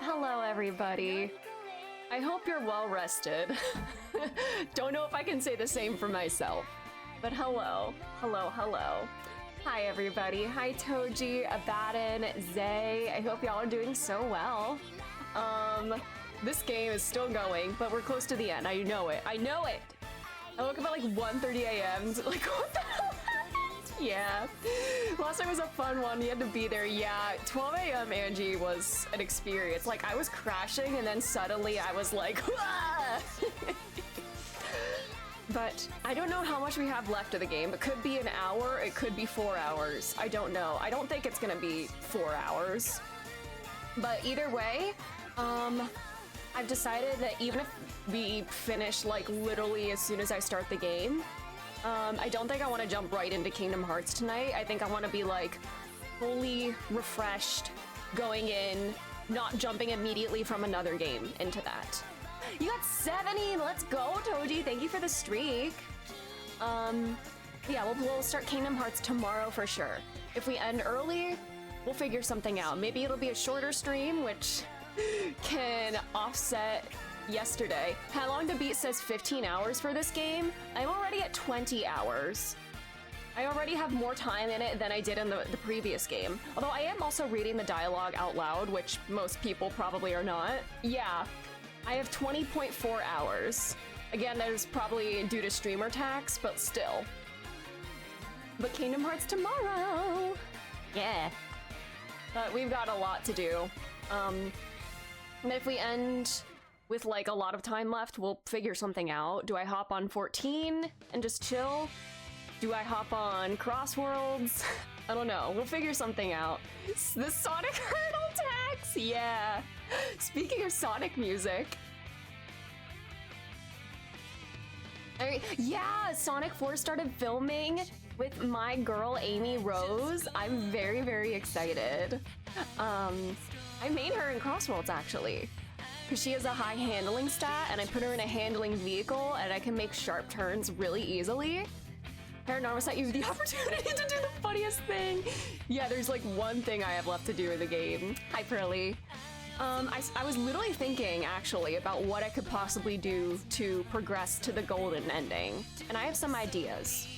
Hello, everybody. I hope you're well rested. Don't know if I can say the same for myself, but hello, hello, hello. Hi, everybody. Hi, Toji, Abaddon, Zay. I hope y'all are doing so well. This game is still going, but we're close to the end. I know it. I know it. I woke up at like 1:30 a.m. Like, what the hell happened? Yeah. Last night was a fun one. You had to be there. Yeah. 12 a.m. Angie was an experience. Like, I was crashing and then suddenly I was like, but I don't know how much we have left of the game. It could be an hour. It could be 4 hours. I don't know. I don't think it's gonna be 4 hours. But either way, I've decided that even if we finish like literally as soon as I start the game, I don't think I want to jump right into Kingdom Hearts tonight. I think I want to be like fully refreshed going in, not jumping immediately from another game into that. You got 70, let's go, Toji. Thank you for the streak. Yeah, we'll start Kingdom Hearts tomorrow for sure. If we end early, we'll figure something out. Maybe it'll be a shorter stream, which can offset yesterday. How Long to Beat says 15 hours for this game. I'm already at 20 hours. I already have more time in it than I did in the previous game. Although I am also reading the dialogue out loud, which most people probably are not. Yeah, I have 20.4 hours. Again, that is probably due to streamer tax, but still. But Kingdom Hearts tomorrow! Yeah. But we've got a lot to do. And if we end with like a lot of time left, we'll figure something out. Do I hop on 14 and just chill? Do I hop on Crossworlds? I don't know. We'll figure something out. The Sonic Hurdle tax! Yeah. Speaking of Sonic music. Yeah, Sonic 4 started filming with my girl Amy Rose. I'm very, very excited. I made her in Crossworlds actually, because she has a high handling stat and I put her in a handling vehicle and I can make sharp turns really easily. Paranormasight, you have the opportunity to do the funniest thing. Yeah, there's like one thing I have left to do in the game. Hi, Pearly. I was literally thinking actually about what I could possibly do to progress to the golden ending, and I have some ideas,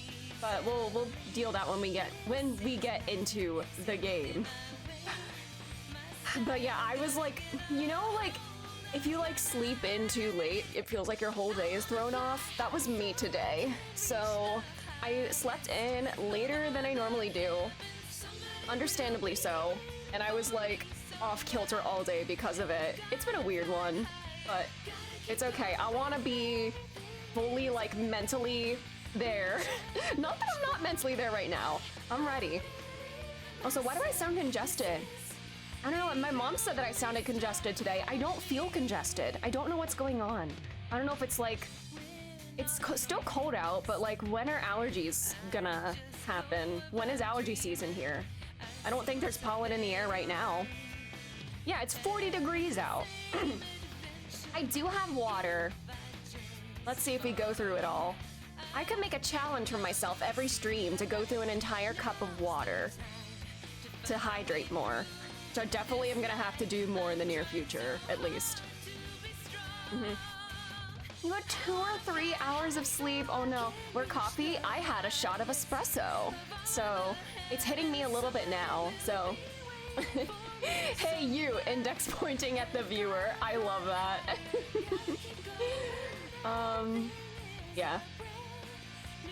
but we'll deal that when we get into the game. But yeah, I was like, you know, like if you like sleep in too late, it feels like your whole day is thrown off. That was me today. So I slept in later than I normally do, understandably so, and I was like off kilter all day because of it. It's been a weird one, but it's okay. I want to be fully like mentally there. Not that I'm not mentally there right now. I'm ready. Also, why do I sound congested? I don't know, my mom said that I sounded congested today. I don't feel congested. I don't know what's going on. I don't know if it's like, it's still cold out, but like when are allergies gonna happen? When is allergy season here? I don't think there's pollen in the air right now. Yeah, it's 40 degrees out. I do have water. Let's see if we go through it all. I could make a challenge for myself every stream to go through an entire cup of water to hydrate more. So I definitely am gonna have to do more in the near future, at least. You had 2 or 3 hours of sleep. Oh no, where coffee? I had a shot of espresso. So it's hitting me a little bit now, so. Hey you, index pointing at the viewer. I love that. Yeah.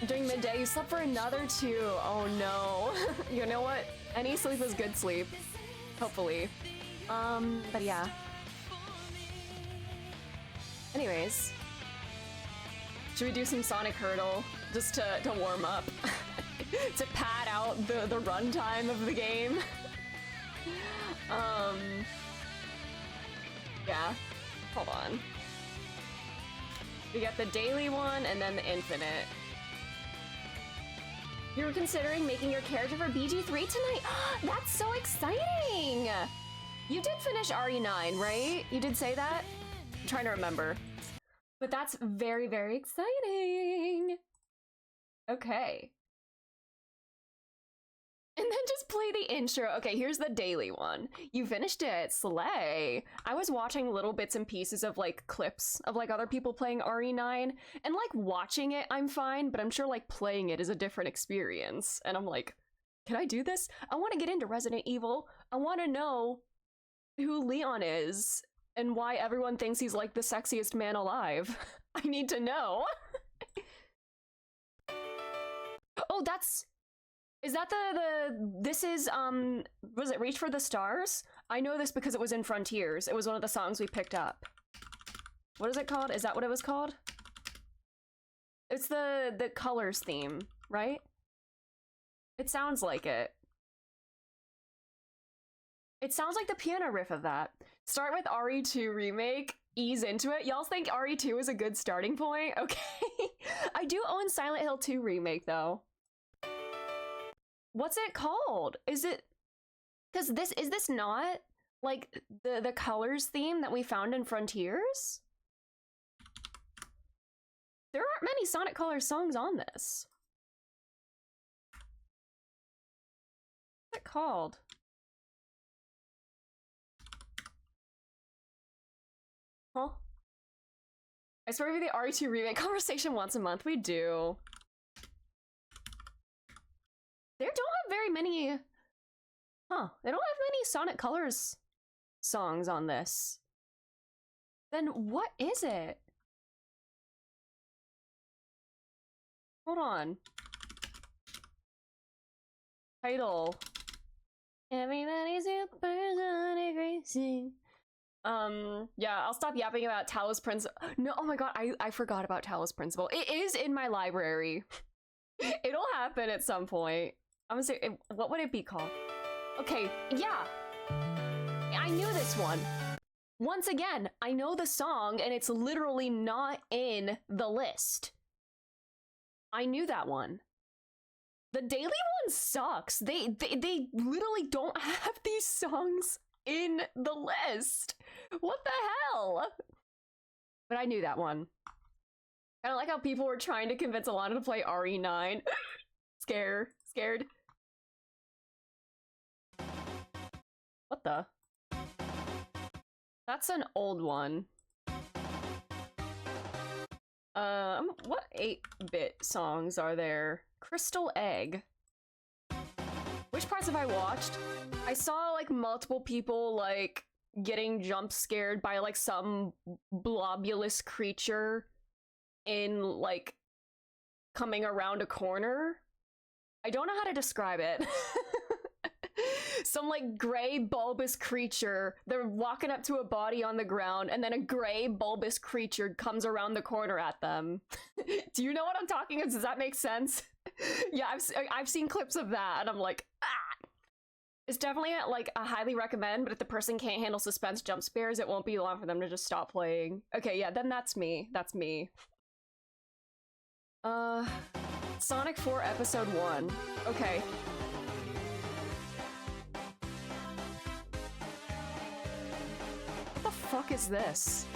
During midday, you slept for another 2. Oh no. You know what? Any sleep is good sleep. Hopefully. But yeah. Anyways. Should we do some Sonic Hurdle? Just to warm up? To pad out the runtime of the game? Yeah. Hold on. We got the daily one and then the infinite. You were considering making your character for BG3 tonight? That's so exciting! You did finish RE9, right? You did say that? I'm trying to remember. But that's very, very exciting! Okay. And then just play the intro. Okay, here's the daily one. You finished it, slay. I was watching little bits and pieces of like clips of like other people playing RE9, and like watching it, I'm fine, but I'm sure like playing it is a different experience. And I'm like, can I do this? I want to get into Resident Evil. I want to know who Leon is and why everyone thinks he's like the sexiest man alive. I need to know. Oh, is that this is, was it Reach for the Stars? I know this because it was in Frontiers. It was one of the songs we picked up. What is it called? Is that what it was called? It's the Colors theme, right? It sounds like it. It sounds like the piano riff of that. Start with RE2 Remake, ease into it. Y'all think RE2 is a good starting point? Okay. I do own Silent Hill 2 Remake, though. What's it called? Is it... Because is this not, like, the Colors theme that we found in Frontiers? There aren't many Sonic Colors songs on this. What's it called? Huh? I swear to the RE2 Remake conversation once a month. We do. They don't have very many... Huh. They don't have many Sonic Colors songs on this. Then what is it? Hold on. Title. Everybody's supersonic racing. Yeah, I'll stop yapping about Talos Principle. No, oh my god, I forgot about Talos Principle. It is in my library. It'll happen at some point. I'm gonna say, what would it be called? Okay, yeah. I knew this one. Once again, I know the song and it's literally not in the list. I knew that one. The daily one sucks. They literally don't have these songs in the list. What the hell? But I knew that one. I don't like how people were trying to convince Alana to play RE9. Scared. What the? That's an old one. What 8-bit songs are there? Crystal Egg. Which parts have I watched? I saw like multiple people like getting jump scared by like some blobulous creature in like coming around a corner. I don't know how to describe it. Some like gray bulbous creature. They're walking up to a body on the ground and then a gray bulbous creature comes around the corner at them. Do you know what I'm talking about? Does that make sense? Yeah, I've seen clips of that and I'm like, ah! It's definitely like a highly recommend, but if the person can't handle suspense jump scares, it won't be long for them to just stop playing. Okay, yeah, then that's me. That's me. Sonic 4 Episode 1. Okay. What the fuck is this?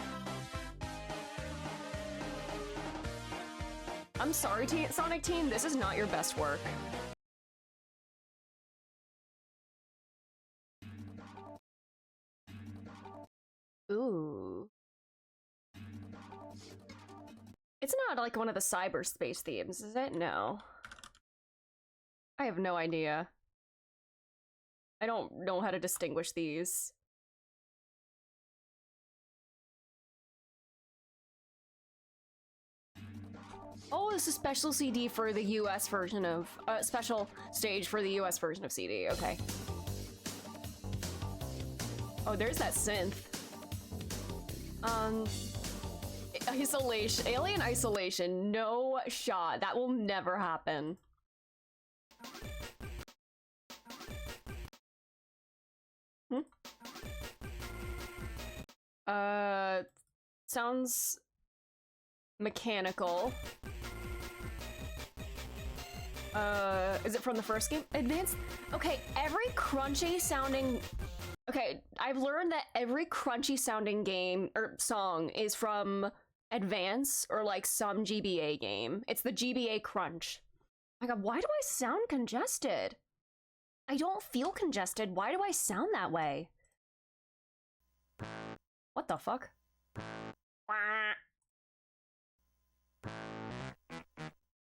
I'm sorry, Sonic Team, this is not your best work. Ooh. It's not like one of the cyberspace themes, is it? No. I have no idea. I don't know how to distinguish these. Oh, this is a special CD for the US version of, special stage for the US version of CD, okay. Oh, there's that synth. Isolation, Alien Isolation, no shot. That will never happen. Sounds mechanical. Is it from the first game? Advanced? Okay, every crunchy sounding... Okay, I've learned that every crunchy sounding game, or song, is from Advance, or like some GBA game. It's the GBA crunch. Oh my god, why do I sound congested? I don't feel congested. Why do I sound that way? What the fuck?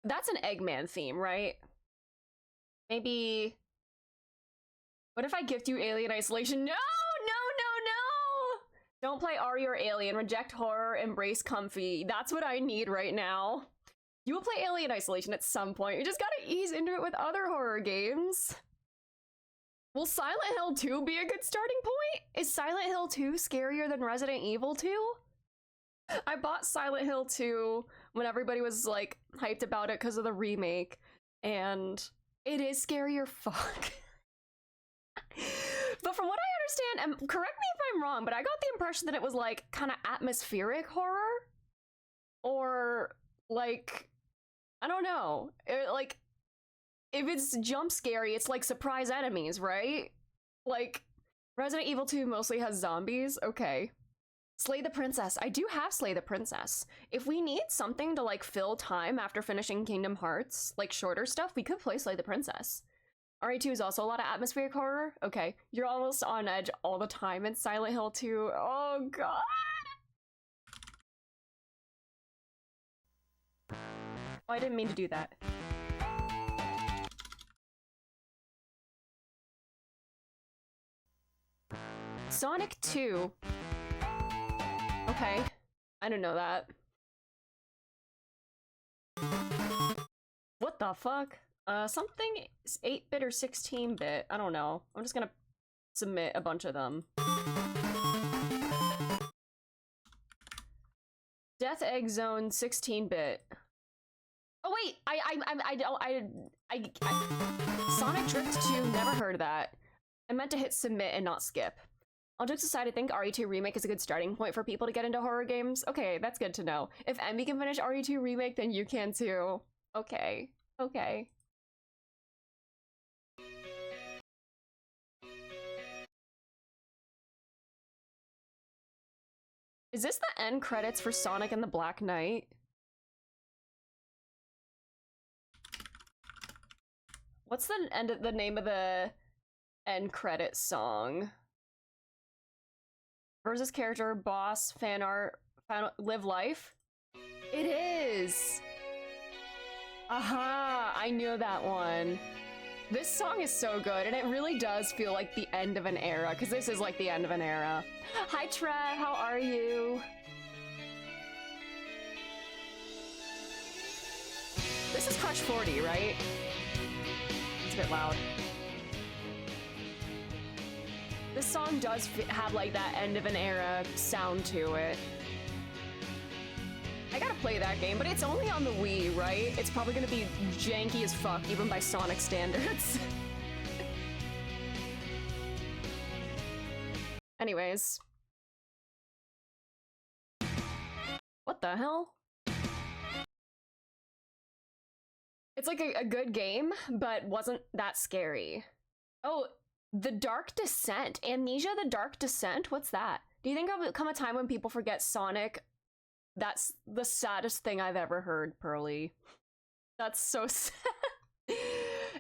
That's an Eggman theme, right? Maybe... What if I gift you Alien Isolation? No! No, no, no! Don't play Ari or Alien. Reject horror, embrace comfy. That's what I need right now. You will play Alien Isolation at some point. You just gotta ease into it with other horror games. Will Silent Hill 2 be a good starting point? Is Silent Hill 2 scarier than Resident Evil 2? I bought Silent Hill 2 when everybody was like hyped about it because of the remake, and it is scarier fuck. But from what I understand, and correct me if I'm wrong, but I got the impression that it was like kind of atmospheric horror, or like, I don't know, like if it's jump scary, it's like surprise enemies, right? Like Resident Evil 2 mostly has zombies. Okay. Slay the Princess. I do have Slay the Princess. If we need something to like fill time after finishing Kingdom Hearts, like shorter stuff, we could play Slay the Princess. RE2 is also a lot of atmospheric horror. Okay, you're almost on edge all the time in Silent Hill 2. Oh god! Oh, I didn't mean to do that. Sonic 2. Okay, I didn't know that. What the fuck? Something is 8-bit or 16-bit. I don't know. I'm just gonna submit a bunch of them. Death Egg Zone 16-bit. Oh wait, I Sonic Drift 2, never heard of that. I meant to hit submit and not skip. All jokes aside, I think RE2 Remake is a good starting point for people to get into horror games. Okay, that's good to know. If Emmy can finish RE2 Remake, then you can too. Okay, okay. Is this the end credits for Sonic and the Black Knight? What's the name of the end credit song? Versus character, boss, fan art, live life? It is! Aha! I knew that one. This song is so good, and it really does feel like the end of an era, because this is like the end of an era. Hi Trev, how are you? This is Crush 40, right? It's a bit loud. This song does have like that end of an era sound to it. I gotta play that game, but it's only on the Wii, right? It's probably gonna be janky as fuck, even by Sonic standards. Anyways. What the hell? It's like a good game, but wasn't that scary. Oh, The Dark Descent. Amnesia The Dark Descent? What's that? Do you think there'll come a time when people forget Sonic? That's the saddest thing I've ever heard, Pearly. That's so sad.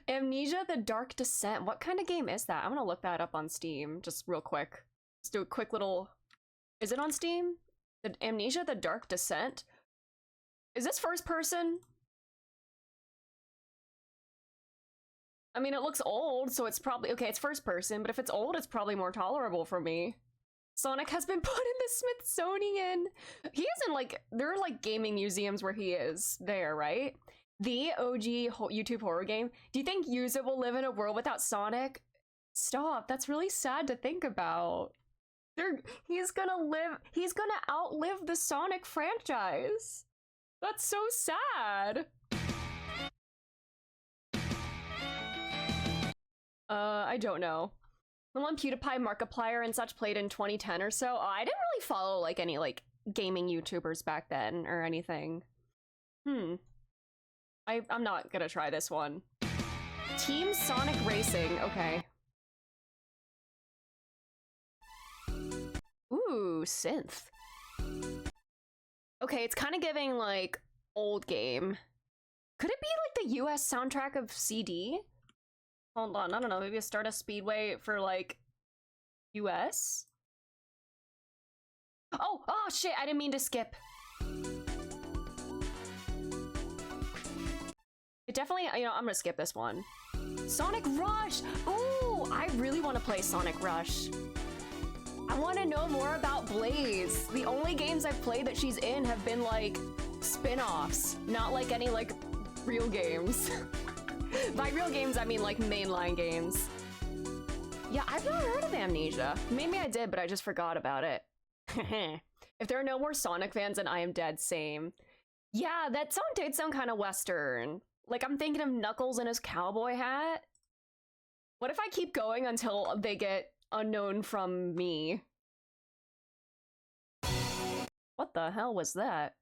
Amnesia The Dark Descent. What kind of game is that? I'm gonna look that up on Steam, just real quick. Let's do a quick little... Is it on Steam? Amnesia The Dark Descent? Is this first person? I mean, it looks old, so it's probably... Okay, it's first person, but if it's old, it's probably more tolerable for me. Sonic has been put in the Smithsonian. He is in, like... There are, like, gaming museums where he is there, right? The OG YouTube horror game. Do you think Yuza will live in a world without Sonic? Stop. That's really sad to think about. He's gonna outlive the Sonic franchise. That's so sad. I don't know. The one PewDiePie, Markiplier, and such played in 2010 or so. I didn't really follow, like, any, like, gaming YouTubers back then or anything. I'm not gonna try this one. Team Sonic Racing. Okay. Ooh, synth. Okay, it's kind of giving, like, old game. Could it be, like, the US soundtrack of CD? Hold on, I don't know, maybe a Stardust Speedway for, like, US? Oh shit, I didn't mean to skip. It definitely, you know, I'm gonna skip this one. Sonic Rush! Ooh, I really want to play Sonic Rush. I want to know more about Blaze. The only games I've played that she's in have been, like, spin-offs, not, like, any, like, real games. By real games, I mean, like, mainline games. Yeah, I've not heard of Amnesia. Maybe I did, but I just forgot about it. If there are no more Sonic fans, then I am dead, same. Yeah, that song did sound kind of Western. Like, I'm thinking of Knuckles in his cowboy hat. What if I keep going until they get unknown from me? What the hell was that?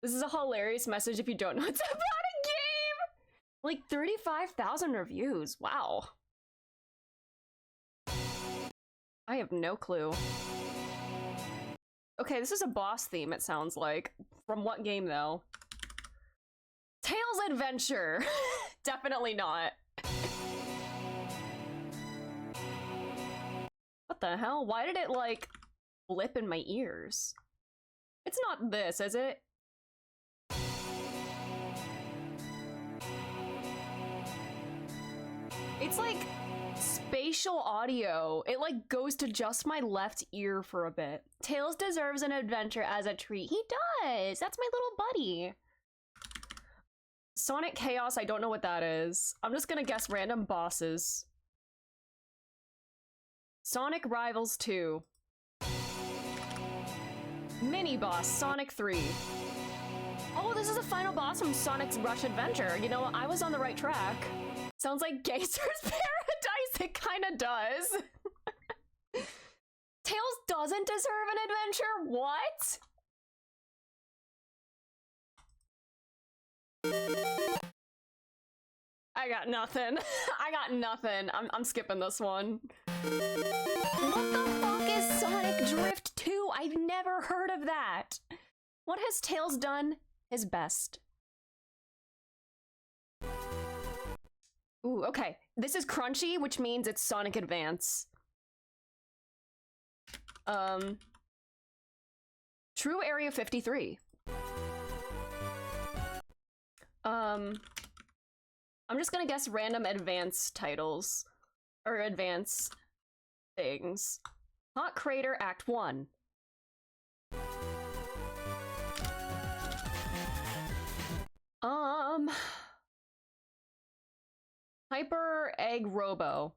This is a hilarious message if you don't know it's about a game! Like, 35,000 reviews. Wow. I have no clue. Okay, this is a boss theme, it sounds like. From what game, though? Tails Adventure! Definitely not. What the hell? Why did it, like, blip in my ears? It's not this, is it? It's like spatial audio. It like goes to just my left ear for a bit. Tails deserves an adventure as a treat. He does. That's my little buddy. Sonic Chaos, I don't know what that is. I'm just gonna guess random bosses. Sonic Rivals 2. Mini boss, Sonic 3. Oh, this is a final boss from Sonic's Rush Adventure. You know what? I was on the right track. Sounds like Gangster's Paradise. It kind of does. Tails doesn't deserve an adventure? What? I got nothing. I got nothing. I'm skipping this one. What the fuck is Sonic Drift 2? I've never heard of that. What has Tails done his best? Ooh, okay. This is crunchy, which means it's Sonic Advance. True Area 53. I'm just gonna guess random advance titles. Or advance things. Hot Crater Act 1. Hyper Egg Robo.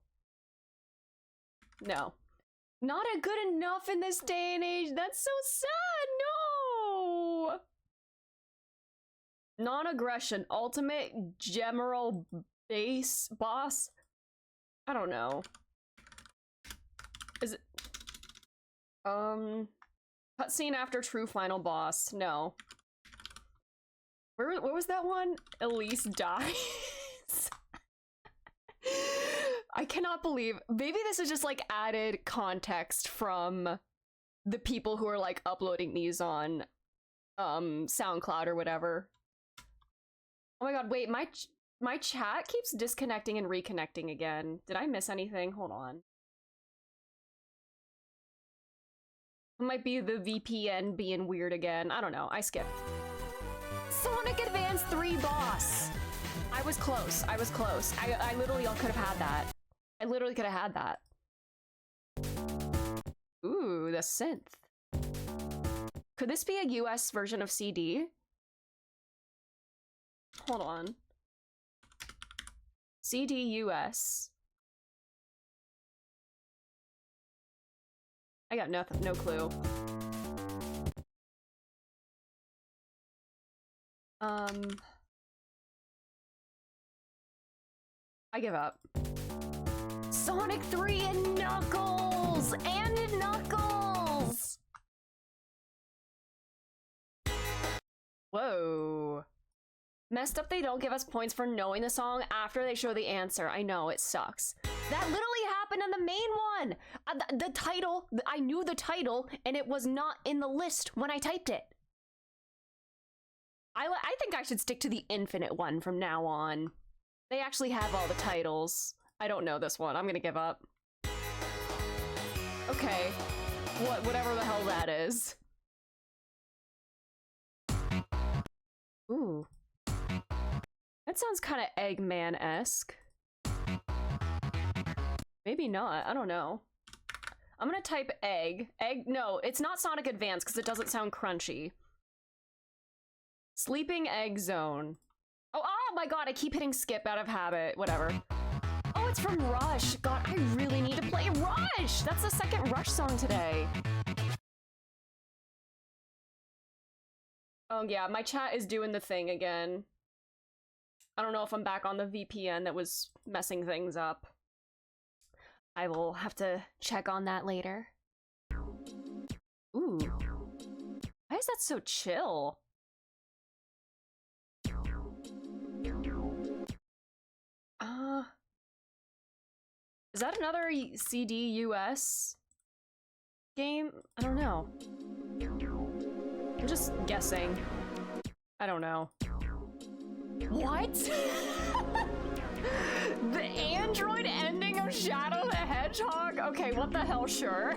No. Not a good enough in this day and age. That's so sad. No. Non-aggression. Ultimate General Base Boss. I don't know. Is it? Cutscene after true final boss. No. What was that one? Elise dies. I cannot believe. Maybe this is just like added context from the people who are like uploading these on SoundCloud or whatever. Oh my god, wait, my chat keeps disconnecting and reconnecting again. Did I miss anything? Hold on. It might be the VPN being weird again. I don't know. I skipped. Sonic Advance 3 boss! I was close. I was close. I literally could have had that. I literally could have had that. Ooh, the synth. Could this be a US version of CD? Hold on. CD US. I got nothing, no clue. I give up. Sonic 3 and Knuckles! And Knuckles! Whoa. Messed up they don't give us points for knowing the song after they show the answer. I know, it sucks. That literally happened on the main one! The title, I knew the title, and it was not in the list when I typed it. I think I should stick to the infinite one from now on. They actually have all the titles. I don't know this one. I'm gonna give up. Okay. Whatever the hell that is. Ooh. That sounds kind of Eggman-esque. Maybe not. I don't know. I'm gonna type egg. No, it's not Sonic Advance because it doesn't sound crunchy. Sleeping Egg Zone. Oh my god, I keep hitting skip out of habit. Whatever. Oh, it's from Rush. God, I really need to play Rush! That's the second Rush song today. Oh yeah, my chat is doing the thing again. I don't know if I'm back on the VPN that was messing things up. I will have to check on that later. Ooh. Why is that so chill? Is that another CD US game? I don't know. I'm just guessing. I don't know. What? The Android ending of Shadow the Hedgehog? Okay, what the hell, sure.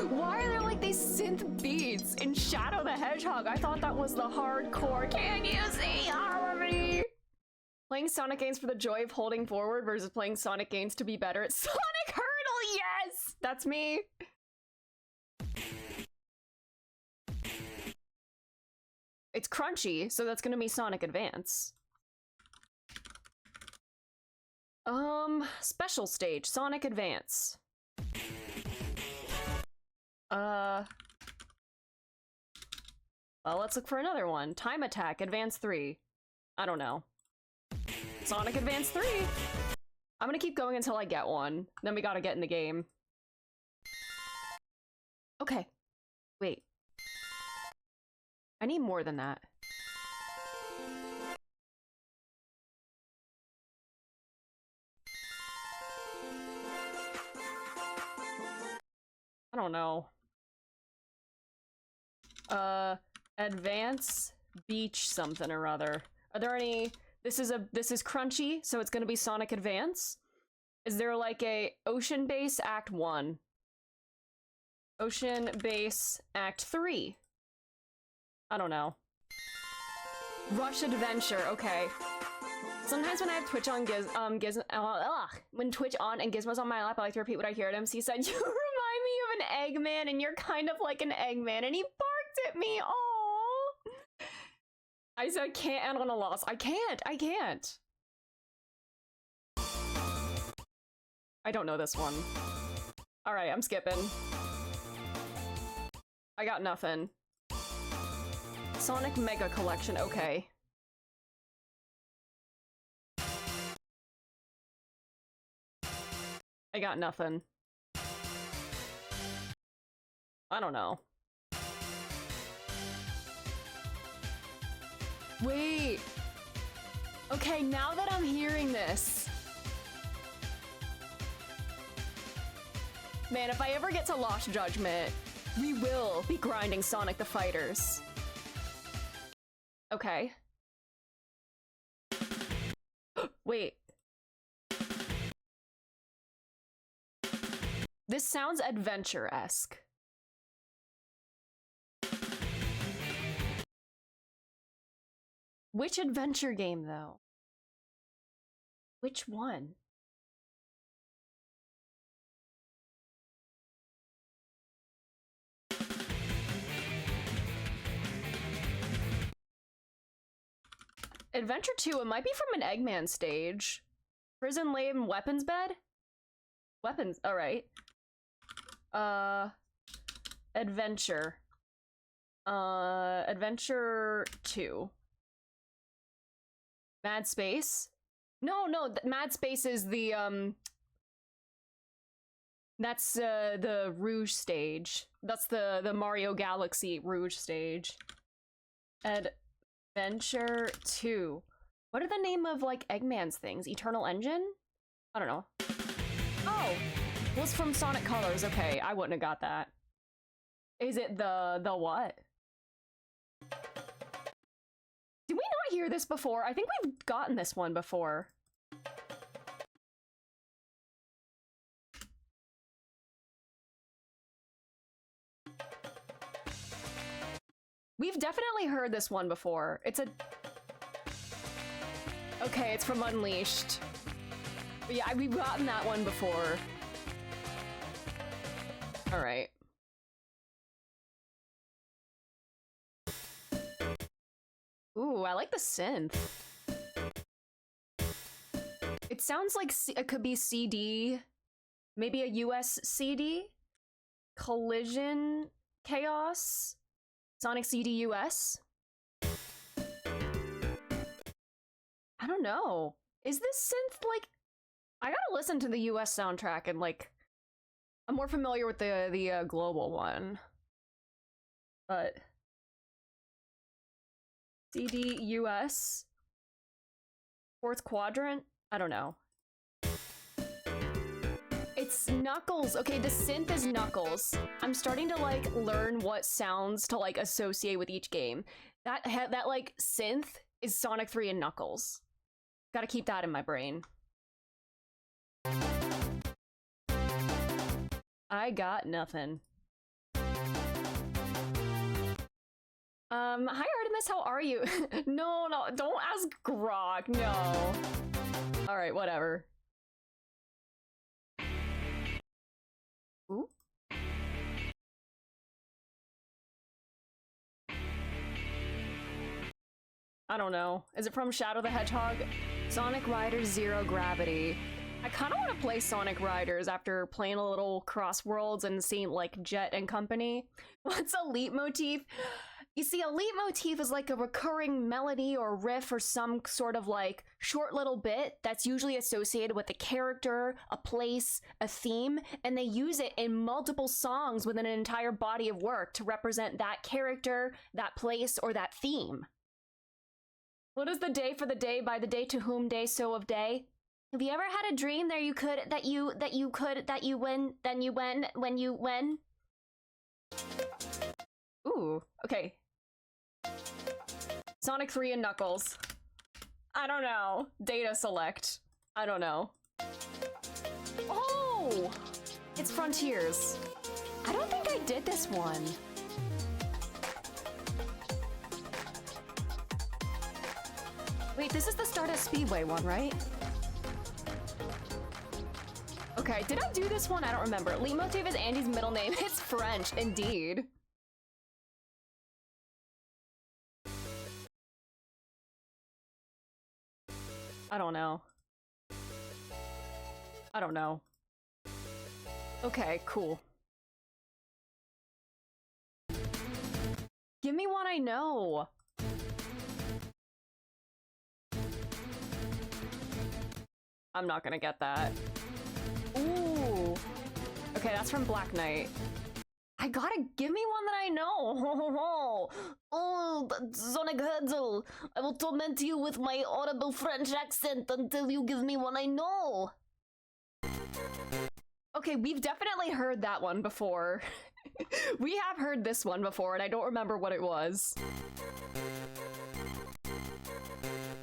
Why are there like these synth beats in Shadow the Hedgehog? I thought that was the hardcore. Can you see harmony? Playing Sonic games for the joy of holding forward versus playing Sonic games to be better at Sonic Hurdle, yes! That's me. It's crunchy, so that's gonna be Sonic Advance. Special stage, Sonic Advance. Well, let's look for another one. Time Attack, Advance 3. I don't know. Sonic Advance 3! I'm gonna keep going until I get one. Then we gotta get in the game. Okay. Wait. I need more than that. I don't know. Advance Beach something or other. Are there any... This is crunchy, so it's gonna be Sonic Advance. Is there like a Ocean Base Act 1? Ocean Base Act 3? I don't know. Rush Adventure, okay. Sometimes when I have Twitch on when Twitch on and Gizmo's on my lap, I like to repeat what I hear at him. He said, "You remind me of an Eggman, and you're kind of like an Eggman," and he barked at me. Aww. I said, "Can't end on a loss." I can't. I don't know this one. All right, I'm skipping. I got nothing. Sonic Mega Collection, okay. I got nothing. I don't know. Wait. Okay, now that I'm hearing this. Man, if I ever get to Lost Judgment, we will be grinding Sonic the Fighters. Okay. Wait. This sounds adventure-esque. Which adventure game, though? Which one? Adventure 2, it might be from an Eggman stage. Prison Lane Weapons Bed? Weapons, alright. Adventure. Adventure 2. Mad Space? No, Mad Space is the, that's, the Rouge stage. That's the Mario Galaxy Rouge stage. Adventure 2. What are the name of, like, Eggman's things? Eternal Engine? I don't know. Oh! Well, it's from Sonic Colors. Okay, I wouldn't have got that. Is it the what? Did we not hear this before? I think we've gotten this one before. We've definitely heard this one before. It's a... Okay, it's from Unleashed. But yeah, we've gotten that one before. Alright. Ooh, I like the synth. It sounds like it could be CD. Maybe a US CD? Collision Chaos? Sonic CD US? I don't know. Is this synth like... I gotta listen to the US soundtrack and like... I'm more familiar with the global one. But... CD US? Fourth quadrant? I don't know. It's Knuckles. Okay, the synth is Knuckles. I'm starting to like learn what sounds to like associate with each game. That like synth is Sonic 3 and Knuckles. Gotta keep that in my brain. I got nothing. Hi Artemis, how are you? No, don't ask Grok, no. Alright, whatever. Ooh. I don't know. Is it from Shadow the Hedgehog? Sonic Riders Zero Gravity. I kind of want to play Sonic Riders after playing a little Crossworlds and seeing like Jet and company. What's a leitmotif? You see, a leitmotif is like a recurring melody or riff or some sort of like short little bit that's usually associated with a character, a place, a theme, and they use it in multiple songs within an entire body of work to represent that character, that place, or that theme. What is the day for the day by the day to whom day so of day? Have you ever had a dream that you win? Ooh, okay. Sonic 3 and Knuckles. I don't know. Data select. I don't know. Oh! It's Frontiers. I don't think I did this one. Wait, this is the Stardust Speedway one, right? Okay, did I do this one? I don't remember. Leitmotif is Andy's middle name. It's French, indeed. I don't know. I don't know. Okay, cool. Give me one I know. I'm not gonna get that. Ooh. Okay, that's from Black Knight. I gotta give me one that I know. Oh, Sonic Hedgehog. I will torment you with my audible French accent until you give me one I know. Okay, we've definitely heard that one before. We have heard this one before, and I don't remember what it was.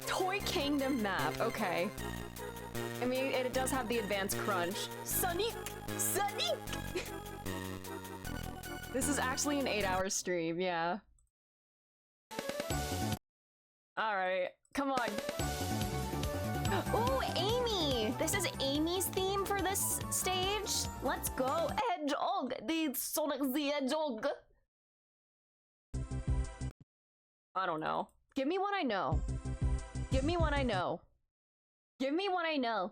Toy Kingdom map. Okay. I mean, it does have the advanced crunch. Sonic! Sonic! This is actually an 8-hour stream, yeah. Alright, come on. Ooh, Amy! This is Amy's theme for this stage. Let's go. Hedgehog! The Sonic the Hedgehog! I don't know. Give me one I know. Give me one I know. Give me one I know.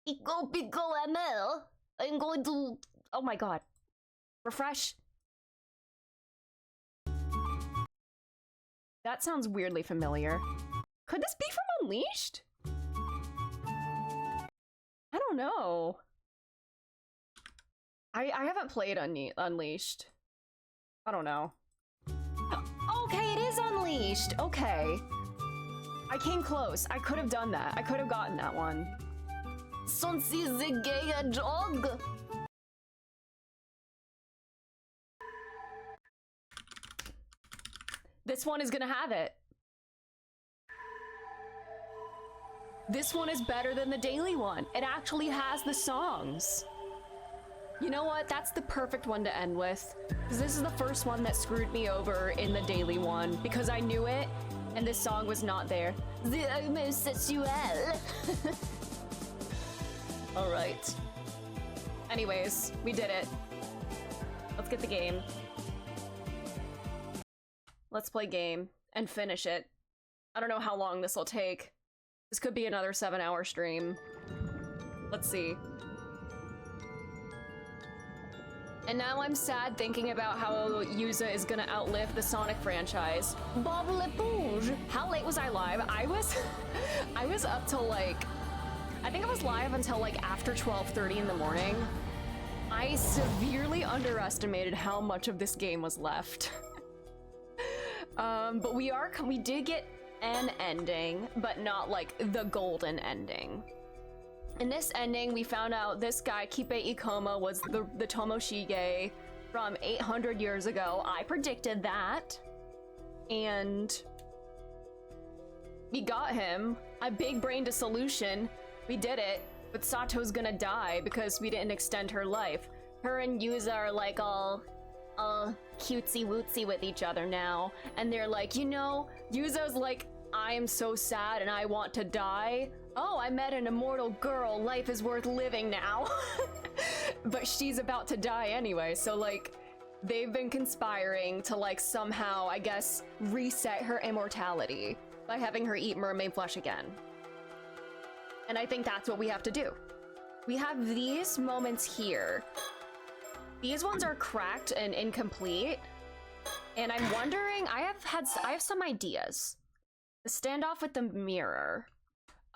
Pico Pico ML. I'm going to... Oh my god. Refresh. That sounds weirdly familiar. Could this be from Unleashed? I don't know. I haven't played Unleashed. I don't know. Okay, it is Unleashed. Okay. I came close. I could have done that. I could have gotten that one. Sonsi the gay hedgehog. This one is gonna have it. This one is better than the daily one. It actually has the songs. You know what? That's the perfect one to end with. Because this is the first one that screwed me over in the daily one. Because I knew it, and this song was not there. The homosexual. Alright. Anyways, we did it. Let's get the game. Let's play game and finish it. I don't know how long this will take. This could be another 7-hour stream. Let's see. And now I'm sad thinking about how Yuza is gonna outlive the Sonic franchise. Bob L'Eponge! How late was I live? I was up till like, I think I was live until like after 12:30 in the morning. I severely underestimated how much of this game was left. But we did get an ending, but not like the golden ending. In this ending, we found out this guy, Kipe Ikoma, was the Tomoshige from 800 years ago. I predicted that. And we got him. I big-brained a solution. We did it. But Sato's gonna die because we didn't extend her life. Her and Yuza are like all cutesy-wootsy with each other now. And they're like, you know, Yuza's like, I am so sad and I want to die. Oh, I met an immortal girl. Life is worth living now. But she's about to die anyway, so like, they've been conspiring to like somehow, I guess, reset her immortality by having her eat mermaid flesh again. And I think that's what we have to do. We have these moments here. These ones are cracked and incomplete. And I'm wondering, I have some ideas. The standoff with the mirror.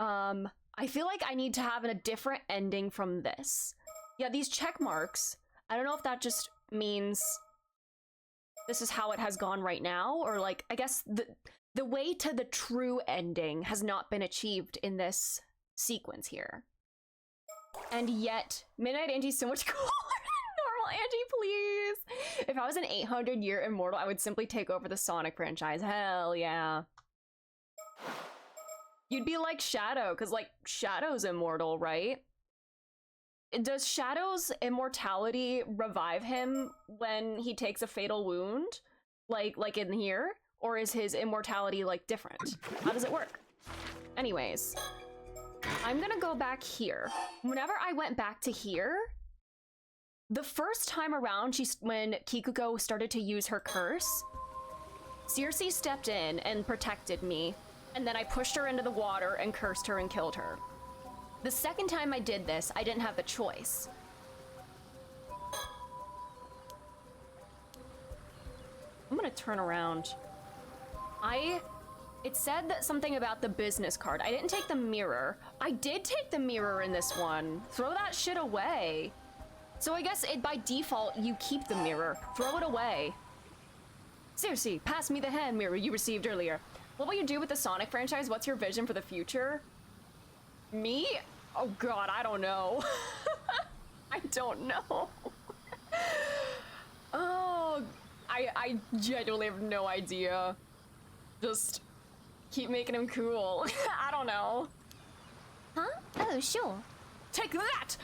I feel like I need to have a different ending from this. Yeah, these check marks. I don't know if that just means this is how it has gone right now, or like, I guess the way to the true ending has not been achieved in this sequence here. And yet, Midnight Angie's so much cooler than normal Angie, please! If I was an 800-year immortal, I would simply take over the Sonic franchise. Hell yeah. You'd be like Shadow, because like Shadow's immortal, right? Does Shadow's immortality revive him when he takes a fatal wound? Like in here? Or is his immortality like different? How does it work? Anyways, I'm gonna go back here. Whenever I went back to here, the first time around when Kikuko started to use her curse, Circe stepped in and protected me. And then I pushed her into the water and cursed her and killed her. The second time I did this, I didn't have the choice. I'm gonna turn around. It said that something about the business card. I didn't take the mirror. I did take the mirror in this one. Throw that shit away. So I guess by default, you keep the mirror. Throw it away. Circe, pass me the hand mirror you received earlier. What will you do with the Sonic franchise? What's your vision for the future? Me? Oh god, I don't know. I don't know. Oh, I genuinely have no idea. Just keep making him cool. I don't know. Huh? Oh, sure. Take that!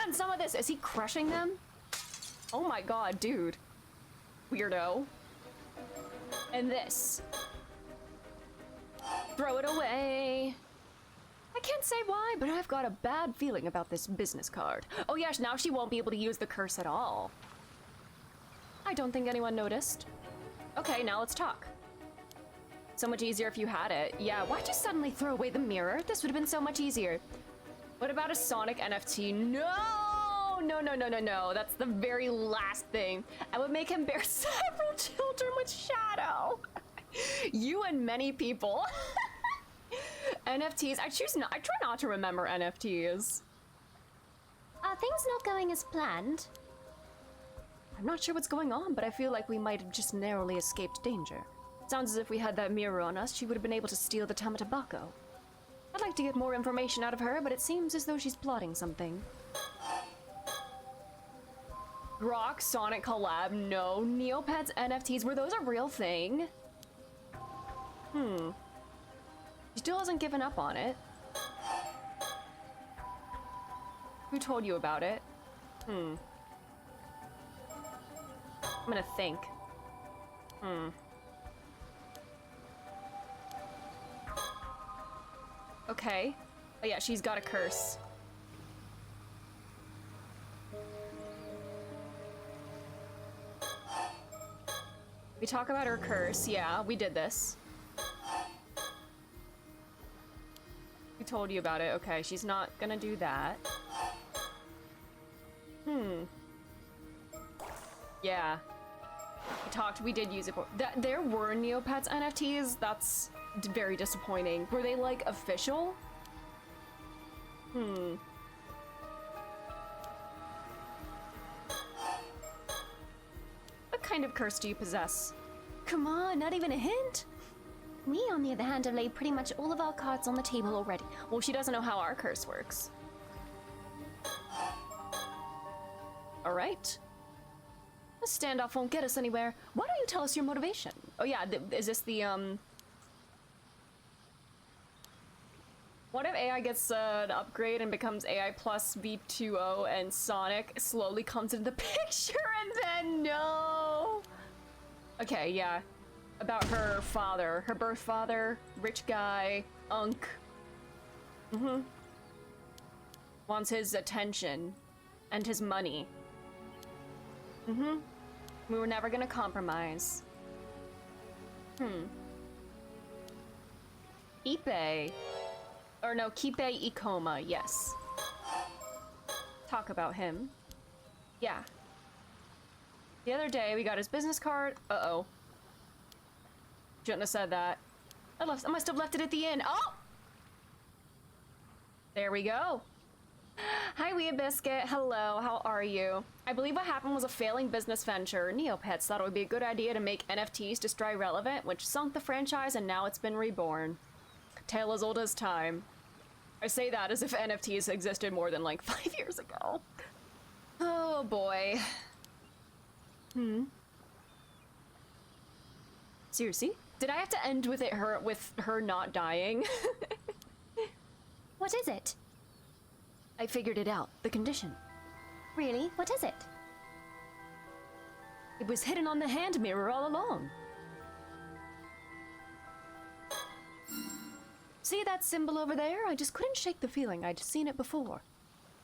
And some of this! Is he crushing them? Oh my god, dude. Weirdo. And this. Throw it away. I can't say why, but I've got a bad feeling about this business card. Oh yeah, now she won't be able to use the curse at all. I don't think anyone noticed. Okay, now let's talk. So much easier if you had it. Yeah, why'd you suddenly throw away the mirror? This would have been so much easier. What about a Sonic NFT? No! No. That's the very last thing. I would make him bear several children with Shadow. You and many people. NFTs. I try not to remember NFTs. Are things not going as planned? I'm not sure what's going on, but I feel like we might have just narrowly escaped danger. Sounds as if we had that mirror on us, she would have been able to steal the Tamatobacco. I'd like to get more information out of her, but it seems as though she's plotting something. Rock Sonic collab? No. Neopets NFTs, were those a real thing? She still hasn't given up on it. Who told you about it? I'm gonna think. Okay. Oh yeah, she's got a curse. We talk about her curse. Yeah, we did this. We told you about it. Okay, she's not gonna do that. Yeah. We did use it for that. There were Neopets NFTs. That's very disappointing. Were they like official? What kind of curse do you possess? Come on, not even a hint? We, on the other hand, have laid pretty much all of our cards on the table already. Well, she doesn't know how our curse works. Alright. A standoff won't get us anywhere. Why don't you tell us your motivation? Oh yeah, is this the, What if AI gets an upgrade and becomes AI plus V2O and Sonic slowly comes into the picture and then no? Okay, yeah. About her father, her birth father, rich guy, Unk. Wants his attention and his money. We were never gonna compromise. Ipe. Or no, Kipe Ikoma, yes. Talk about him. Yeah. The other day, we got his business card. Uh-oh. Shouldn't have said that. I must have left it at the end. Oh! There we go. Hi, Wee Biscuit. Hello, how are you? I believe what happened was a failing business venture. Neopets thought it would be a good idea to make NFTs to stay relevant, which sunk the franchise, and now it's been reborn. Tale as old as time. I say that as if NFTs existed more than like 5 years ago. Oh boy. Seriously? Did I have to end with her not dying? What is it? I figured it out. The condition. Really? What is it? It was hidden on the hand mirror all along. See that symbol over there? I just couldn't shake the feeling I'd seen it before.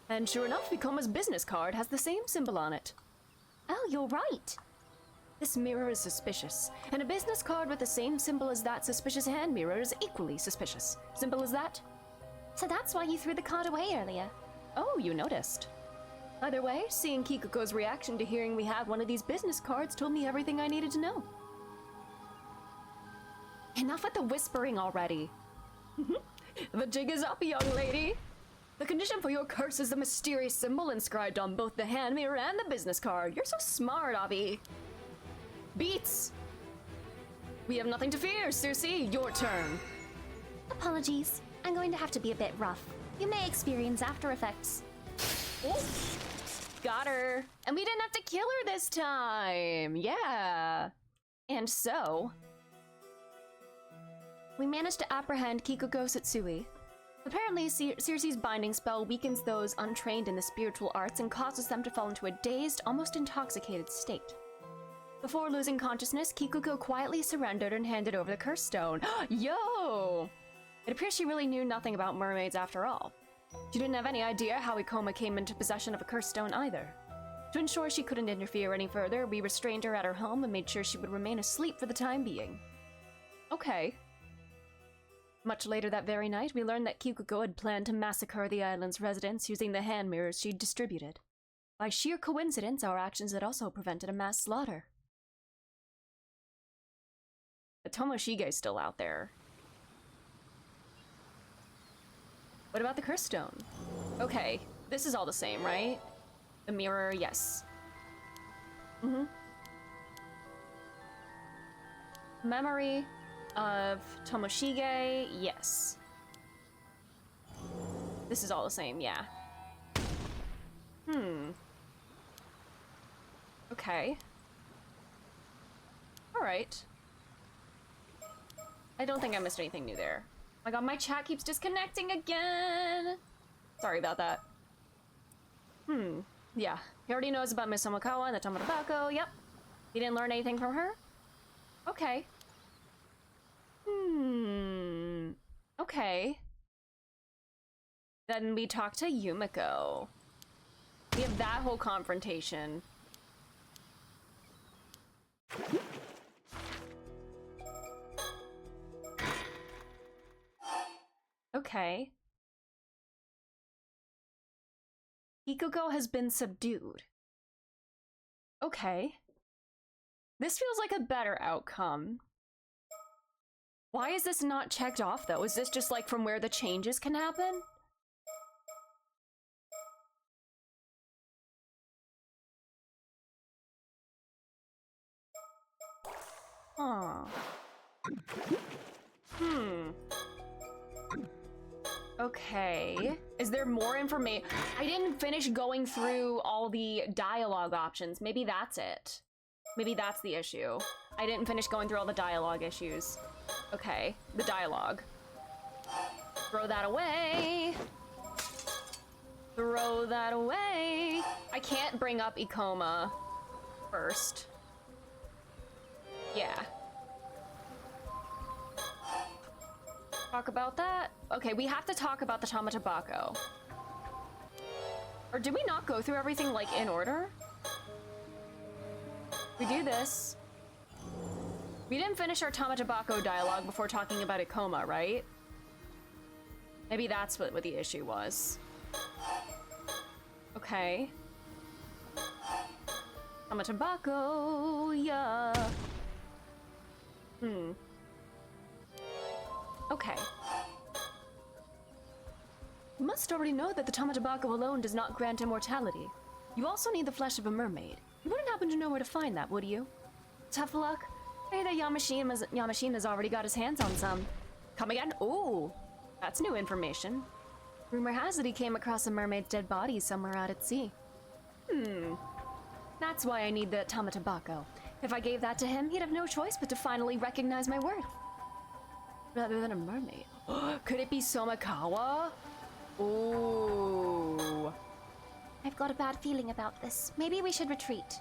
And sure enough, Ikoma's business card has the same symbol on it. Oh, you're right. This mirror is suspicious, and a business card with the same symbol as that suspicious hand mirror is equally suspicious. Simple as that? So that's why you threw the card away earlier. Oh, you noticed. Either way, seeing Kikuko's reaction to hearing we have one of these business cards told me everything I needed to know. Enough with the whispering already. The jig is up, young lady. The condition for your curse is the mysterious symbol inscribed on both the hand mirror and the business card. You're so smart, Avi. Beats! We have nothing to fear, Circe. Your turn. Apologies. I'm going to have to be a bit rough. You may experience after effects. Oh, got her. And we didn't have to kill her this time. Yeah. And so... we managed to apprehend Kikuko Satsui. Apparently, Circe's binding spell weakens those untrained in the spiritual arts and causes them to fall into a dazed, almost intoxicated state. Before losing consciousness, Kikuko quietly surrendered and handed over the curse stone. Yo! It appears she really knew nothing about mermaids after all. She didn't have any idea how Ikoma came into possession of a curse stone either. To ensure she couldn't interfere any further, we restrained her at her home and made sure she would remain asleep for the time being. Okay. Much later that very night, we learned that Kikuko had planned to massacre the island's residents using the hand mirrors she'd distributed. By sheer coincidence, our actions had also prevented a mass slaughter. But Tomoshige's still out there. What about the curse stone? Okay, this is all the same, right? The mirror, yes. Memory of Tomoshige, yes. This is all the same, yeah. Okay. Alright. I don't think I missed anything new there. Oh my god, my chat keeps disconnecting again! Sorry about that. Yeah. He already knows about Miss Omakawa and the Tomotabako. Yep. He didn't learn anything from her? Okay. Okay. Then we talk to Yumiko. We have that whole confrontation. Okay. Hikuko has been subdued. Okay. This feels like a better outcome. Why is this not checked off, though? Is this just, like, from where the changes can happen? Huh. Okay. Is there more information? I didn't finish going through all the dialogue options. Maybe that's it. Maybe that's the issue. I didn't finish going through all the dialogue issues. Okay, the dialogue. Throw that away. Throw that away. I can't bring up Ikoma first. Yeah. Talk about that? Okay, we have to talk about the Tomotabako. Or did we not go through everything, like, in order? We do this. We didn't finish our Tomotabako dialogue before talking about Ikoma, right? Maybe that's what the issue was. Okay. Tomotabako, yeah. Okay. You must already know that the Tomotabako alone does not grant immortality. You also need the flesh of a mermaid. You wouldn't happen to know where to find that, would you? Tough luck. I hear that Yamashina's already got his hands on some. Come again? Ooh, that's new information. Rumor has it he came across a mermaid's dead body somewhere out at sea. That's why I need the Tomotabako. If I gave that to him, he'd have no choice but to finally recognize my worth. Rather than a mermaid. Could it be Somakawa? Ooh. I've got a bad feeling about this. Maybe we should retreat.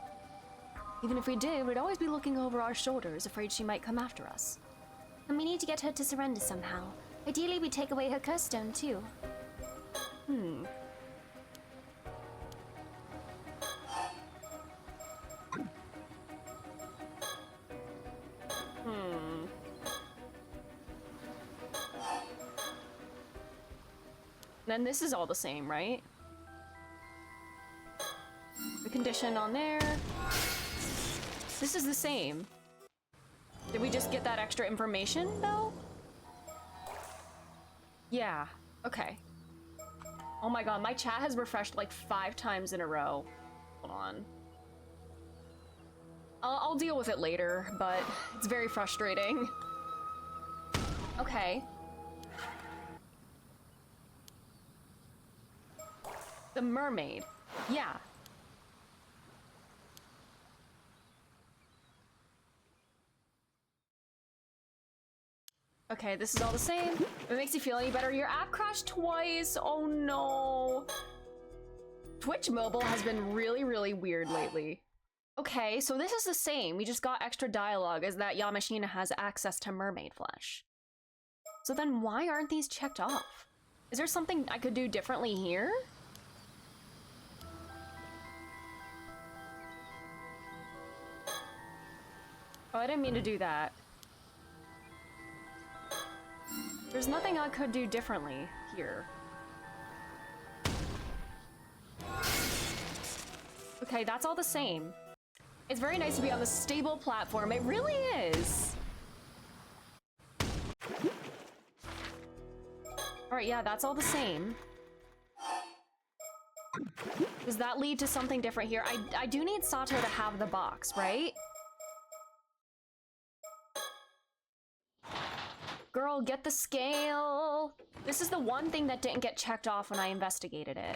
Even if we did, we'd always be looking over our shoulders, afraid she might come after us. And we need to get her to surrender somehow. Ideally, we take away her curse stone, too. Then this is all the same, right? The condition on there. This is the same. Did we just get that extra information, though? Yeah, okay. Oh my god, my chat has refreshed like 5 times in a row. Hold on. I'll deal with it later, but it's very frustrating. Okay. The mermaid. Yeah. Okay, this is all the same. If it makes you feel any better, your app crashed twice. Oh no. Twitch Mobile has been really, really weird lately. Okay, so this is the same. We just got extra dialogue as that Yamashina has access to mermaid flesh. So then why aren't these checked off? Is there something I could do differently here? Oh, I didn't mean to do that. There's nothing I could do differently here. Okay, that's all the same. It's very nice to be on the stable platform. It really is. Alright, yeah, that's all the same. Does that lead to something different here? I do need Sato to have the box, right? Girl, get the scale! This is the one thing that didn't get checked off when I investigated it.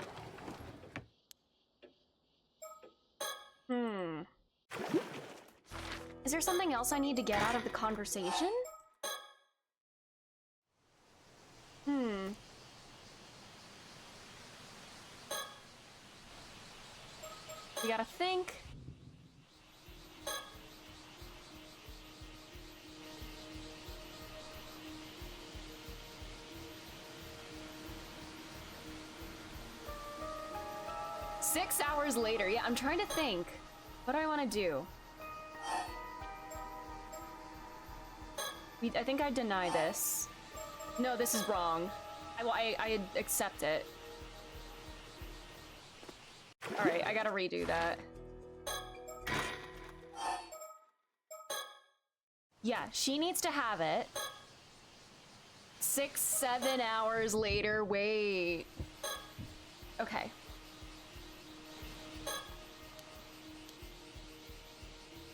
Is there something else I need to get out of the conversation? We gotta think. Six hours later. Yeah, I'm trying to think. What do I want to do? I think I deny this. No, this is wrong. I accept it. Alright, I gotta redo that. Yeah, she needs to have it. 6, 7 hours later, wait. Okay.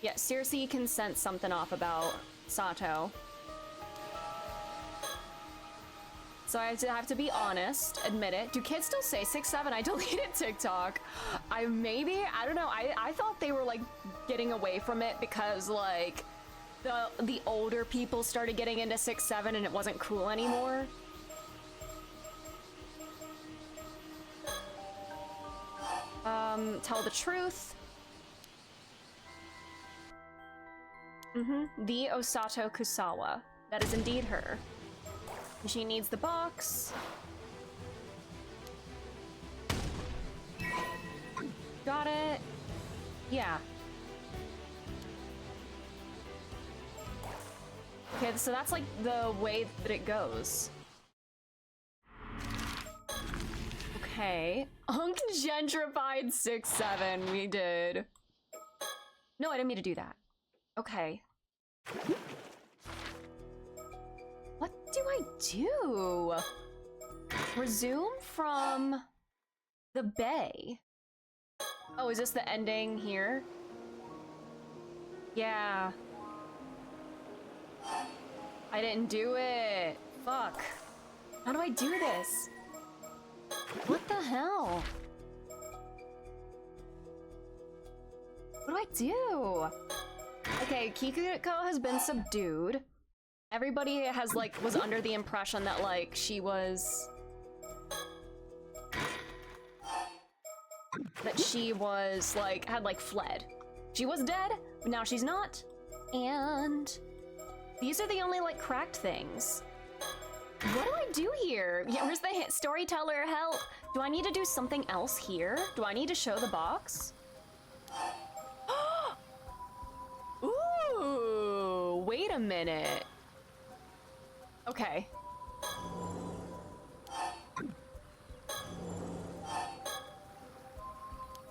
Yeah, seriously, you can sense something off about Sato. So I have to be honest, admit it. Do kids still say 6, 7? I deleted TikTok. I don't know. I thought they were like getting away from it because like the older people started getting into 6, 7 and it wasn't cool anymore. Tell the truth. The Osato Kusawa. That is indeed her. She needs the box. Got it. Yeah. Okay, so that's like the way that it goes. Okay. Ungentrified 6, 7. We did. No, I didn't mean to do that. Okay. What do I do? Resume from the bay. Oh, is this the ending here? Yeah. I didn't do it. Fuck. How do I do this? What the hell? What do I do? Okay, Kikuko has been subdued. Everybody has was under the impression that she was had fled. She was dead, but now she's not. And these are the only cracked things. What do I do here? Yeah, where's the storyteller help? Do I need to do something else here? Do I need to show the box? Ooh, wait a minute. Okay.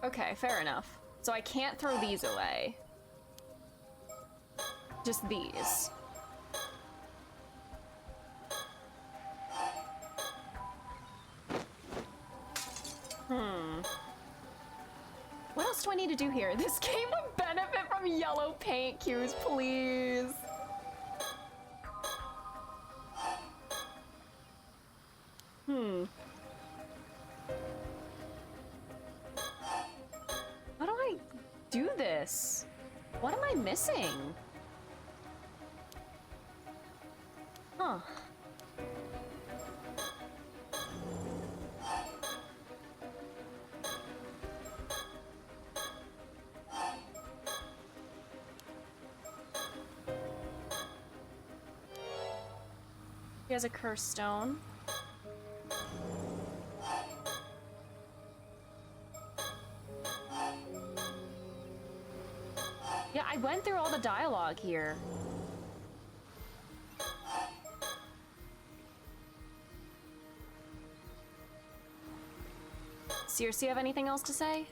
Okay, fair enough. So I can't throw these away. Just these. What else do I need to do here? This game would benefit from yellow paint cues, please. How do I do this? What am I missing? Huh. He has a curse stone. Yeah, I went through all the dialogue here. Circe, you have anything else to say?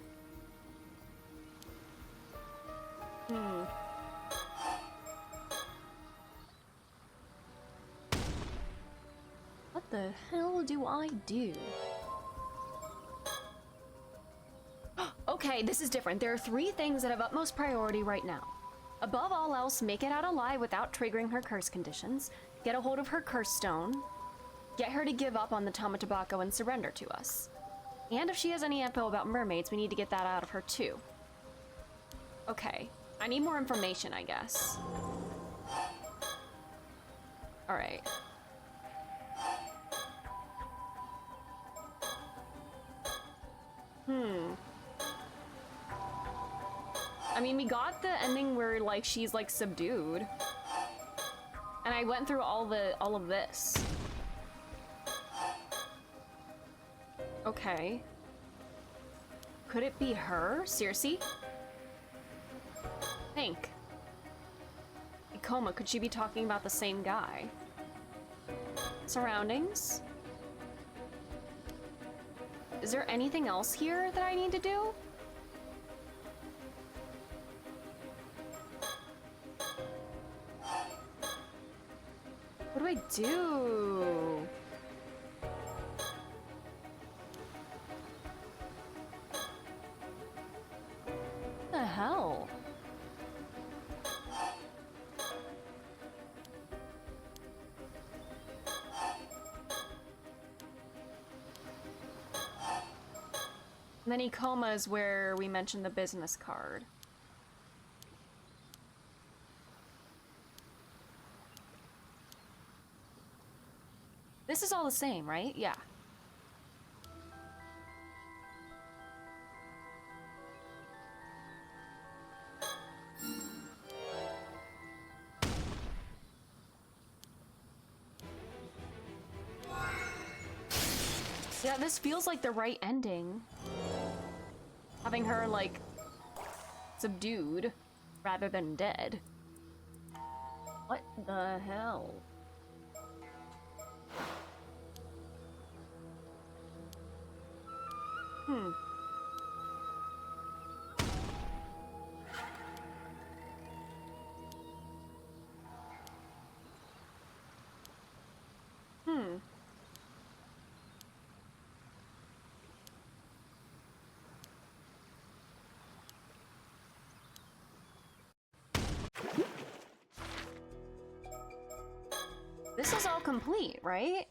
What the hell do I do? Okay, this is different. There are 3 things that have utmost priority right now. Above all else, make it out alive without triggering her curse conditions, get a hold of her curse stone, get her to give up on the Tamatabako and surrender to us. And if she has any info about mermaids, we need to get that out of her too. Okay, I need more information, I guess. Alright. I mean, we got the ending where, like, she's, like, subdued. And I went through all of this. Okay. Could it be her? Circe? Think. Ikoma, could she be talking about the same guy? Surroundings? Is there anything else here that I need to do? What do I do? What the hell? And then Ikoma is where we mentioned the business card. This is all the same, right? Yeah. Yeah, this feels like the right ending. Having her, like, subdued rather than dead. What the hell? Hmm. This is all complete, right?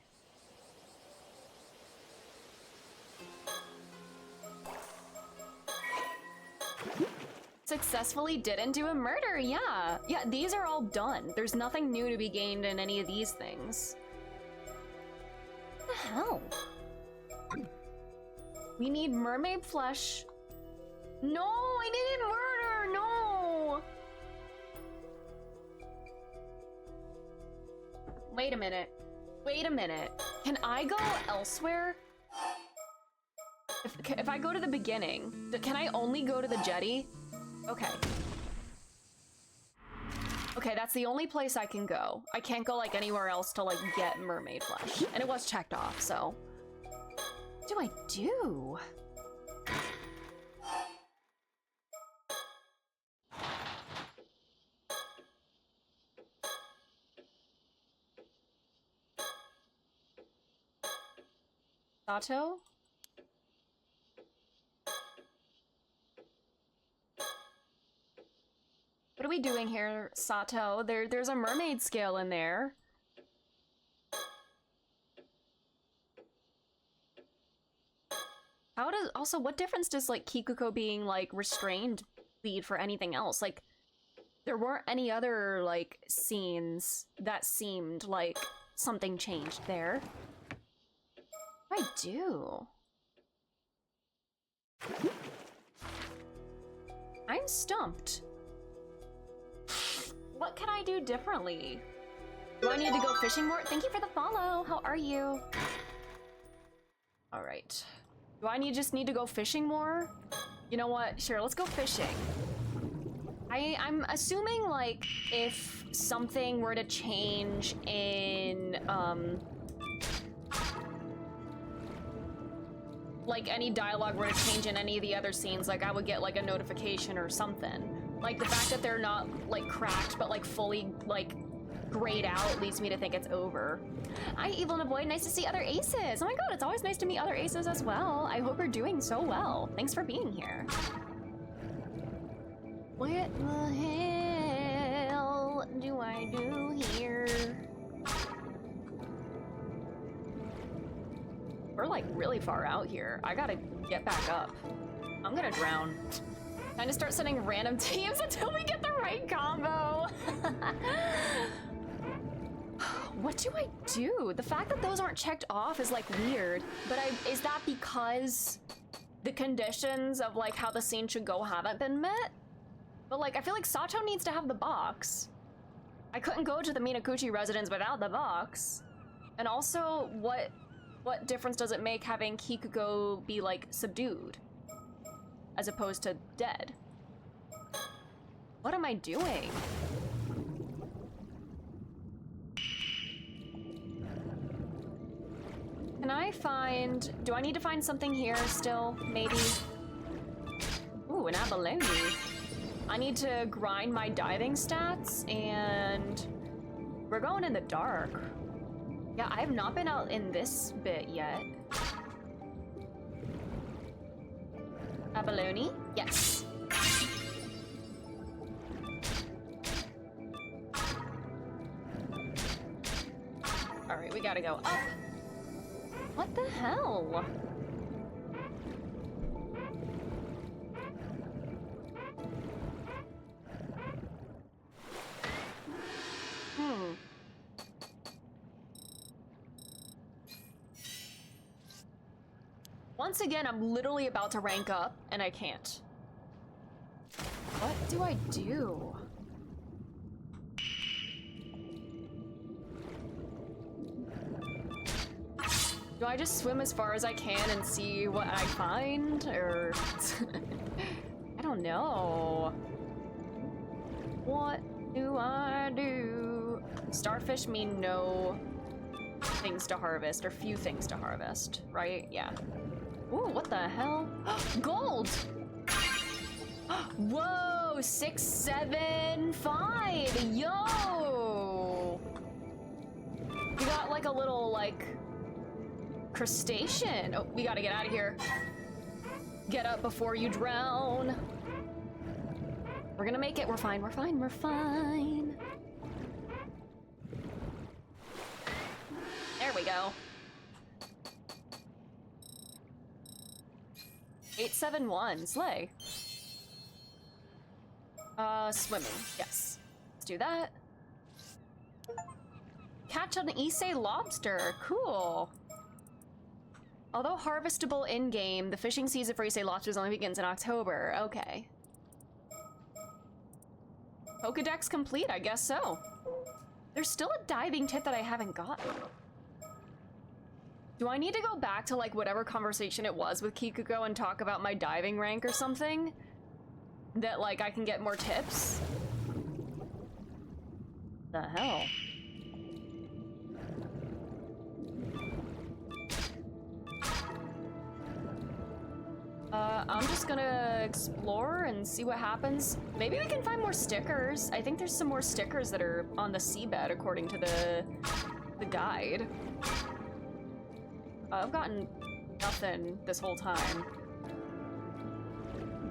Successfully didn't do a murder, yeah. Yeah, these are all done. There's nothing new to be gained in any of these things. What the hell? We need mermaid flesh. No, I didn't murder, no! Wait a minute. Wait a minute. Can I go elsewhere? If I go to the beginning, can I only go to the jetty? Okay. Okay, that's the only place I can go. I can't go, like, anywhere else to, like, get mermaid flesh. And it was checked off, so... What do I do? Sato? What are we doing here, Sato? There's a mermaid scale in there. How does... Also, what difference does, like, Kikuko being, like, restrained lead for anything else? Like, there weren't any other, like, scenes that seemed like something changed there. What do I do? I'm stumped. What can I do differently? Do I need to go fishing more? Thank you for the follow. How are you? All right. Do I just need to go fishing more? You know what? Sure, let's go fishing. I'm assuming, like, if something were to change in, like, any dialogue were to change in any of the other scenes, like, I would get, like, a notification or something. Like, the fact that they're not, like, cracked, but, like, fully, like, grayed out leads me to think it's over. Hi, Evil and Avoid. Nice to see other aces. Oh my god, it's always nice to meet other aces as well. I hope you're doing so well. Thanks for being here. What the hell do I do here? We're, like, really far out here. I gotta get back up. I'm gonna drown. Time to start sending random teams until we get the right combo. What do I do? The fact that those aren't checked off is, like, weird. But is that because the conditions of, like, how the scene should go haven't been met? But like, I feel like Sato needs to have the box. I couldn't go to the Minakuchi residence without the box. And also, what difference does it make having Kikuko be like subdued as opposed to dead? What am I doing? Can I find... Do I need to find something here still? Maybe? Ooh, an abalone. I need to grind my diving stats, and... We're going in the dark. Yeah, I have not been out in this bit yet. Abalone? Yes. Alright, we gotta go up. What the hell? Once again, I'm literally about to rank up, and I can't. What do I do? Do I just swim as far as I can and see what I find, or... I don't know. What do I do? Starfish mean no things to harvest, or few things to harvest, right? Yeah. Ooh, what the hell? Gold! Whoa, 6, 7, 5, yo! We got like a little, like, crustacean. Oh, we gotta get out of here. Get up before you drown. We're gonna make it, we're fine, we're fine, we're fine. There we go. 871, slay. Swimming, yes. Let's do that. Catch an Issei lobster, cool. Although harvestable in-game, the fishing season for Issei lobsters only begins in October, okay. Pokedex complete, I guess so. There's still a diving tip that I haven't gotten. Do I need to go back to like whatever conversation it was with Kikuko and talk about my diving rank or something? That like I can get more tips? The hell? I'm just gonna explore and see what happens. Maybe we can find more stickers. I think there's some more stickers that are on the seabed according to the guide. I've gotten nothing this whole time.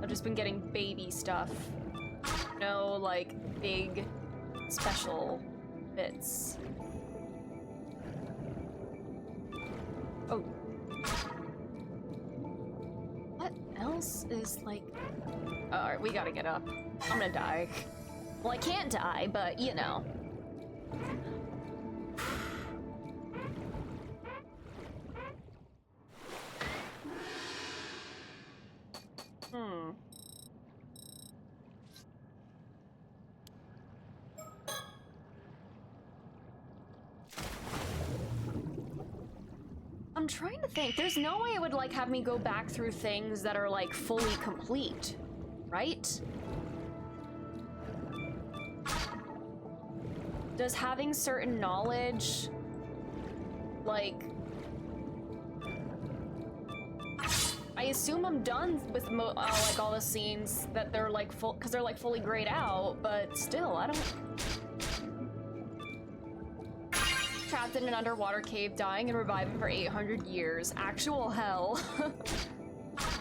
I've just been getting baby stuff. No, like, big, special bits. Oh. What else is, like... Alright, we gotta get up. I'm gonna die. Well, I can't die, but, you know. I'm trying to think. There's no way it would like have me go back through things that are like fully complete, right? Does having certain knowledge like... I assume I'm done with like all the scenes that they're like full, because they're like fully grayed out, but still, I don't... Trapped in an underwater cave, dying and reviving for 800 years. Actual hell.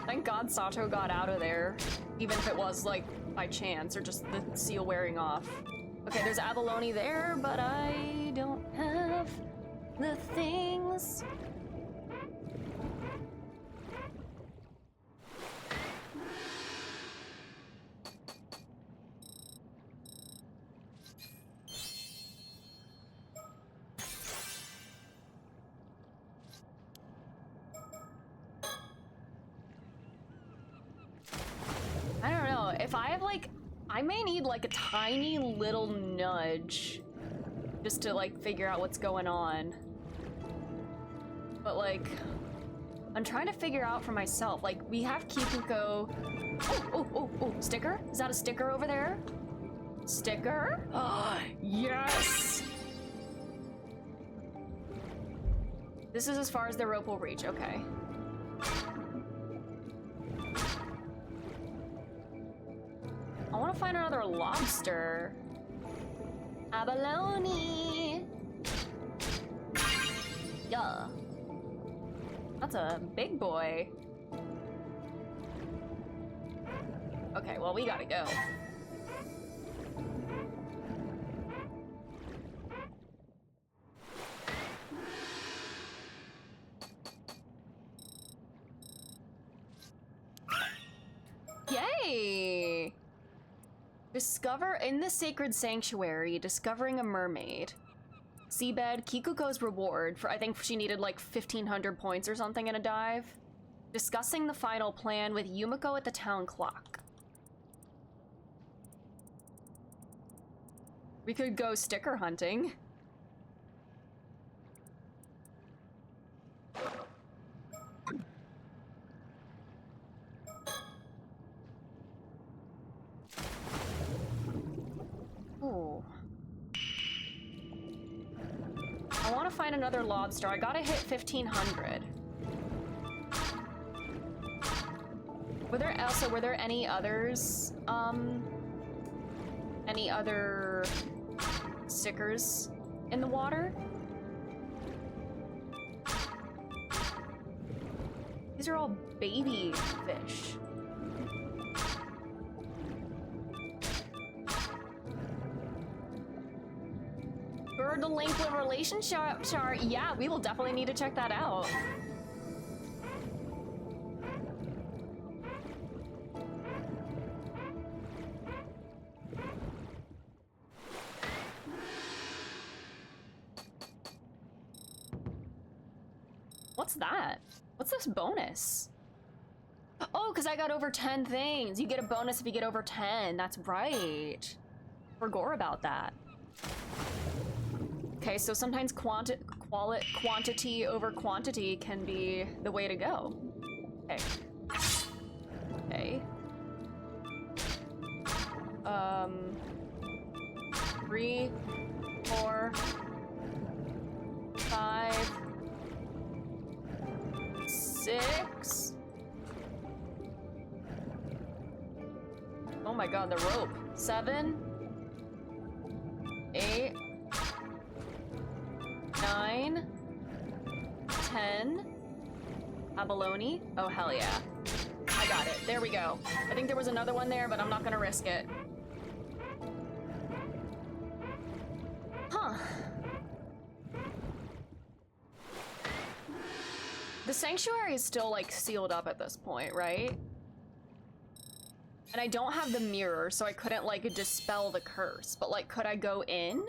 Thank God Sato got out of there, even if it was like by chance or just the seal wearing off. Okay, there's abalone there, but I don't have the things. I don't know, if I have like I may need like a tiny little nudge just to like figure out what's going on. But like, I'm trying to figure out for myself. Like, we have Kikuko. Oh, sticker? Is that a sticker over there? Sticker? Oh, yes! This is as far as the rope will reach, okay. I want to find another lobster. Abalone! Yeah. That's a big boy. Okay, well, we gotta go. Yay! Discover in the sacred sanctuary, discovering a mermaid. Seabed, Kikuko's reward for, I think she needed like 1,500 points or something in a dive. Discussing the final plan with Yumiko at the town clock. We could go sticker hunting. Ooh. I want to find another lobster. I gotta hit 1,500. Were there any others? Any other stickers in the water? These are all baby fish. Bird the link with relationship chart. Yeah, we will definitely need to check that out. What's that? What's this bonus? Oh, because I got over 10 things. You get a bonus if you get over 10. That's right. Forgot about that. Okay, so sometimes quantity over quantity can be the way to go. Okay. Okay. 3, 4, 5, 6. Oh my god, the rope. 7, 8, 9, 10. Abalone. Oh, hell yeah. I got it. There we go. I think there was another one there, but I'm not gonna risk it. Huh. The sanctuary is still, like, sealed up at this point, right? And I don't have the mirror, so I couldn't, like, dispel the curse. But, like, could I go in?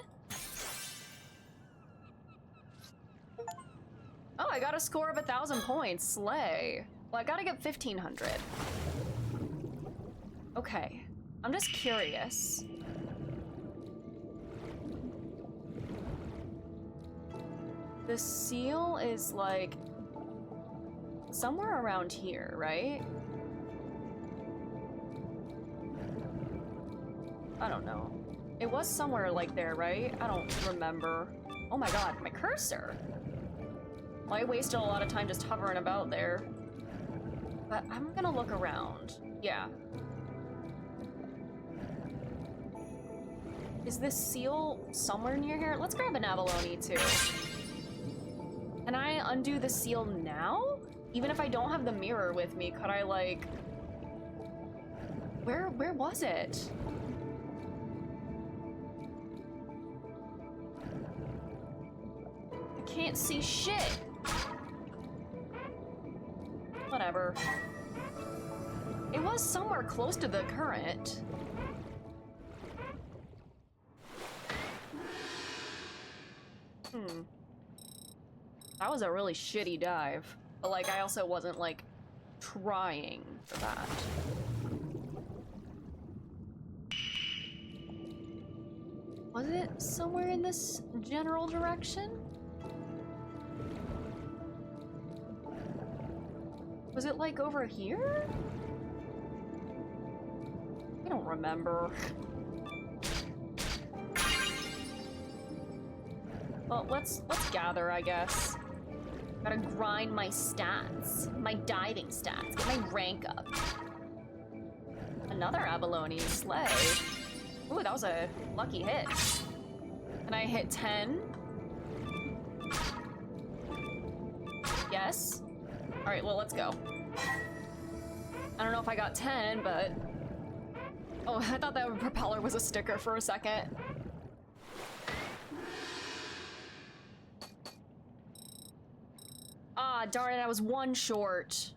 Oh, I got a score of 1,000 points. Slay. Well, I gotta get 1,500. Okay. I'm just curious. The seal is, like, somewhere around here, right? I don't know. It was somewhere like there, right? I don't remember. Oh my god, my cursor! Well, I wasted a lot of time just hovering about there. But I'm gonna look around. Yeah. Is this seal somewhere near here? Let's grab an abalone too. Can I undo the seal now? Even if I don't have the mirror with me, could I, like... Where was it? I can't see shit. Whatever. It was somewhere close to the current. That was a really shitty dive. But, like, I also wasn't, like, trying for that. Was it somewhere in this general direction? Was it like over here? I don't remember. Well, let's gather, I guess. Gotta grind my stats, my diving stats, get my rank up. Another abalone, slay. Ooh, that was a lucky hit. Can I hit 10? Yes. All right, well, let's go. I don't know if I got 10, but... Oh, I thought that propeller was a sticker for a second. Ah, darn it, I was one short.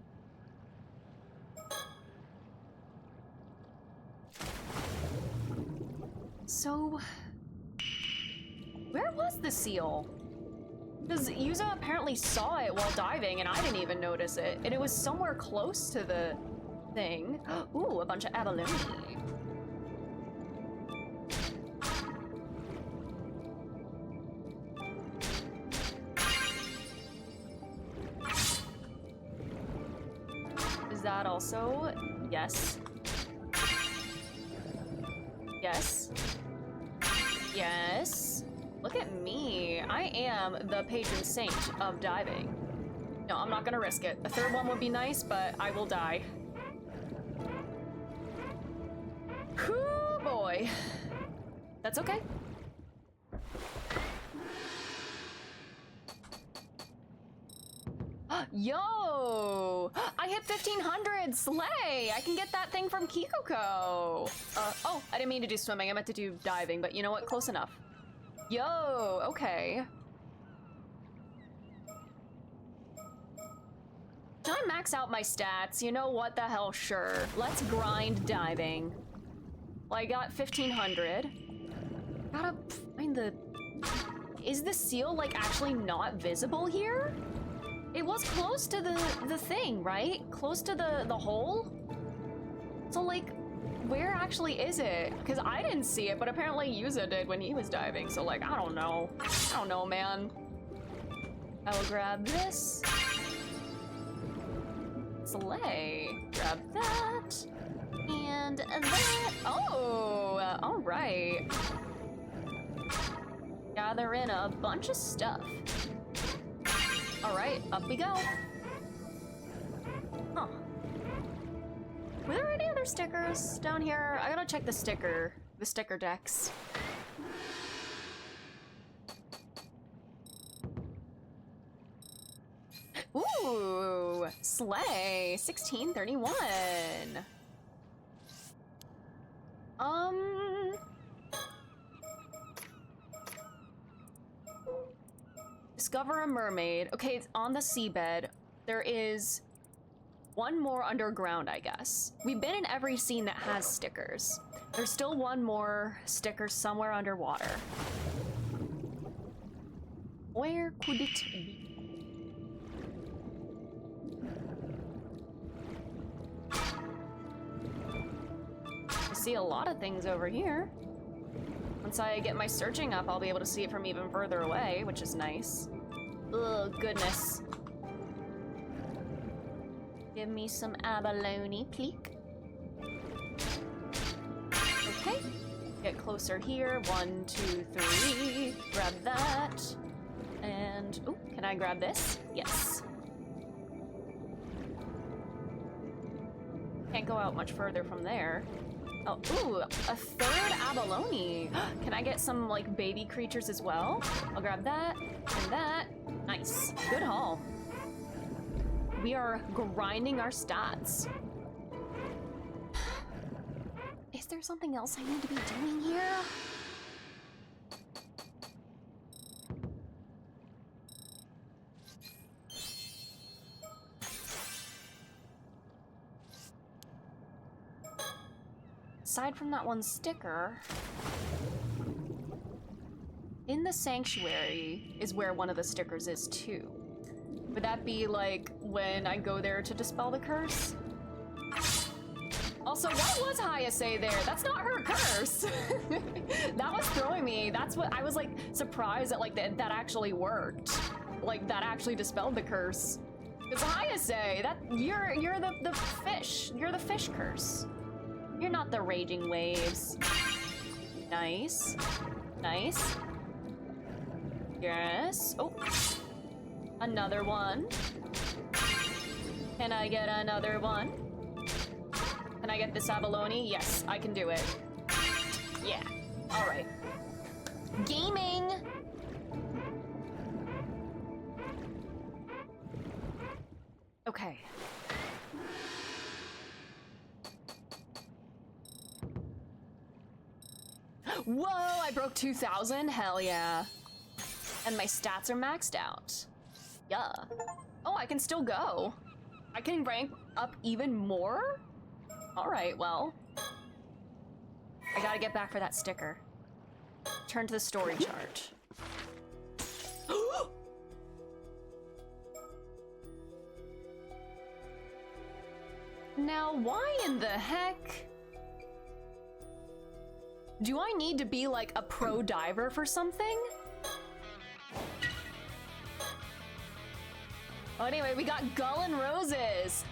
So... where was the seal? Because Yuza apparently saw it while diving and I didn't even notice it. And it was somewhere close to the thing. Ooh, a bunch of abalone. Is that also? Yes. Yes. Yes. Look at me. I am the patron saint of diving. No, I'm not gonna risk it. A third one would be nice, but I will die. Whoo, boy. That's okay. Yo! I hit 1500! Slay! I can get that thing from Kikoko! Oh, I didn't mean to do swimming. I meant to do diving, but you know what? Close enough. Yo! Okay. Can I max out my stats? You know what the hell? Sure. Let's grind diving. Well, I got 1500. Gotta find the... Is the seal, like, actually not visible here? It was close to the thing, right? Close to the hole? So, like, where actually is it? Because I didn't see it, but apparently Yuza did when he was diving, so, like, I don't know. I don't know, man. I will grab this. Slay. Grab that. And that. Oh, all right. Gather in a bunch of stuff. All right, up we go. Huh. Were there any other stickers down here? I gotta check the sticker decks. Ooh, slay, 1631. Discover a mermaid. Okay, it's on the seabed. There is one more underground, I guess. We've been in every scene that has stickers. There's still one more sticker somewhere underwater. Where could it be? I see a lot of things over here. Once I get my searching up, I'll be able to see it from even further away, which is nice. Ugh, goodness. Give me some abalone, please. Okay. Get closer here. 1, 2, 3. Grab that. And, oh, can I grab this? Yes. Can't go out much further from there. Oh, ooh, a third abalone. Can I get some, like, baby creatures as well? I'll grab that and that. Nice. Good haul. We are grinding our stats. Is there something else I need to be doing here? Aside from that one sticker, in the sanctuary is where one of the stickers is too. Would that be like when I go there to dispel the curse? Also, what was Hayase there? That's not her curse. That was throwing me. That's what I was like surprised that like that actually worked. Like that actually dispelled the curse. Because Hayase, that you're the fish. You're the fish curse. You're not the raging waves. Nice. Nice. Yes. Oh. Another one. Can I get another one? Can I get this abalone? Yes, I can do it. Yeah. All right. Gaming. Okay. Whoa, I broke 2,000? Hell yeah. And my stats are maxed out. Yeah. Oh, I can still go. I can rank up even more? All right, well. I gotta get back for that sticker. Turn to the story chart. Now, why in the heck do I need to be like a pro diver for something? Oh, anyway, we got Gull and Roses.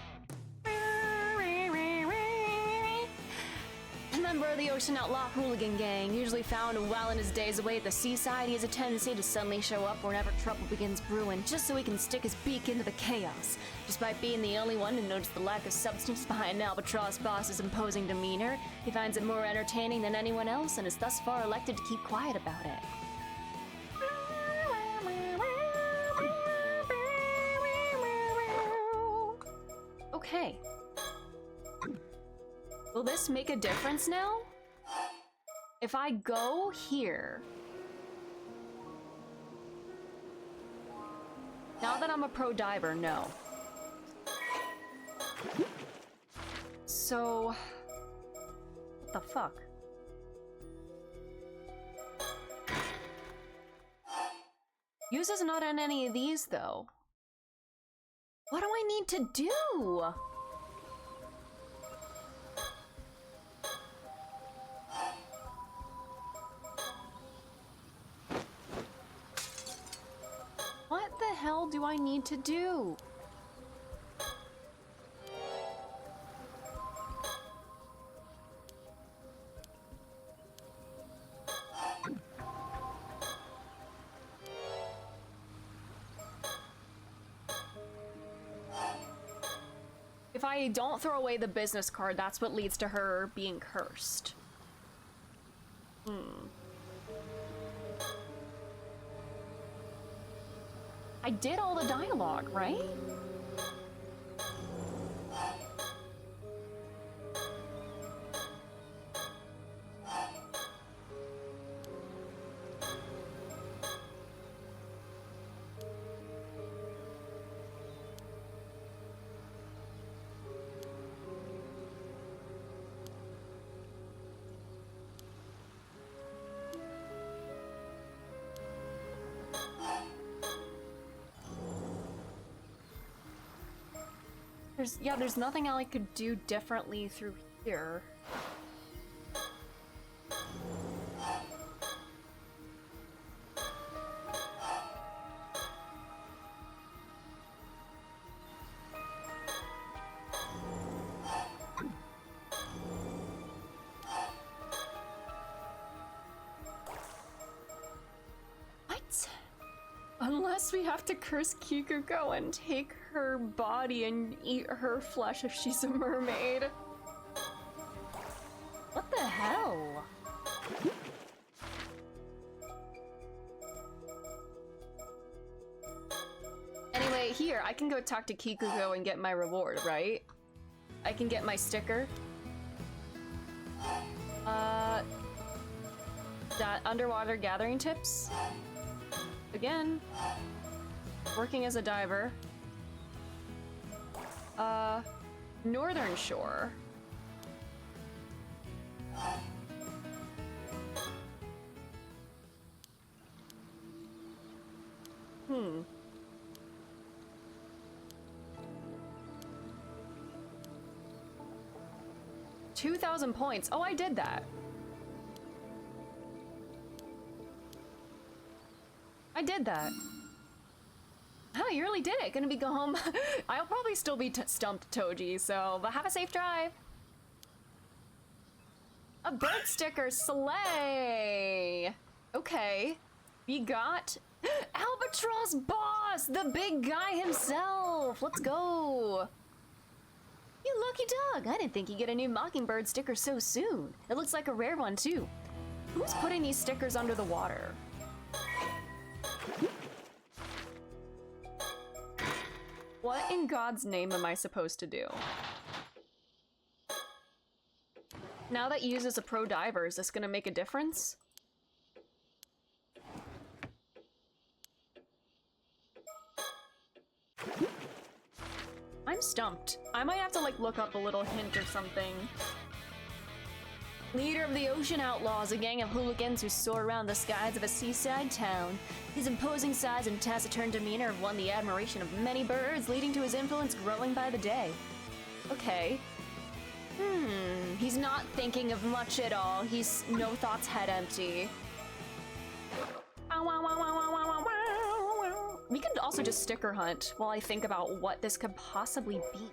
A member of the Ocean Outlaw Hooligan Gang, usually found while in his days away at the seaside, he has a tendency to suddenly show up whenever trouble begins brewing, just so he can stick his beak into the chaos. Despite being the only one to notice the lack of substance behind Albatross Boss's imposing demeanor, he finds it more entertaining than anyone else and is thus far elected to keep quiet about it. Okay. Will this make a difference now? If I go here... Now that I'm a pro diver, no. So... What the fuck? Use is not on any of these, though. What do I need to do? What the hell do I need to do? If I don't throw away the business card, that's what leads to her being cursed. I did all the dialogue, right? There's nothing I could do differently through here. What? Unless we have to curse Kikuko and take her body and eat her flesh if she's a mermaid. What the hell? Anyway, here, I can go talk to Kikuko and get my reward, right? I can get my sticker. That underwater gathering tips. Again, working as a diver. Northern Shore. 2,000 points. Oh, I did that. I did that. Oh, you really did it. Gonna be go home. I'll probably still be stumped, Toji, so, but have a safe drive. A bird sticker, slay. Okay. We got Albatross Boss, the big guy himself. Let's go. You lucky dog. I didn't think you'd get a new Mockingbird sticker so soon. It looks like a rare one, too. Who's putting these stickers under the water? What in God's name am I supposed to do? Now that Yu's is a pro diver, is this gonna make a difference? I'm stumped. I might have to like look up a little hint or something. Leader of the Ocean Outlaws, a gang of hooligans who soar around the skies of a seaside town. His imposing size and taciturn demeanor have won the admiration of many birds, leading to his influence growing by the day. Okay. He's not thinking of much at all. He's no thoughts, head empty. We could also just sticker hunt while I think about what this could possibly be.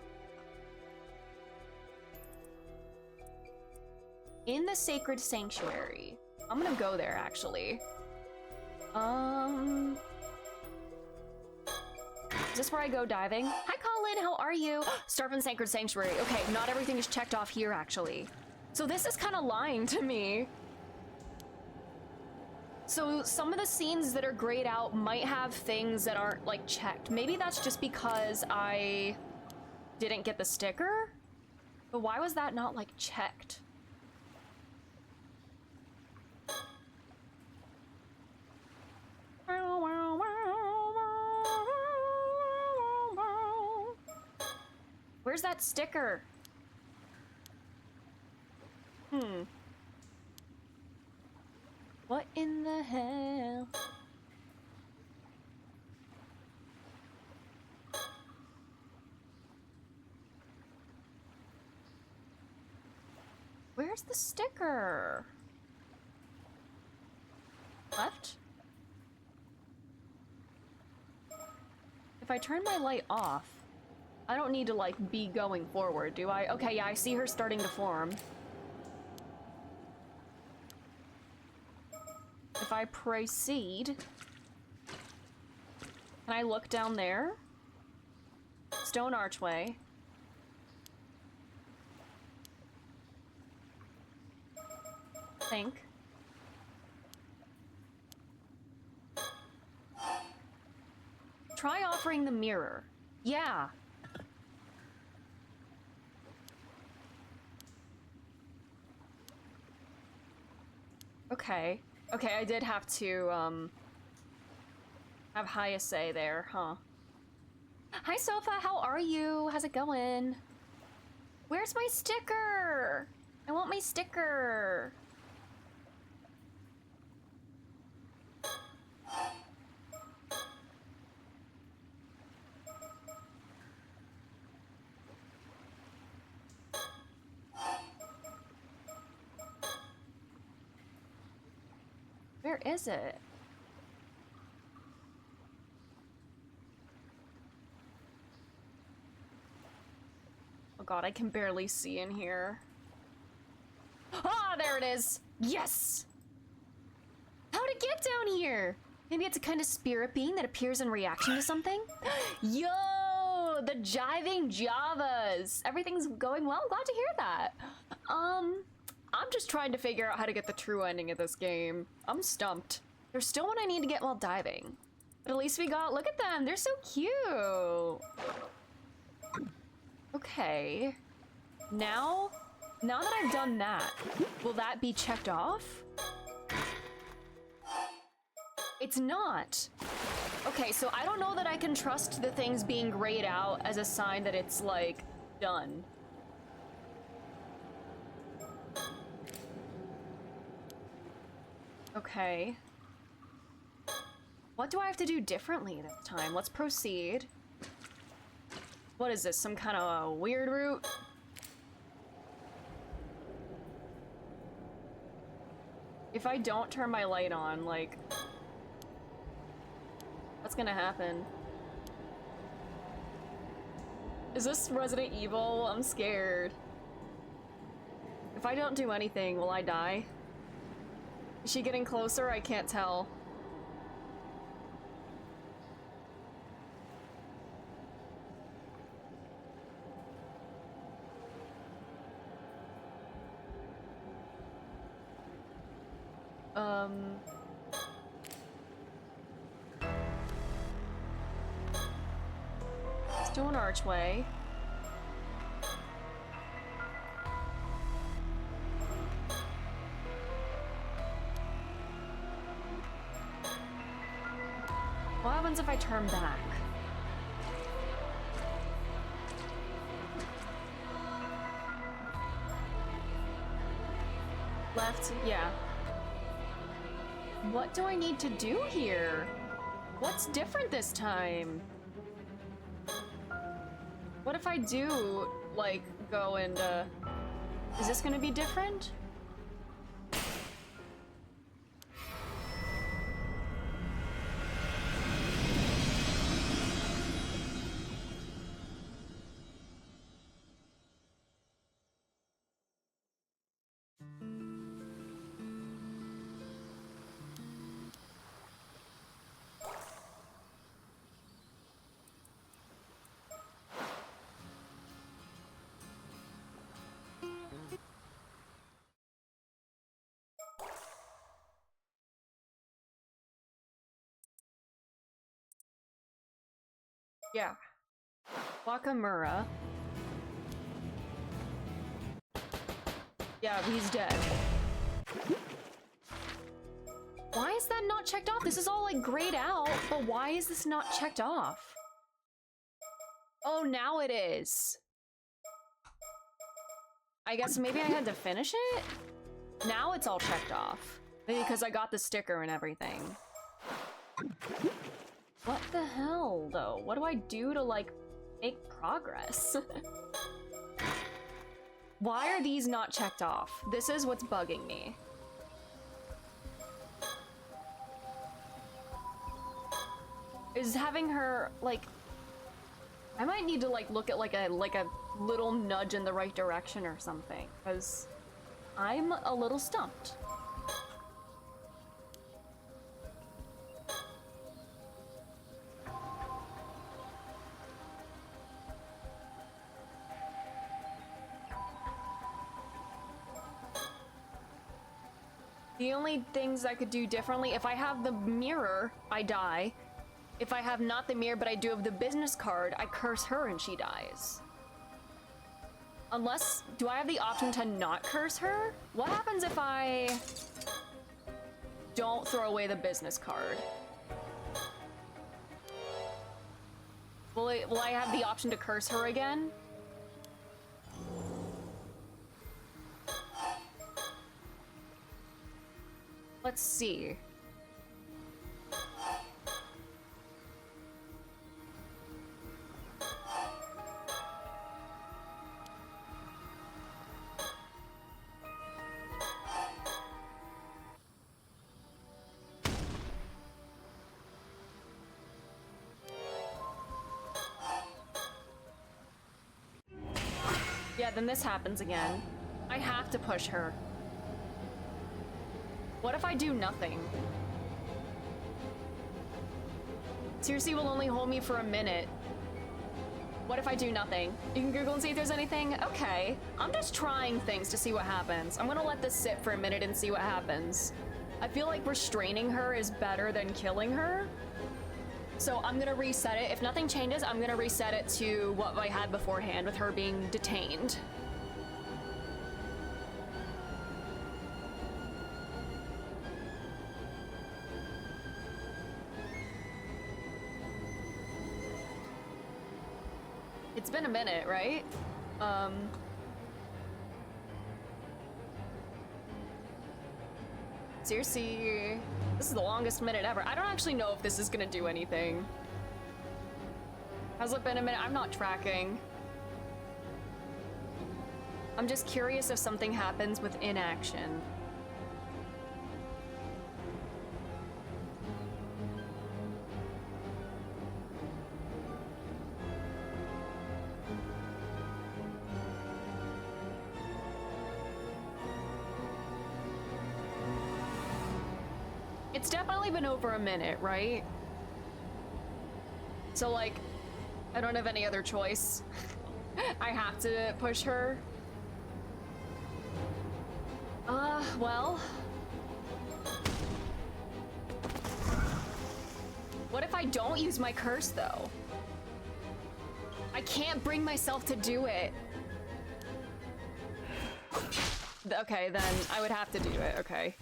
In the Sacred Sanctuary. I'm gonna go there, actually. Is this where I go diving? Hi, Colin, how are you? Start from the Sacred Sanctuary. Okay, not everything is checked off here, actually. So this is kind of lying to me. So some of the scenes that are grayed out might have things that aren't, like, checked. Maybe that's just because I didn't get the sticker? But why was that not, like, checked? Where's that sticker? What in the hell? Where's the sticker? Left? If I turn my light off, I don't need to, like, be going forward, do I? Okay, yeah, I see her starting to form. If I proceed... Can I look down there? Stone archway. Think. Try offering the mirror. Yeah. Okay. Okay, I did have to, have high say there, huh? Hi, Sofa, how are you? How's it going? Where's my sticker? I want my sticker. Where is it? Oh god, I can barely see in here. Ah, there it is! Yes! How'd it get down here? Maybe it's a kind of spirit being that appears in reaction to something? Yo! The jiving Javas! Everything's going well? Glad to hear that. I'm just trying to figure out how to get the true ending of this game. I'm stumped. There's still one I need to get while diving. But at least we got, look at them, they're so cute. Okay. Now that I've done that, will that be checked off? It's not. Okay, so I don't know that I can trust the things being grayed out as a sign that it's, like, done. Okay. What do I have to do differently this time? Let's proceed. What is this, some kind of weird route? If I don't turn my light on, like, what's gonna happen? Is this Resident Evil? I'm scared. If I don't do anything, will I die? Is she getting closer? I can't tell. Let's do an archway. What happens if I turn back? Left, yeah. What do I need to do here? What's different this time? What if I do, like, go and, is this gonna be different? Yeah. Wakamura. Yeah, he's dead. Why is that not checked off? This is all like grayed out, but why is this not checked off? Oh, now it is. I guess maybe I had to finish it? Now it's all checked off. Maybe because I got the sticker and everything. What the hell, though? What do I do to, like, make progress? Why are these not checked off? This is what's bugging me. Is having her, like... I might need to, like, look at, like a little nudge in the right direction or something, because I'm a little stumped. The only things I could do differently, if I have the mirror, I die. If I have not the mirror, but I do have the business card, I curse her and she dies. Unless, do I have the option to not curse her? What happens if I don't throw away the business card? Will I have the option to curse her again? Let's see. Yeah, then this happens again. I have to push her. What if I do nothing? Seriously, will only hold me for a minute. What if I do nothing? You can Google and see if there's anything. Okay, I'm just trying things to see what happens. I'm gonna let this sit for a minute and see what happens. I feel like restraining her is better than killing her. So I'm gonna reset it. If nothing changes, I'm gonna reset it to what I had beforehand with her being detained. It's been a minute, right? Seriously, this is the longest minute ever. I don't actually know if this is gonna do anything. Has it been a minute? I'm not tracking. I'm just curious if something happens with inaction. It's definitely been over a minute, right? So, like, I don't have any other choice. I have to push her. Well. What if I don't use my curse, though? I can't bring myself to do it. Okay, then I would have to do it, okay.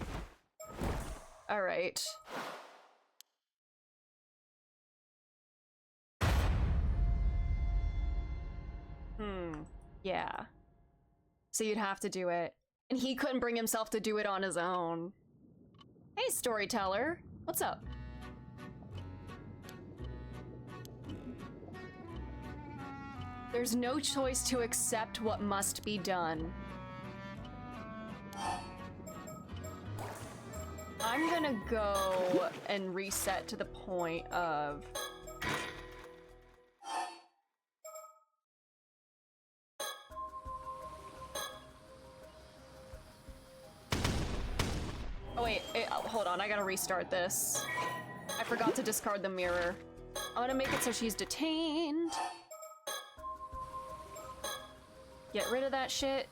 Alright. Yeah. So you'd have to do it. And he couldn't bring himself to do it on his own. Hey, storyteller. What's up? There's no choice to accept what must be done. I'm gonna go and reset to the point of... Oh wait, hold on, I gotta restart this. I forgot to discard the mirror. I wanna make it so she's detained. Get rid of that shit.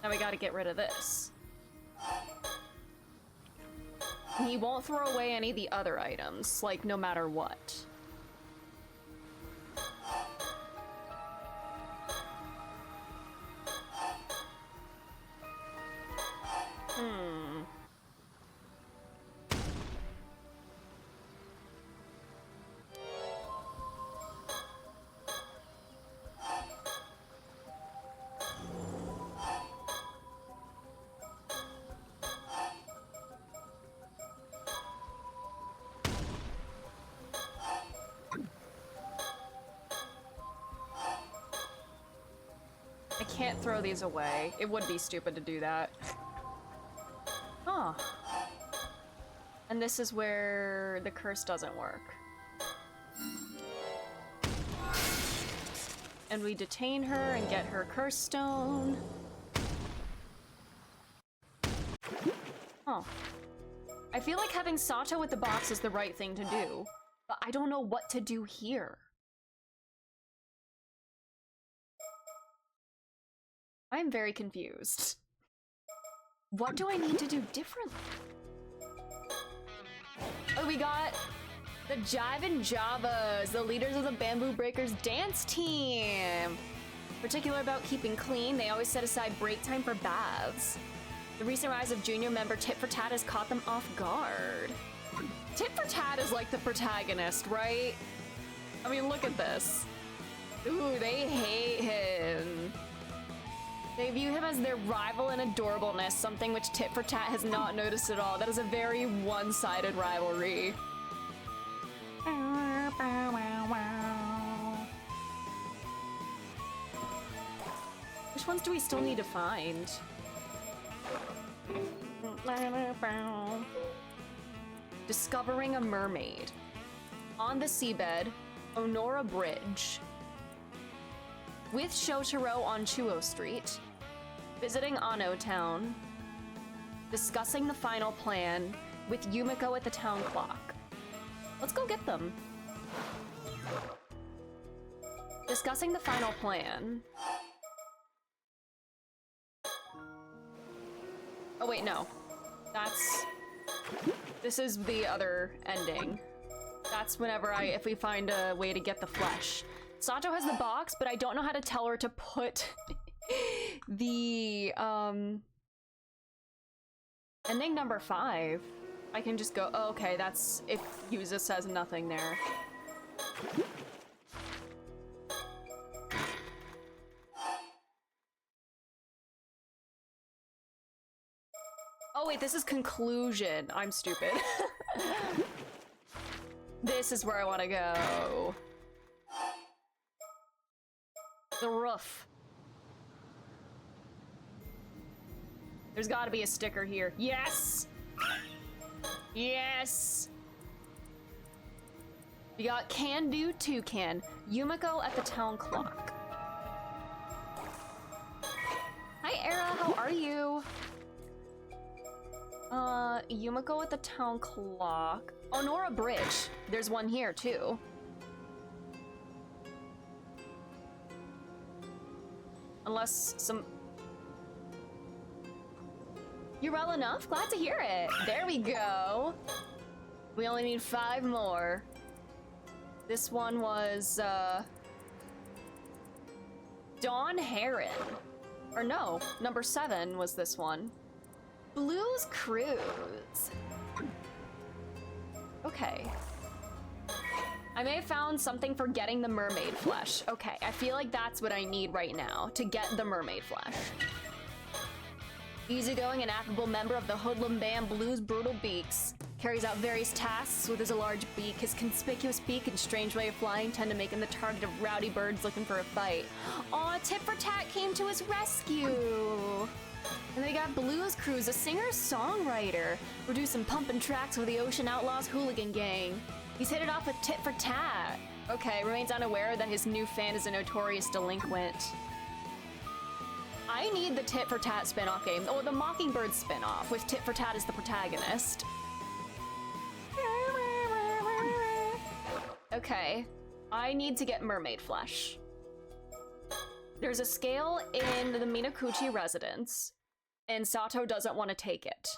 Now we gotta get rid of this. He won't throw away any of the other items, like, no matter what. I can't throw these away. It would be stupid to do that. Huh. And this is where the curse doesn't work. And we detain her and get her curse stone. Huh. I feel like having Sato with the box is the right thing to do, but I don't know what to do here. I'm very confused. What do I need to do differently? Oh, we got the Jivin' Javas, the leaders of the Bamboo Breakers dance team. Particular about keeping clean, they always set aside break time for baths. The recent rise of junior member Tit for Tat has caught them off guard. Tit for Tat is like the protagonist, right? I mean, look at this. Ooh, they hate him. They view him as their rival in adorableness, something which Tit for Tat has not noticed at all. That is a very one-sided rivalry. Which ones do we still need to find? Discovering a mermaid. On the seabed, Onora Bridge. With Shotaro on Chuo Street. Visiting Ano Town. Discussing the final plan with Yumiko at the town clock. Let's go get them. Discussing the final plan. Oh wait, no. This is the other ending. That's whenever if we find a way to get the flesh. Sato has the box, but I don't know how to tell her to put the, ending number 5. I can just go, oh, okay, that's if Yuza says nothing there. Oh wait, this is conclusion. I'm stupid. This is where I want to go. The roof. There's gotta be a sticker here. Yes! Yes! We got Can Do Toucan, Yumiko at the town clock. Hi, Era, how are you? Yumiko at the town clock. Onora Bridge. There's one here, too. Unless some... You're well enough? Glad to hear it. There we go. We only need 5 more. This one was, Dawn Heron. Or no, number 7 was this one. Blues Cruise. Okay. I may have found something for getting the mermaid flesh. Okay, I feel like that's what I need right now to get the mermaid flesh. Easygoing and affable member of the hoodlum band Blues Brutal Beaks. Carries out various tasks with his large beak. His conspicuous beak and strange way of flying tend to make him the target of rowdy birds looking for a fight. Aw, Tit for Tat came to his rescue! And they got Blues Cruise, a singer-songwriter. We're doing some pumping tracks with the Ocean Outlaws hooligan gang. He's hit it off with Tit for Tat. Okay, remains unaware that his new fan is a notorious delinquent. I need the Tit for Tat spin-off game. Oh, the Mockingbird spin-off with Tit for Tat as the protagonist. Okay, I need to get mermaid flesh. There's a scale in the Minakuchi residence, and Sato doesn't want to take it.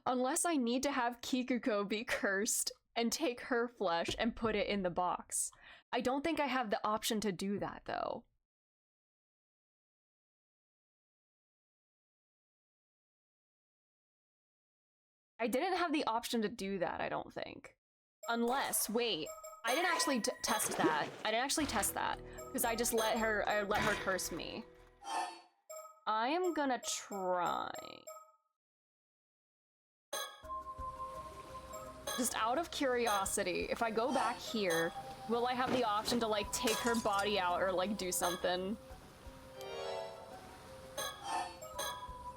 Unless I need to have Kikuko be cursed and take her flesh and put it in the box. I don't think I have the option to do that, though. I didn't have the option to do that, I don't think. Unless, wait, I didn't actually test that. I didn't actually test that because I just let her curse me. I am gonna try. Just out of curiosity, if I go back here, will I have the option to like take her body out or like do something?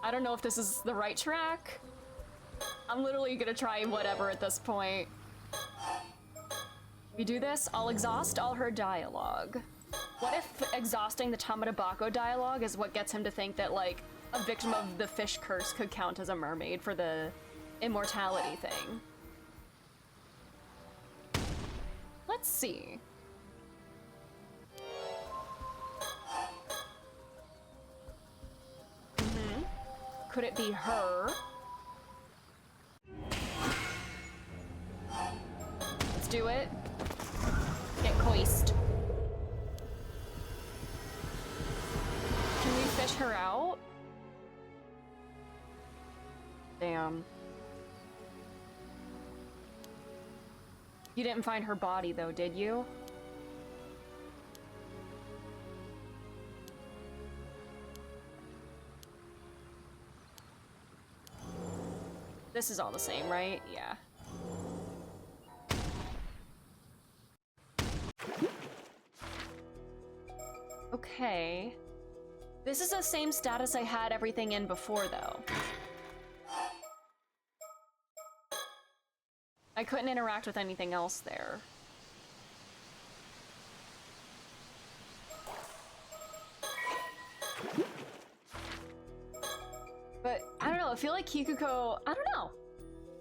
I don't know if this is the right track. I'm literally gonna try whatever at this point. We do this, I'll exhaust all her dialogue. What if exhausting the Tamarabako dialogue is what gets him to think that, like, a victim of the fish curse could count as a mermaid for the immortality thing? Let's see. Could it be her? Let's do it. Get coist. Can we fish her out? Damn. You didn't find her body though, did you? This is all the same, right? Yeah. Okay. This is the same status I had everything in before, though. I couldn't interact with anything else there. But, I don't know, I feel like Kikuko... I don't know.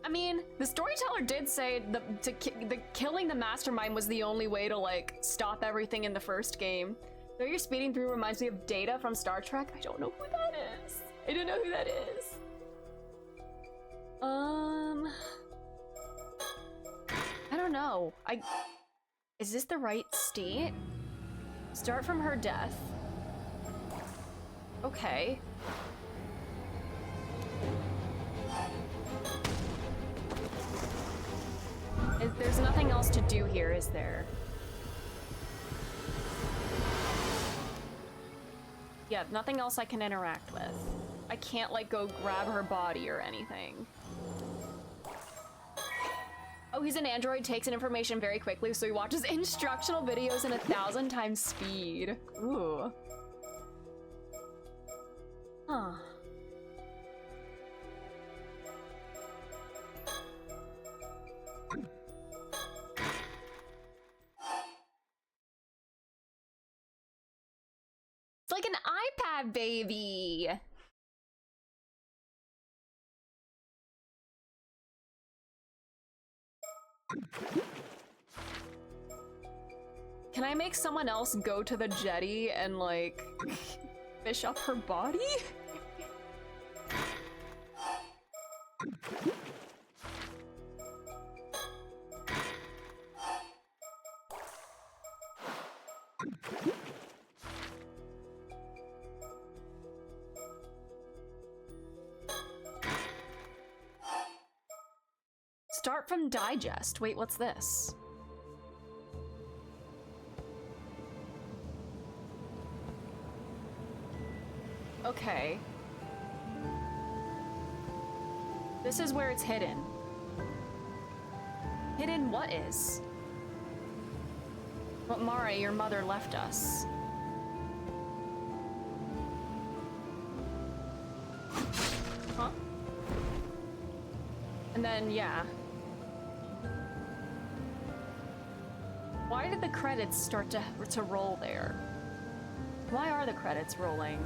I mean, the storyteller did say the killing the mastermind was the only way to, like, stop everything in the first game. Though you're speeding through reminds me of Data from Star Trek. I don't know who that is. I don't know who that is. I don't know. Is this the right state? Start from her death. Okay. There's nothing else to do here, is there? Yeah, nothing else I can interact with. I can't, like, go grab her body or anything. Oh, he's an android, takes in information very quickly, so he watches instructional videos in 1,000 times speed. Ooh. Huh. baby. Can I make someone else go to the jetty and, like, fish up her body? Start from digest. Wait, what's this? Okay. This is where it's hidden. Hidden what is? What Mara, your mother, left us. Huh? And then, yeah. Why did the credits start to roll there? Why are the credits rolling?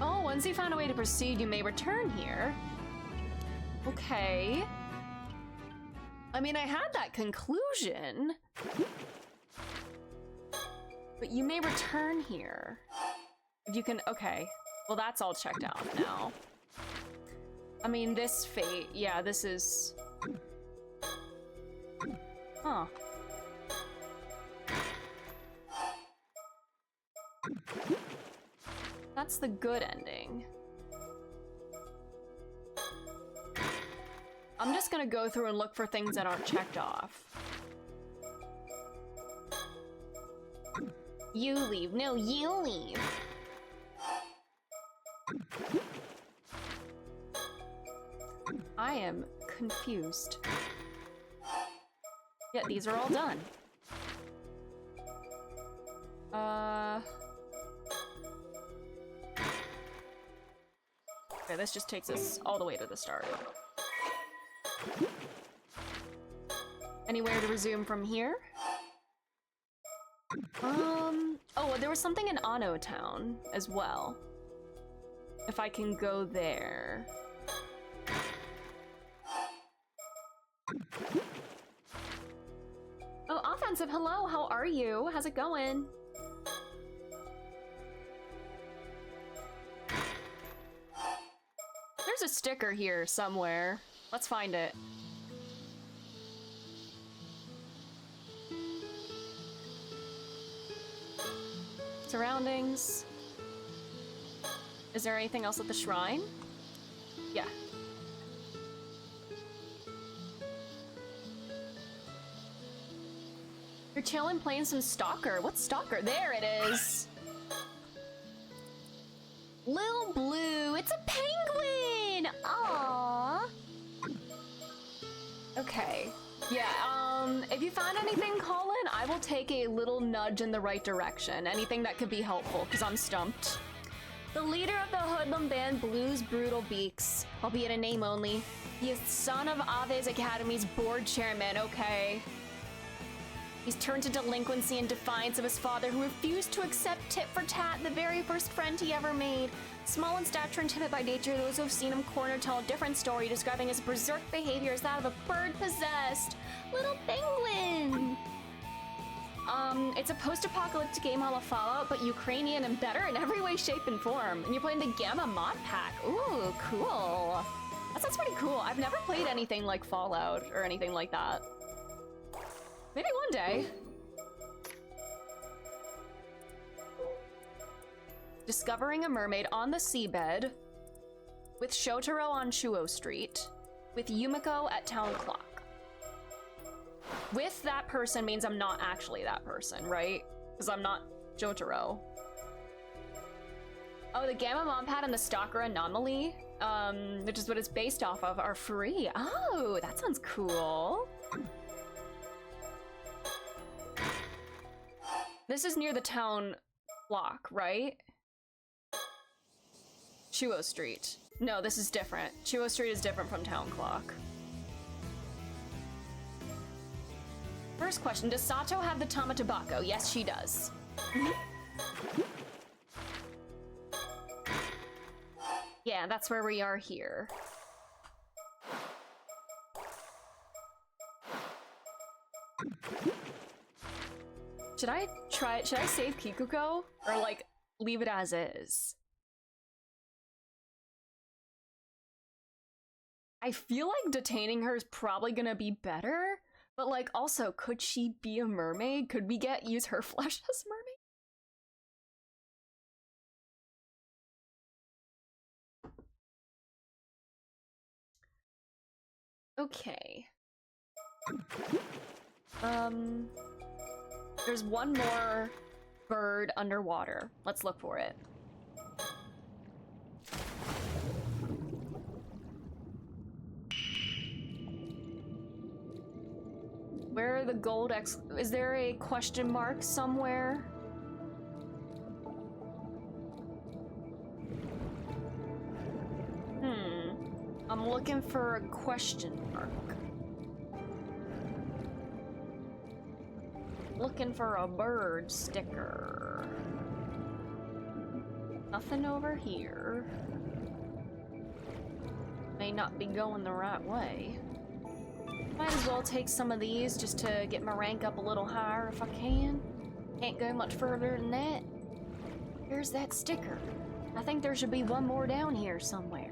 Oh, once you found a way to proceed, you may return here. Okay. I mean, I had that conclusion. But you may return here. If you can, okay. Well, that's all checked out now. I mean, this fate, yeah, this is... Huh. That's the good ending. I'm just gonna go through and look for things that aren't checked off. You leave. No, you leave. I am confused. Yeah, these are all done. Okay, this just takes us all the way to the start. Anywhere to resume from here? Oh, there was something in Anno Town as well. If I can go there. Oh, Offensive, hello, how are you? How's it going? There's a sticker here somewhere. Let's find it. Surroundings. Is there anything else at the shrine? Yeah. You're chilling playing some Stalker. What's Stalker? There it is. Lil Blue, it's a penguin! Aww. Okay. Yeah, if you found anything, Colin, I will take a little nudge in the right direction. Anything that could be helpful, because I'm stumped. The leader of the hoodlum band Blues Brutal Beaks, albeit a name only. He is son of Ave's Academy's board chairman, okay. He's turned to delinquency in defiance of his father, who refused to accept tit for tat, the very first friend he ever made. Small in stature and timid by nature, those who have seen him corner tell a different story, describing his berserk behavior as that of a bird-possessed little penguin. It's a post-apocalyptic game a la Fallout, but Ukrainian and better in every way, shape, and form. And you're playing the Gamma mod pack. Ooh, cool. That sounds pretty cool. I've never played anything like Fallout or anything like that. Maybe one day. Discovering a mermaid on the seabed. With Shotaro on Shuo Street. With Yumiko at Town Clock. With that person means I'm not actually that person, right? Because I'm not Jotaro. Oh, the Gamma Mom Pad and the Stalker Anomaly, which is what it's based off of, are free. Oh, that sounds cool. This is near the Town Clock, right? Chuo Street. No, this is different. Chuo Street is different from Town Clock. First question, does Sato have the Tama Tobacco? Yes, she does. Yeah, that's where we are here. Should I save Kikuko? Or, like, leave it as is? I feel like detaining her is probably gonna be better, but, like, also, could she be a mermaid? Could we use her flesh as mermaid? Okay. There's one more bird underwater. Let's look for it. Where are the gold is there a question mark somewhere? I'm looking for a question mark. Looking for a bird sticker. Nothing over here. May not be going the right way. Might as well take some of these just to get my rank up a little higher if I can. Can't go much further than that. Here's that sticker. I think there should be one more down here somewhere.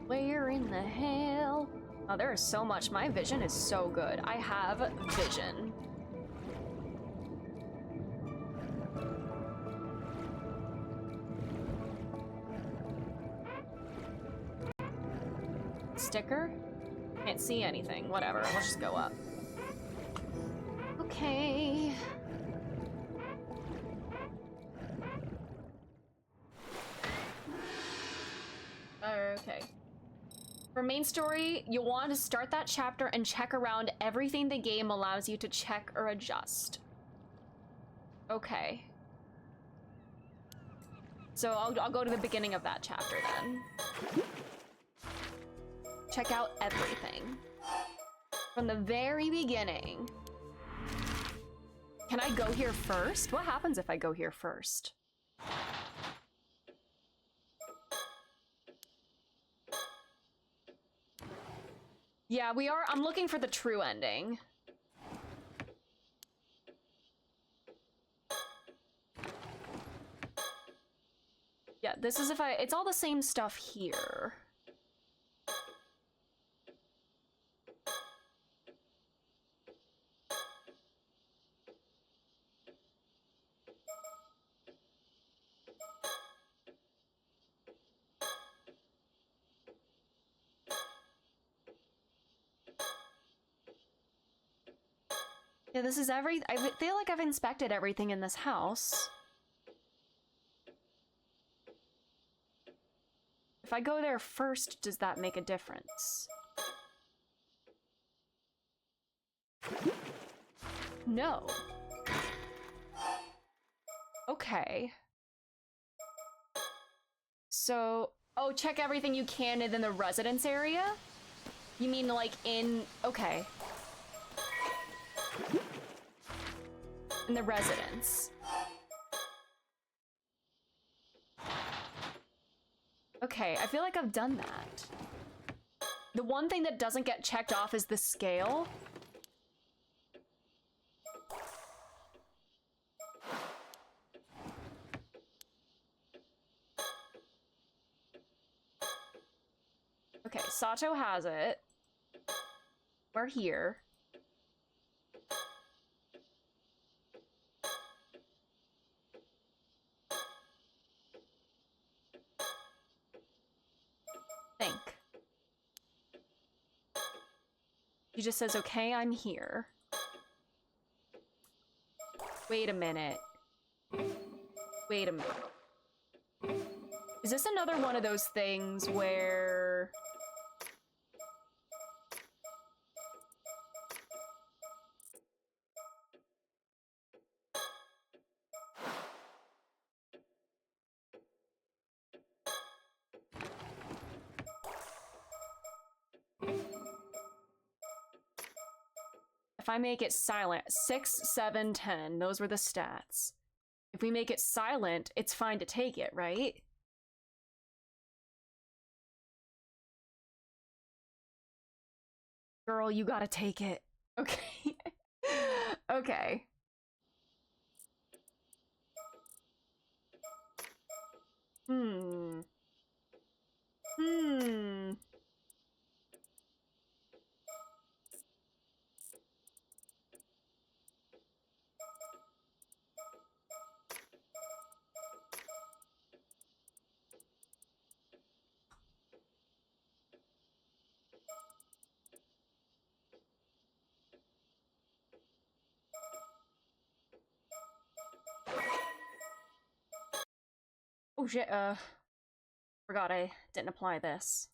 Where in the hell? Oh, there is so much. My vision is so good. I have vision. Sticker? Can't see anything. Whatever. We'll just go up. Okay. Okay. For main story, you'll want to start that chapter and check around everything the game allows you to check or adjust. Okay. So I'll go to the beginning of that chapter then. Check out everything. From the very beginning. Can I go here first? What happens if I go here first? Yeah, we are. I'm looking for the true ending. Yeah, this is it's all the same stuff here. Yeah, this is I feel like I've inspected everything in this house. If I go there first, does that make a difference? No. Okay. So, oh, check everything you can in the residence area? You mean like okay. In the residence. Okay, I feel like I've done that. The one thing that doesn't get checked off is the scale. Okay, Sato has it. We're here. She just says, okay, I'm here. Wait a minute. Wait a minute. Is this another one of those things where... If I make it silent, 6, 7, 10, those were the stats. If we make it silent, it's fine to take it, right? Girl, you gotta take it. Okay. Okay. Hmm. Oh shit, forgot I didn't apply this.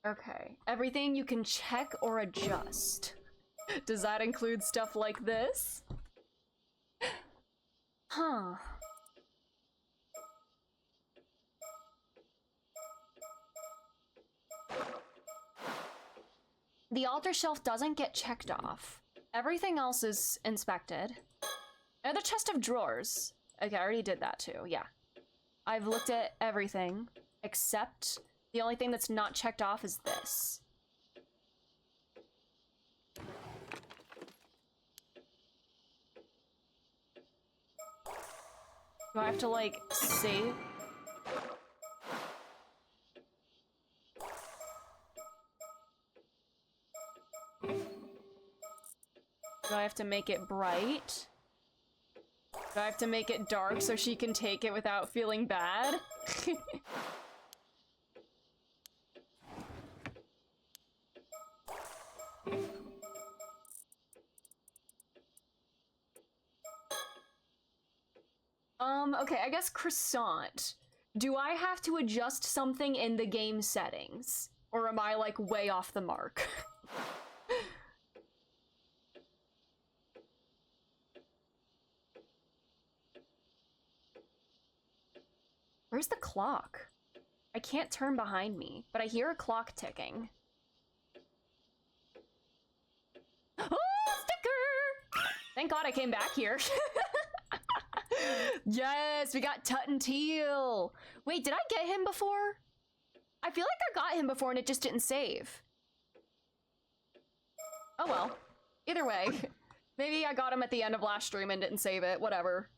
Okay, everything you can check or adjust. Does that include stuff like this? Huh. The altar shelf doesn't get checked off. Everything else is inspected. And the chest of drawers. Okay, I already did that too, yeah. I've looked at everything, except the only thing that's not checked off is this. Do I have to, like, save? Do I have to make it bright? Do I have to make it dark so she can take it without feeling bad? Okay, I guess croissant. Do I have to adjust something in the game settings? Or am I, like, way off the mark? Where's the clock? I can't turn behind me, but I hear a clock ticking. Oh, sticker! Thank God I came back here. Yes, we got Tut and Teal. Wait, did I get him before? I feel like I got him before and it just didn't save. Oh well. Either way. Maybe I got him at the end of last stream and didn't save it. Whatever.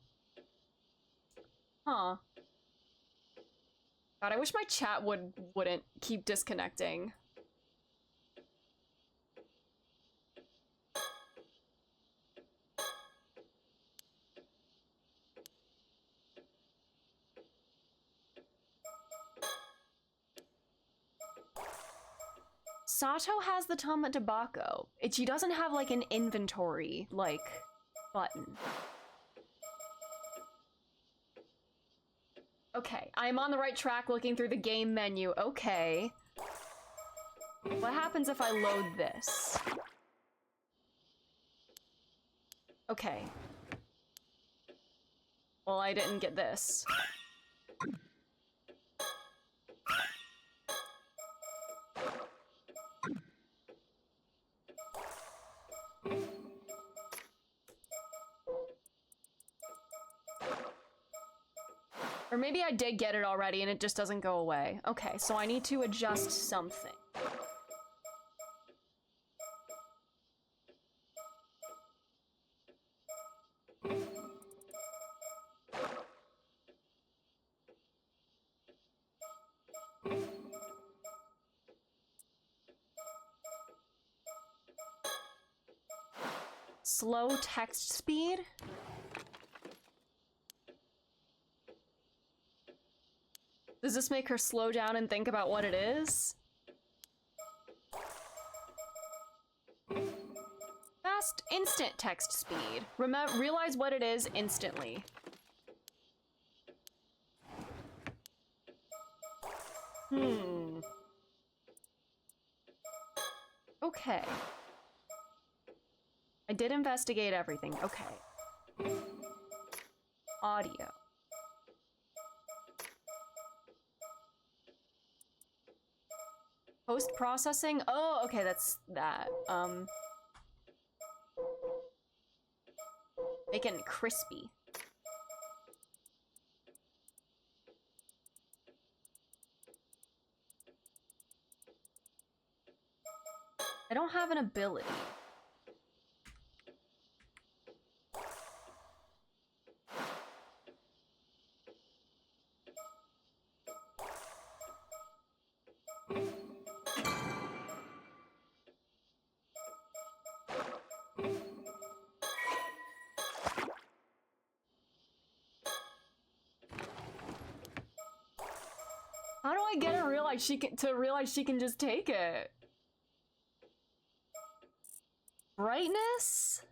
Huh. God, I wish my chat wouldn't keep disconnecting. Sato has the Tama Tobacco. She doesn't have, like, an inventory, like, button. Okay, I'm on the right track looking through the game menu. Okay. What happens if I load this? Okay. Well, I didn't get this. Or maybe I did get it already and it just doesn't go away. Okay, so I need to adjust something. Slow text speed? Does this make her slow down and think about what it is? fast instant text speed. Realize what it is instantly. Okay. I did investigate everything. Okay. Audio. Post-processing? Oh, okay, that's that. Making it crispy. I don't have an ability. How do I get her realize she can just take it? Brightness?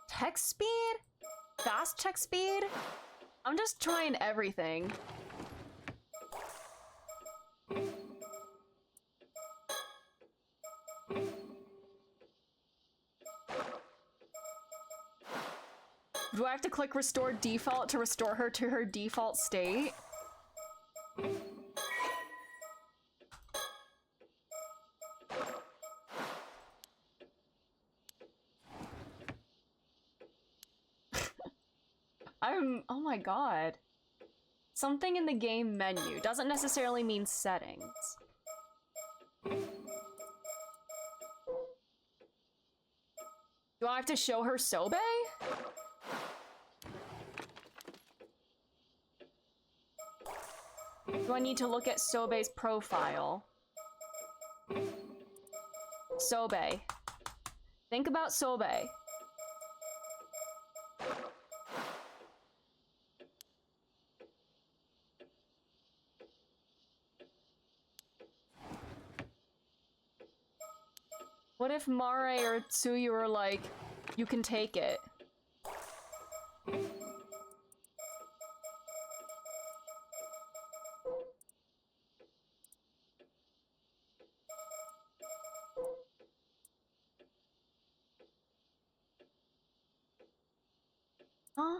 Text speed? Fast text speed? I'm just trying everything. Do I have to click restore default to restore her to her default state? Oh my god. Something in the game menu doesn't necessarily mean settings. Do I have to show her Sobe? Do I need to look at Sobe's profile? Sobe. Think about Sobe. What if Mare or Tsuyu are like, you can take it? Huh?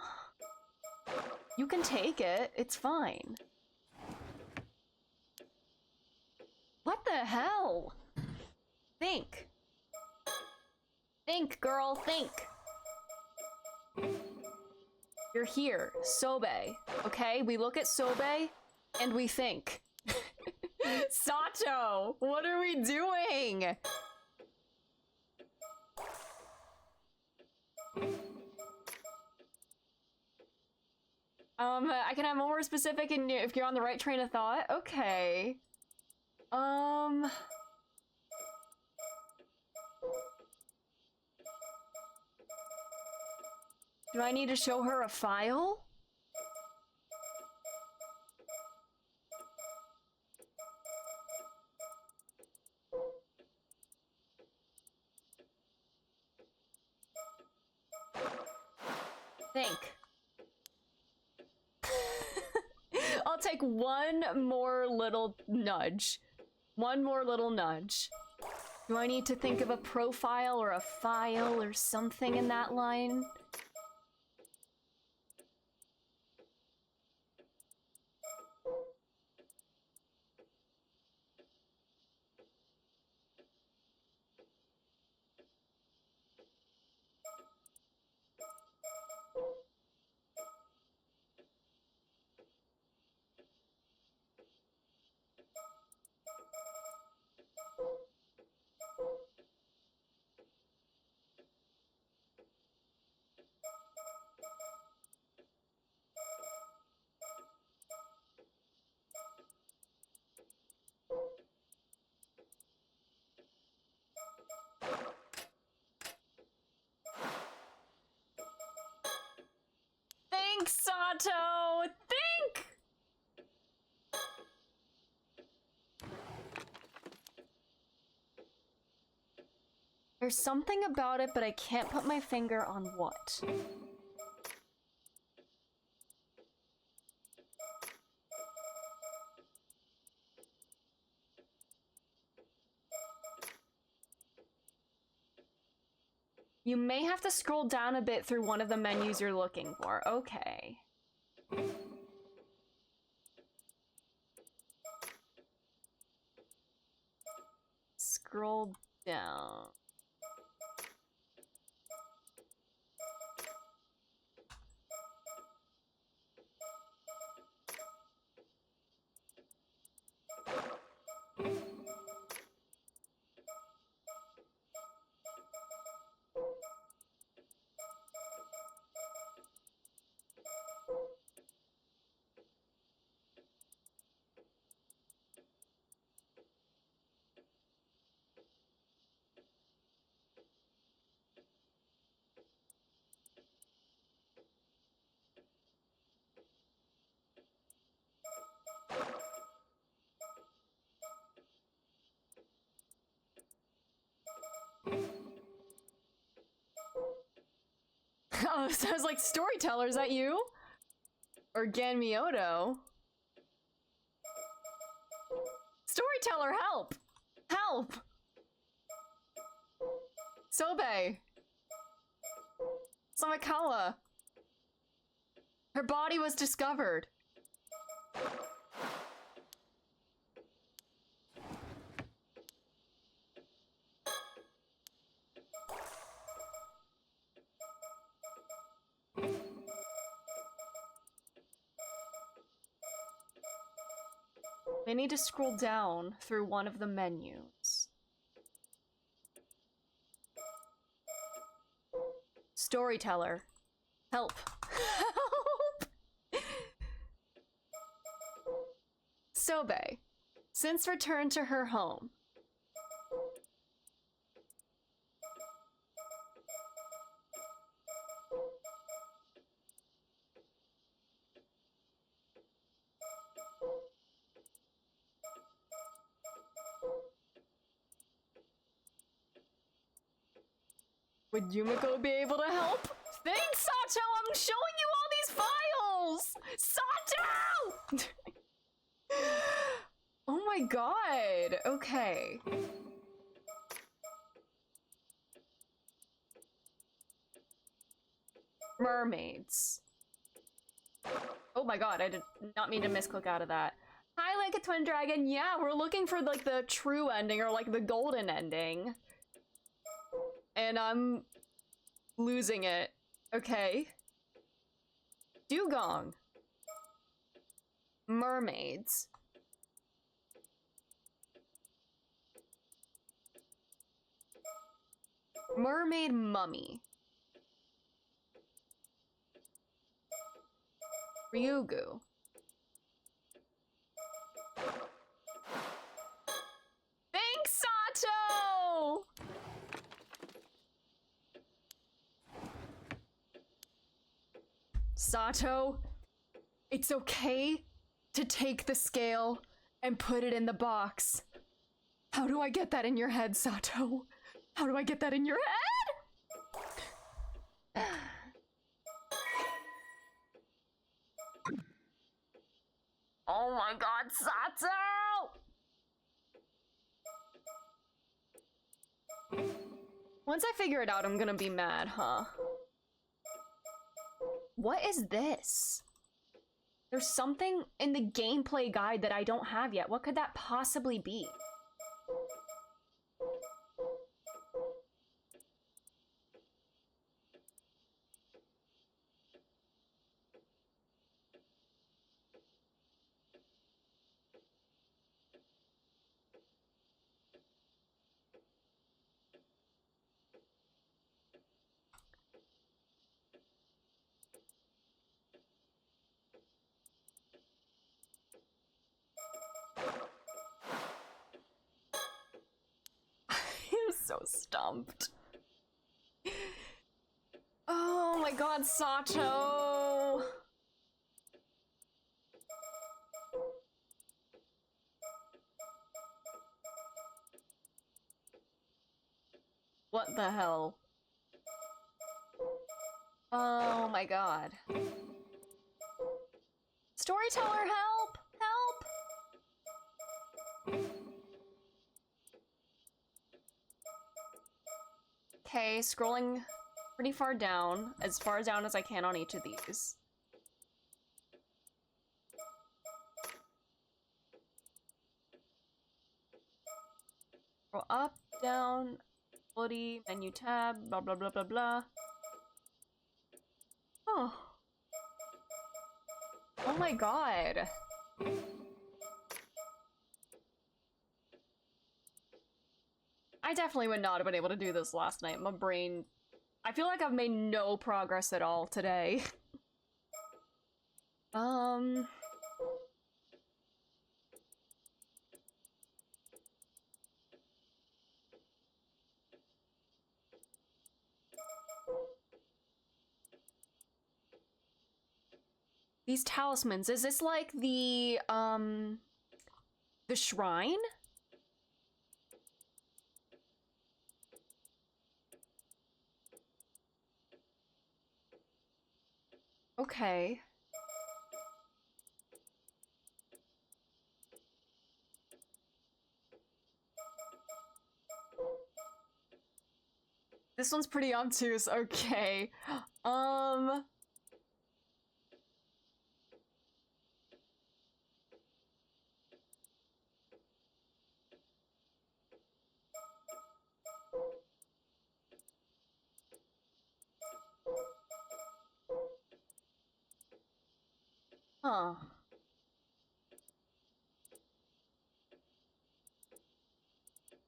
You can take it. It's fine. What the hell? Think. Think, girl, think. You're here, Sobe, okay? We look at Sobe and we think. Sato, what are we doing? I can have more specific if you're on the right train of thought. Okay. Do I need to show her a file? Think. I'll take one more little nudge. One more little nudge. Do I need to think of a profile or a file or something in that line? Think, Sato! Think! There's something about it, but I can't put my finger on what. You may have to scroll down a bit through one of the menus you're looking for. Okay. Scroll down. Oh, so I was like, storyteller, is that you? Or Ganmioto? Storyteller, help! Help! Sobe! Samakawa! Her body was discovered. I need to scroll down through one of the menus. Storyteller. Help. Help! Sobe. Since returned to her home. Would Yumiko be able to help? Thanks, Sato! I'm showing you all these files! Sato! Oh my god. Okay. Mermaids. Oh my god, I did not mean to misclick out of that. Hi, like a twin dragon. Yeah, we're looking for like the true ending or like the golden ending. And I'm losing it. Okay. Dugong. Mermaids. Mermaid mummy. Ryugu. Thanks, Sato! Sato, it's okay to take the scale and put it in the box. How do I get that in your head, Sato? How do I get that in your head? Oh my god, Sato! Once I figure it out, I'm gonna be mad, huh? What is this? There's something in the gameplay guide that I don't have yet. What could that possibly be? I'm so stumped. Oh my god, Sato! What the hell? Oh my god. Storyteller, help! Help! Okay, scrolling pretty far down as I can on each of these. Scroll up, down, ability, menu tab, blah blah blah blah blah. Oh. Oh my god. I definitely would not have been able to do this last night. My brain... I feel like I've made no progress at all today. These talismans, is this like the shrine? Okay. This one's pretty obtuse, okay. Huh.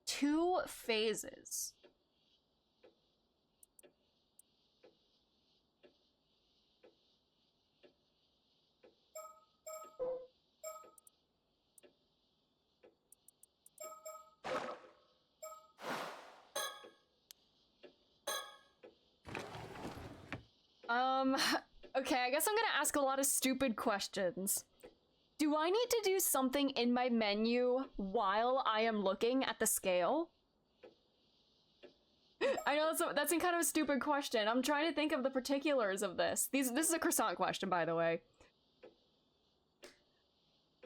Two phases. Okay, I guess I'm gonna ask a lot of stupid questions. Do I need to do something in my menu while I am looking at the scale? I know that's kind of a stupid question. I'm trying to think of the particulars of this. This is a croissant question, by the way.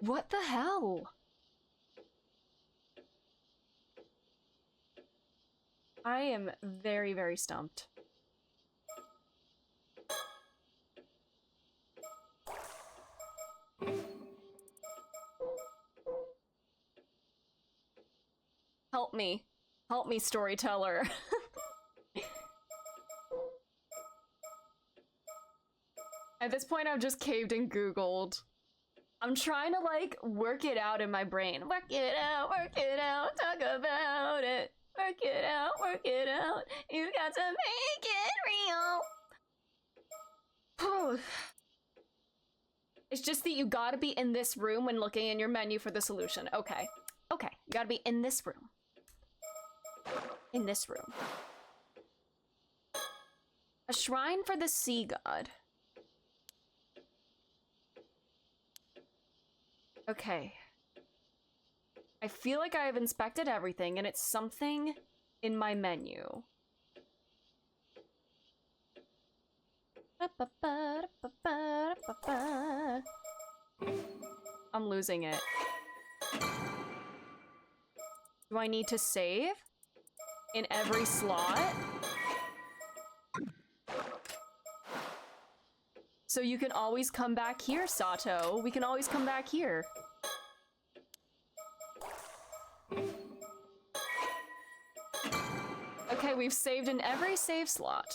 What the hell? I am very, very stumped. Help me. Help me, storyteller. At this point, I've just caved and Googled. I'm trying to, like, work it out in my brain. Work it out, talk about it. Work it out, you got to make it real. It's just that you gotta be in this room when looking in your menu for the solution. Okay. Okay, you gotta be in this room. In this room. A shrine for the sea god. Okay. I feel like I have inspected everything, and it's something in my menu. I'm losing it. Do I need to save? In every slot? So you can always come back here, Sato. We can always come back here. Okay, we've saved in every save slot.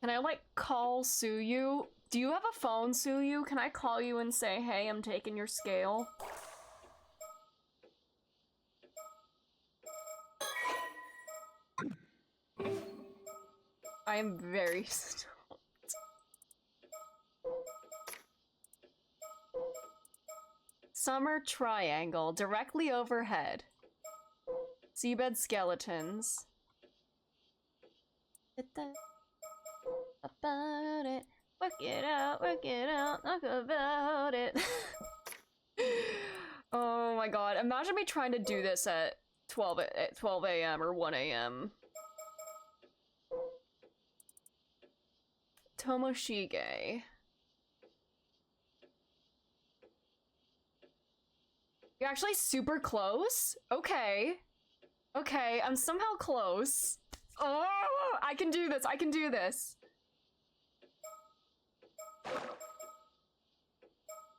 Can I, like, call Suyu Do you have a phone, Suyu? Can I call you and say, hey, I'm taking your scale? I am very stoned. Summer triangle, directly overhead. Seabed skeletons. About it. Work it out, talk about it. Oh my god, imagine me trying to do this at 12 a.m. or 1 a.m. Tomoshige. You're actually super close? Okay. Okay, I'm somehow close. Oh, I can do this, I can do this.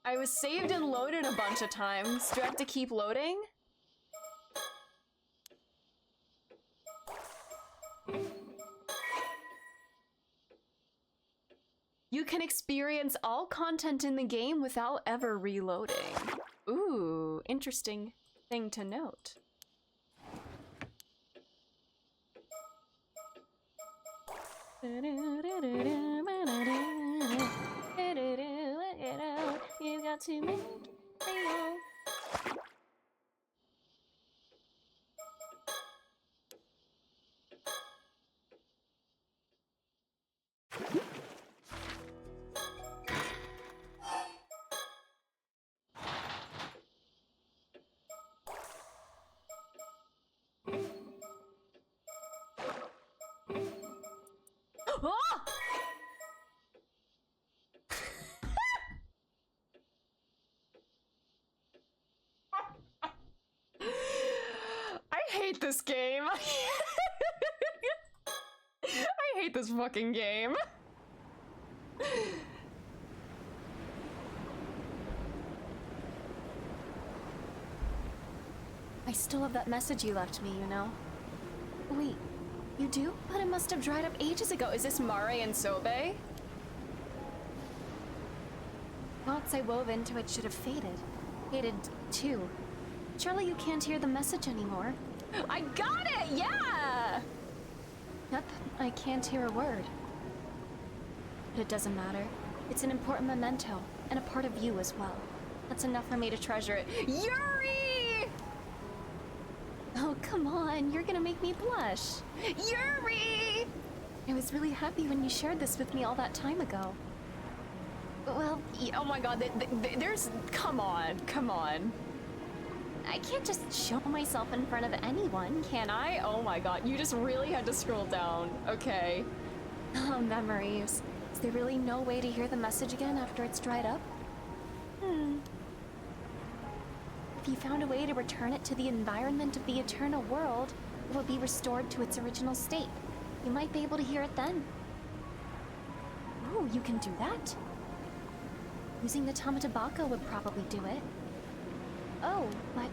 I was saved and loaded a bunch of times. Do I have to keep loading? You can experience all content in the game without ever reloading. Ooh, interesting thing to note. You got to make it real. Ah! I hate this game. I hate this fucking game. I still have that message you left me, you know? Wait, you do? But it must have dried up ages ago. Is this Mare and Sobe? Thoughts I wove into it should have faded. Faded, too. Surely you can't hear the message anymore. I got it! Yeah! Yep, I can't hear a word. But it doesn't matter. It's an important memento, and a part of you as well. That's enough for me to treasure it. Yuri! Oh, come on, you're gonna make me blush. Yuri! I was really happy when you shared this with me all that time ago. Well, oh my god, there's... Come on, come on. I can't just show myself in front of anyone, can I? Oh my god, you just really had to scroll down. Okay. Oh, memories. Is there really no way to hear the message again after it's dried up? If you found a way to return it to the environment of the eternal world, it will be restored to its original state. You might be able to hear it then. Ooh, you can do that? Using the Tamatabaka would probably do it. Oh, but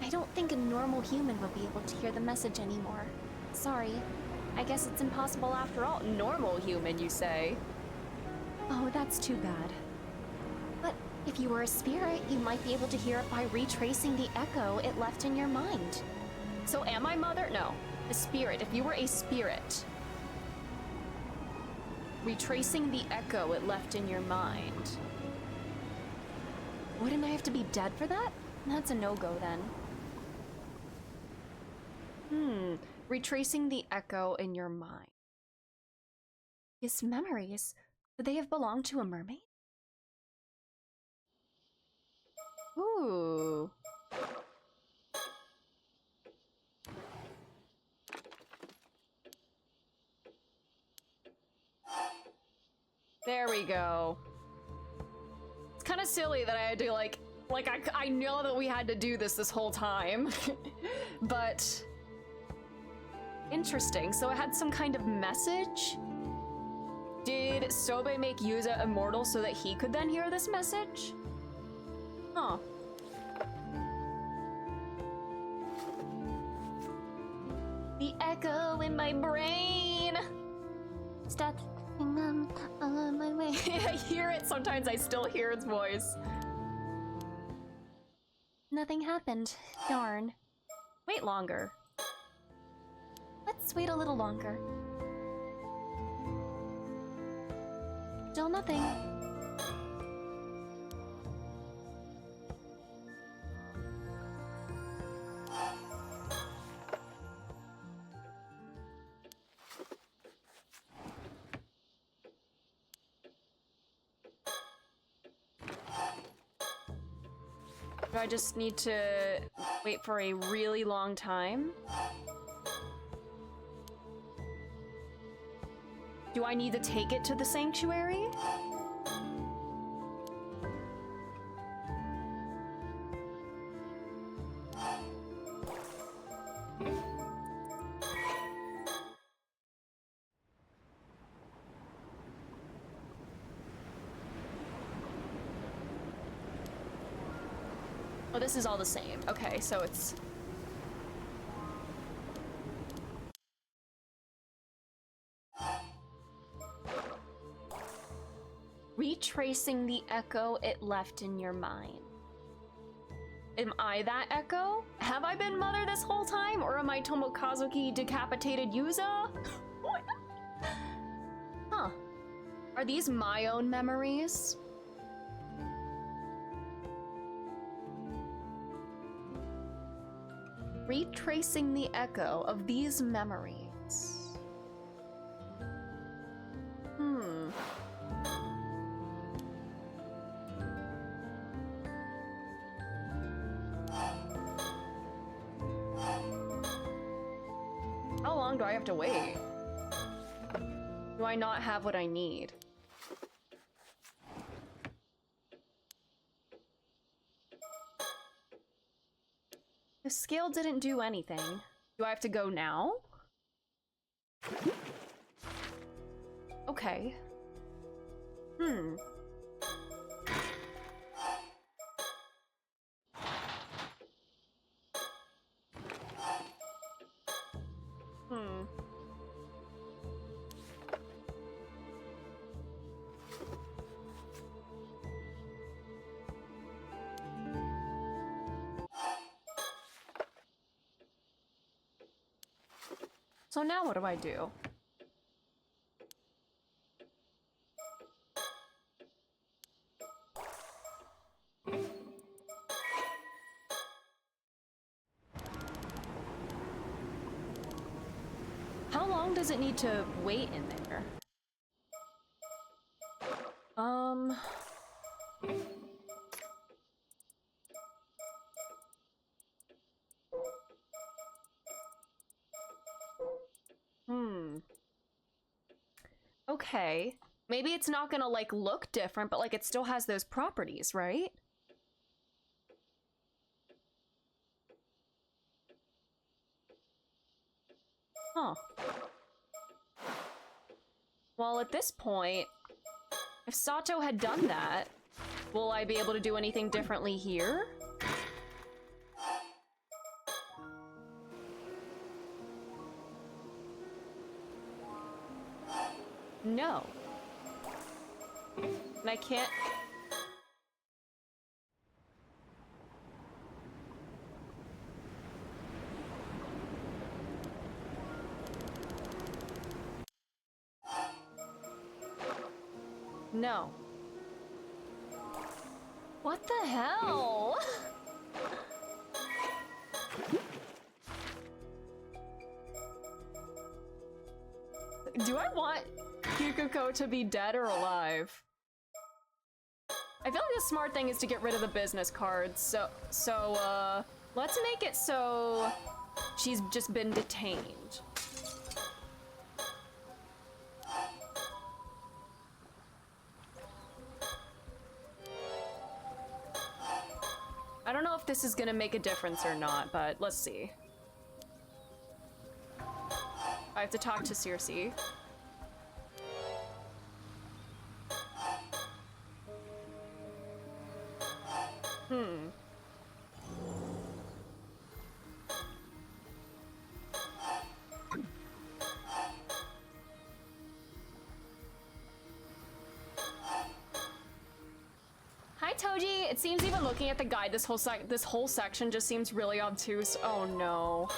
I don't think a normal human would be able to hear the message anymore. Sorry. I guess it's impossible after all. Normal human, you say? Oh, that's too bad. But if you were a spirit, you might be able to hear it by retracing the echo it left in your mind. So am I Mother? No. A spirit. If you were a spirit. Retracing the echo it left in your mind. Wouldn't I have to be dead for that? That's a no-go then. Retracing the echo in your mind. His memories, could they have belonged to a mermaid? Ooh. There we go. It's kind of silly that I had to like I know that we had to do this whole time, but interesting. So it had some kind of message. Did Sobe make Yuza immortal so that he could then hear this message? Huh. The echo in my brain. Stop. All on my way. I hear it. Sometimes I still hear its voice. Nothing happened. Darn. Wait longer. Let's wait a little longer. Still nothing. Do I just need to wait for a really long time? Do I need to take it to the sanctuary? Oh, this is all the same. Okay, so it's... Retracing the echo it left in your mind. Am I that echo? Have I been Mother this whole time? Or am I Tomokazuki decapitated Yuza? What? Huh. Are these my own memories? Retracing the echo of these memories. How long do I have to wait? Do I not have what I need? The scale didn't do anything. Do I have to go now? Okay. Hmm. So now what do I do? How long does it need to wait in there? Okay. Maybe it's not gonna, like, look different, but, like, it still has those properties, right? Huh. Well, at this point, if Sato had done that, will I be able to do anything differently here? No. And I can't... No. What the hell? Do I want Kikuko to be dead or alive? I feel like the smart thing is to get rid of the business cards, so let's make it so she's just been detained. I don't know if this is gonna make a difference or not, but let's see. I have to talk to Circe. Hi, Toji. It seems even looking at the guide, this whole section just seems really obtuse. Oh no.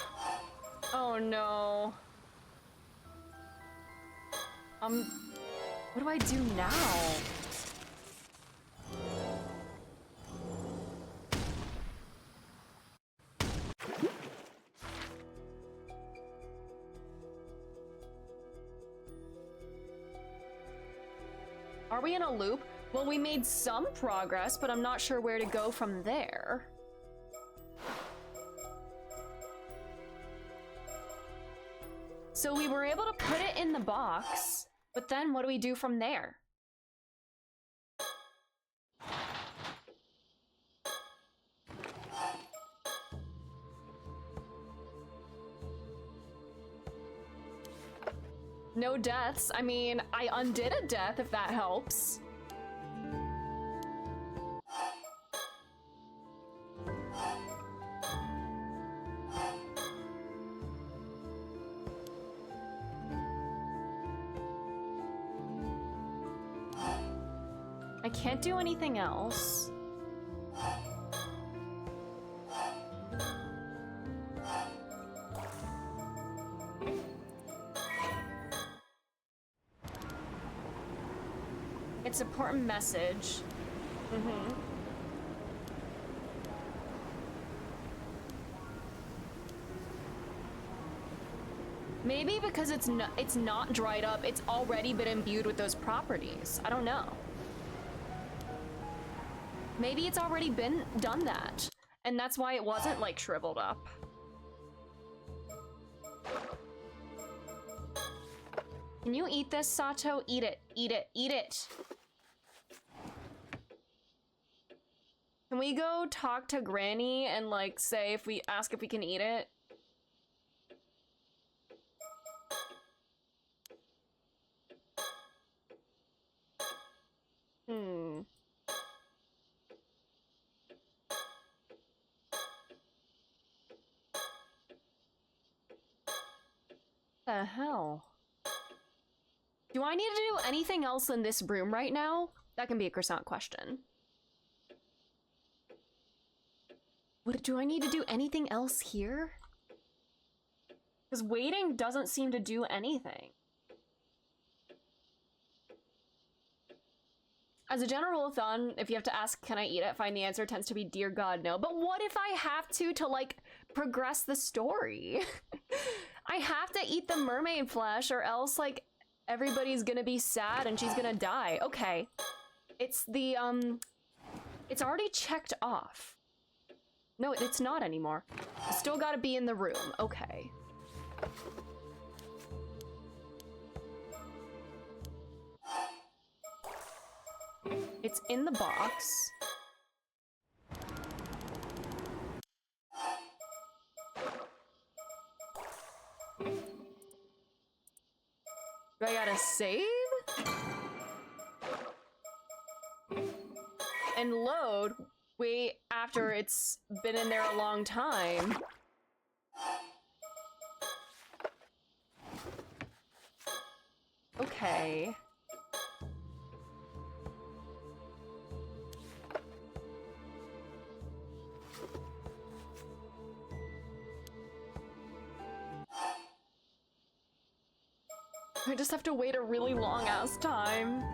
Oh no. What do I do now? Are we in a loop? Well, we made some progress, but I'm not sure where to go from there. So we were able to put it in the box, but then what do we do from there? No deaths. I mean, I undid a death if that helps. I can't do anything else. It's an important message. Maybe because it's not dried up, it's already been imbued with those properties. I don't know. Maybe it's already been done that, and that's why it wasn't like shriveled up. Can you eat this, Sato? Eat it, eat it, eat it. Can we go talk to Granny and like say if we ask if we can eat it? The hell? Do I need to do anything else in this room right now? That can be a croissant question. Do I need to do anything else here? Because waiting doesn't seem to do anything. As a general rule of thumb, if you have to ask, can I eat it? Find the answer tends to be, dear God, no. But what if I have to like, progress the story? I have to eat the mermaid flesh or else, like, everybody's gonna be sad and she's gonna die. Okay. It's the, it's already checked off. No, it's not anymore. It's still gotta be in the room. Okay. It's in the box. Do I gotta save? And load? Wait, after it's been in there a long time. Okay. I just have to wait a really long ass time.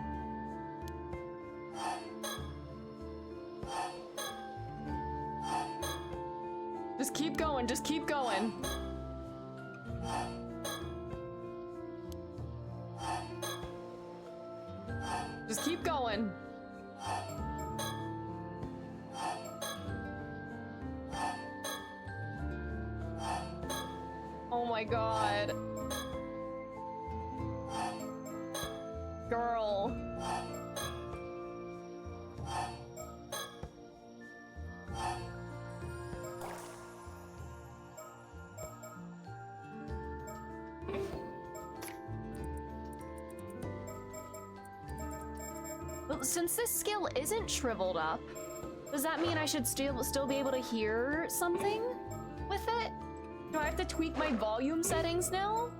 Just keep going, just keep going. Just keep going. Oh my God. Girl. Well, since this skill isn't shriveled up, does that mean I should still be able to hear something with it? Do I have to tweak my volume settings now?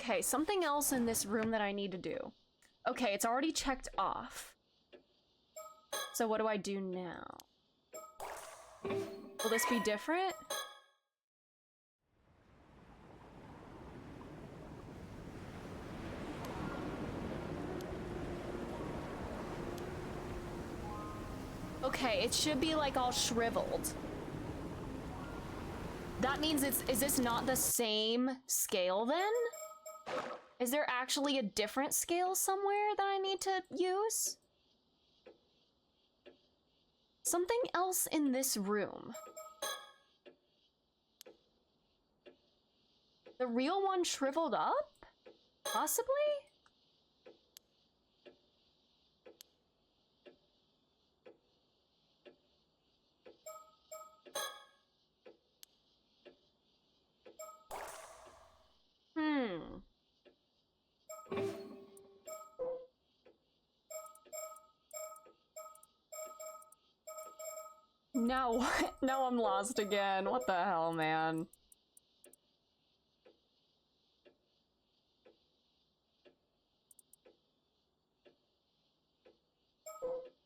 Okay, something else in this room that I need to do. Okay, it's already checked off. So what do I do now? Will this be different? Okay, it should be like all shriveled. That means is this not the same scale then? Is there actually a different scale somewhere that I need to use? Something else in this room. The real one shriveled up? Possibly? No, now I'm lost again. What the hell, man?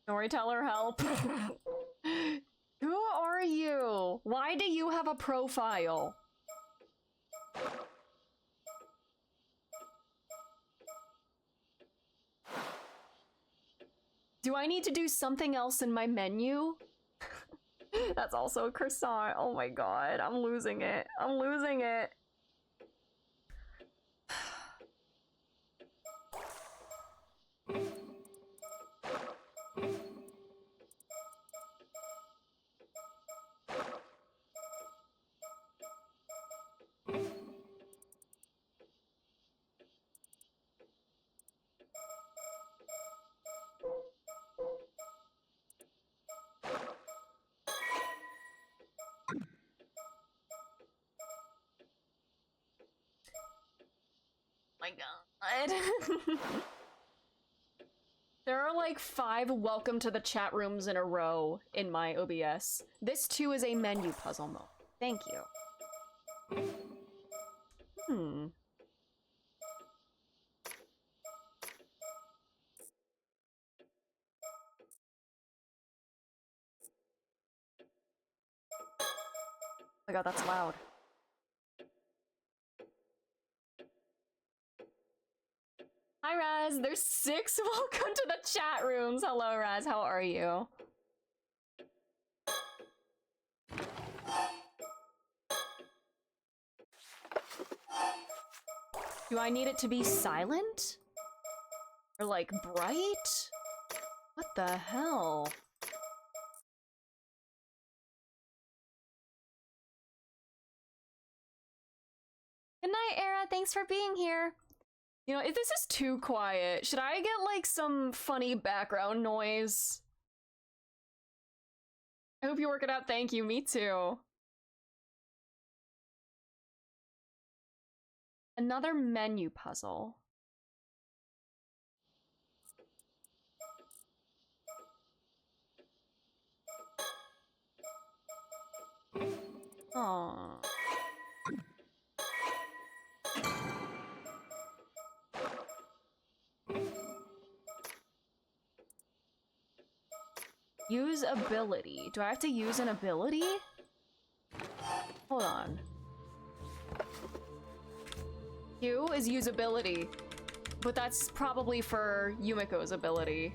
Storyteller help. Who are you? Why do you have a profile? Do I need to do something else in my menu? That's also a croissant. Oh my god, I'm losing it. I'm losing it. My god. There are like 5 welcome to the chat rooms in a row in my OBS. This too is a menu puzzle mode. Thank you. Oh my god, that's loud. Hi, Raz. There's 6. Welcome to the chat rooms. Hello, Raz. How are you? Do I need it to be silent? Or like bright? What the hell? Good night, Era. Thanks for being here. You know, if this is too quiet, should I get like some funny background noise? I hope you work it out. Thank you. Me too. Another menu puzzle. Aww. Use ability. Do I have to use an ability? Hold on. Q is usability, but that's probably for Yumiko's ability.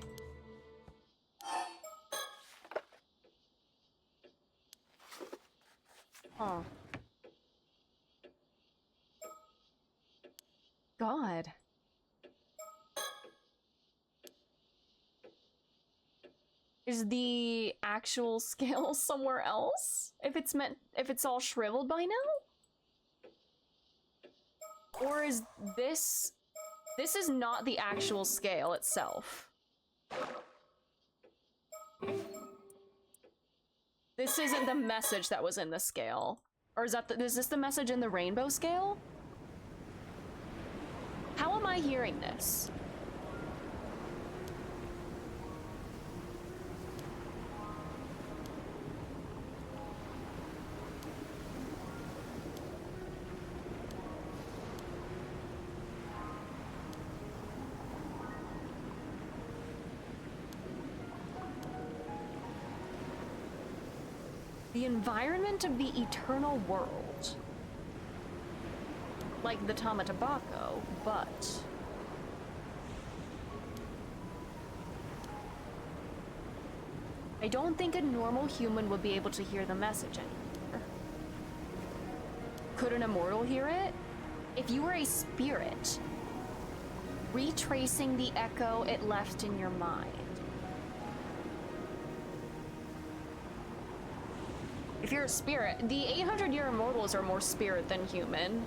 Oh. God. Is the actual scale somewhere else? If it's all shriveled by now? Or is this is not the actual scale itself. This isn't the message that was in the scale. Or is this the message in the rainbow scale? How am I hearing this? The environment of the eternal world. Like the Tamatabako, but... I don't think a normal human would be able to hear the message anymore. Could an immortal hear it? If you were a spirit, retracing the echo it left in your mind. If you're a spirit, the 800-year immortals are more spirit than human.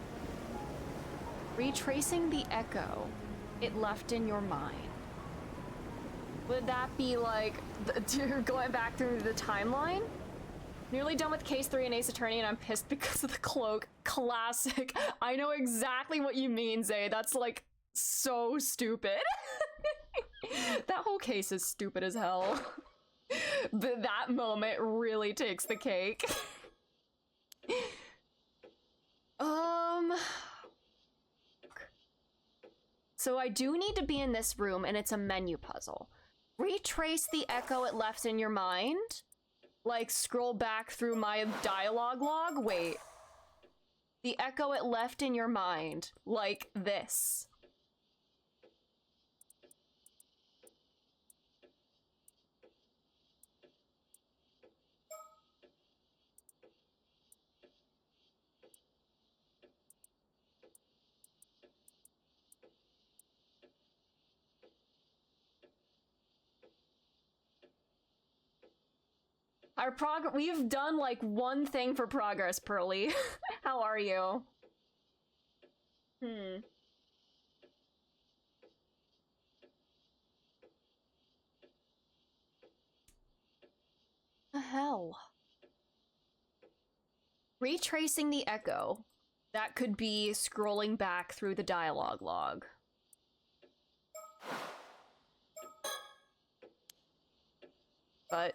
Retracing the echo it left in your mind. Would that be like, you're going back through the timeline? Nearly done with case 3 and Ace Attorney and I'm pissed because of the cloak. Classic. I know exactly what you mean, Zay. That's like so stupid. That whole case is stupid as hell. But that moment really takes the cake. So I do need to be in this room and it's a menu puzzle. Retrace the echo it left in your mind? Like scroll back through my dialogue log? Wait. The echo it left in your mind. Like this. We've done like one thing for progress, Pearly. How are you? The hell? Retracing the echo. That could be scrolling back through the dialogue log. But...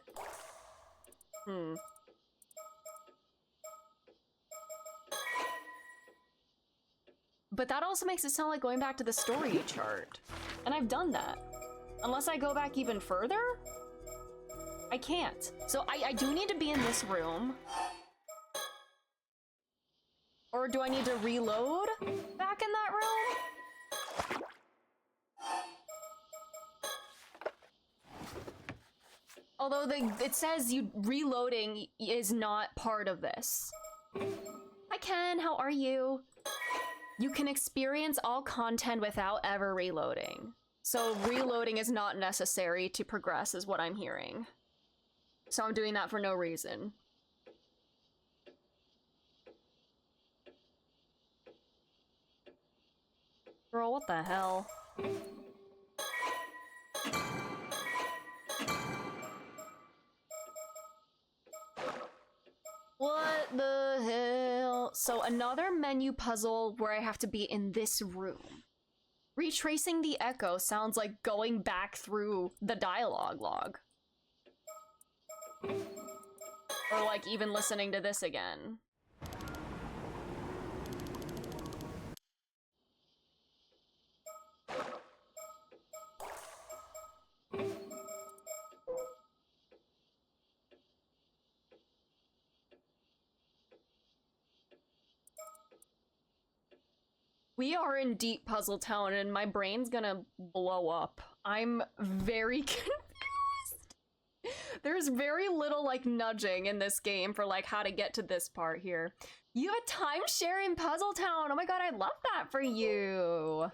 But that also makes it sound like going back to the story chart. And I've done that. Unless I go back even further? I can't. So I do need to be in this room. Or do I need to reload back in that room? Although it says reloading is not part of this. Hi Ken, how are you? You can experience all content without ever reloading. So reloading is not necessary to progress is what I'm hearing. So I'm doing that for no reason. Girl, what the hell? What the hell? So another menu puzzle where I have to be in this room. Retracing the echo sounds like going back through the dialogue log. Or like even listening to this again. We are in deep puzzle town and my brain's gonna blow up. I'm very confused. There's very little like nudging in this game for like how to get to this part here. You have a timeshare in Puzzle Town. Oh my god, I love that for you.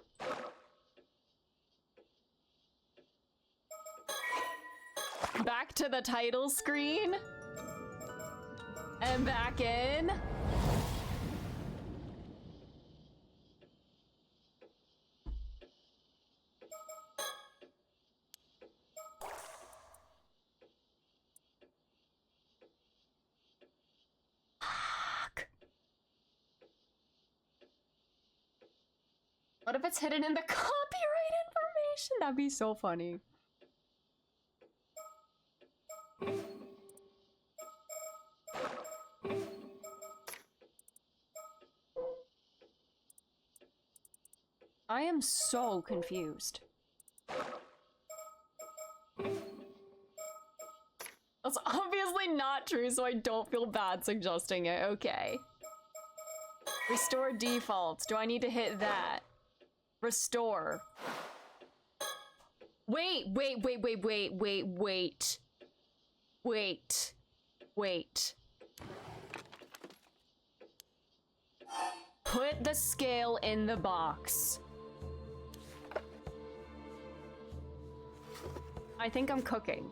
Back to the title screen. And back in. What if it's hidden in the copyright information? That'd be so funny. I am so confused. Let's That's obviously not true, so I don't feel bad suggesting it. Okay. Restore default. Do I need to hit that? Restore. Wait. Put the scale in the box. I think I'm cooking.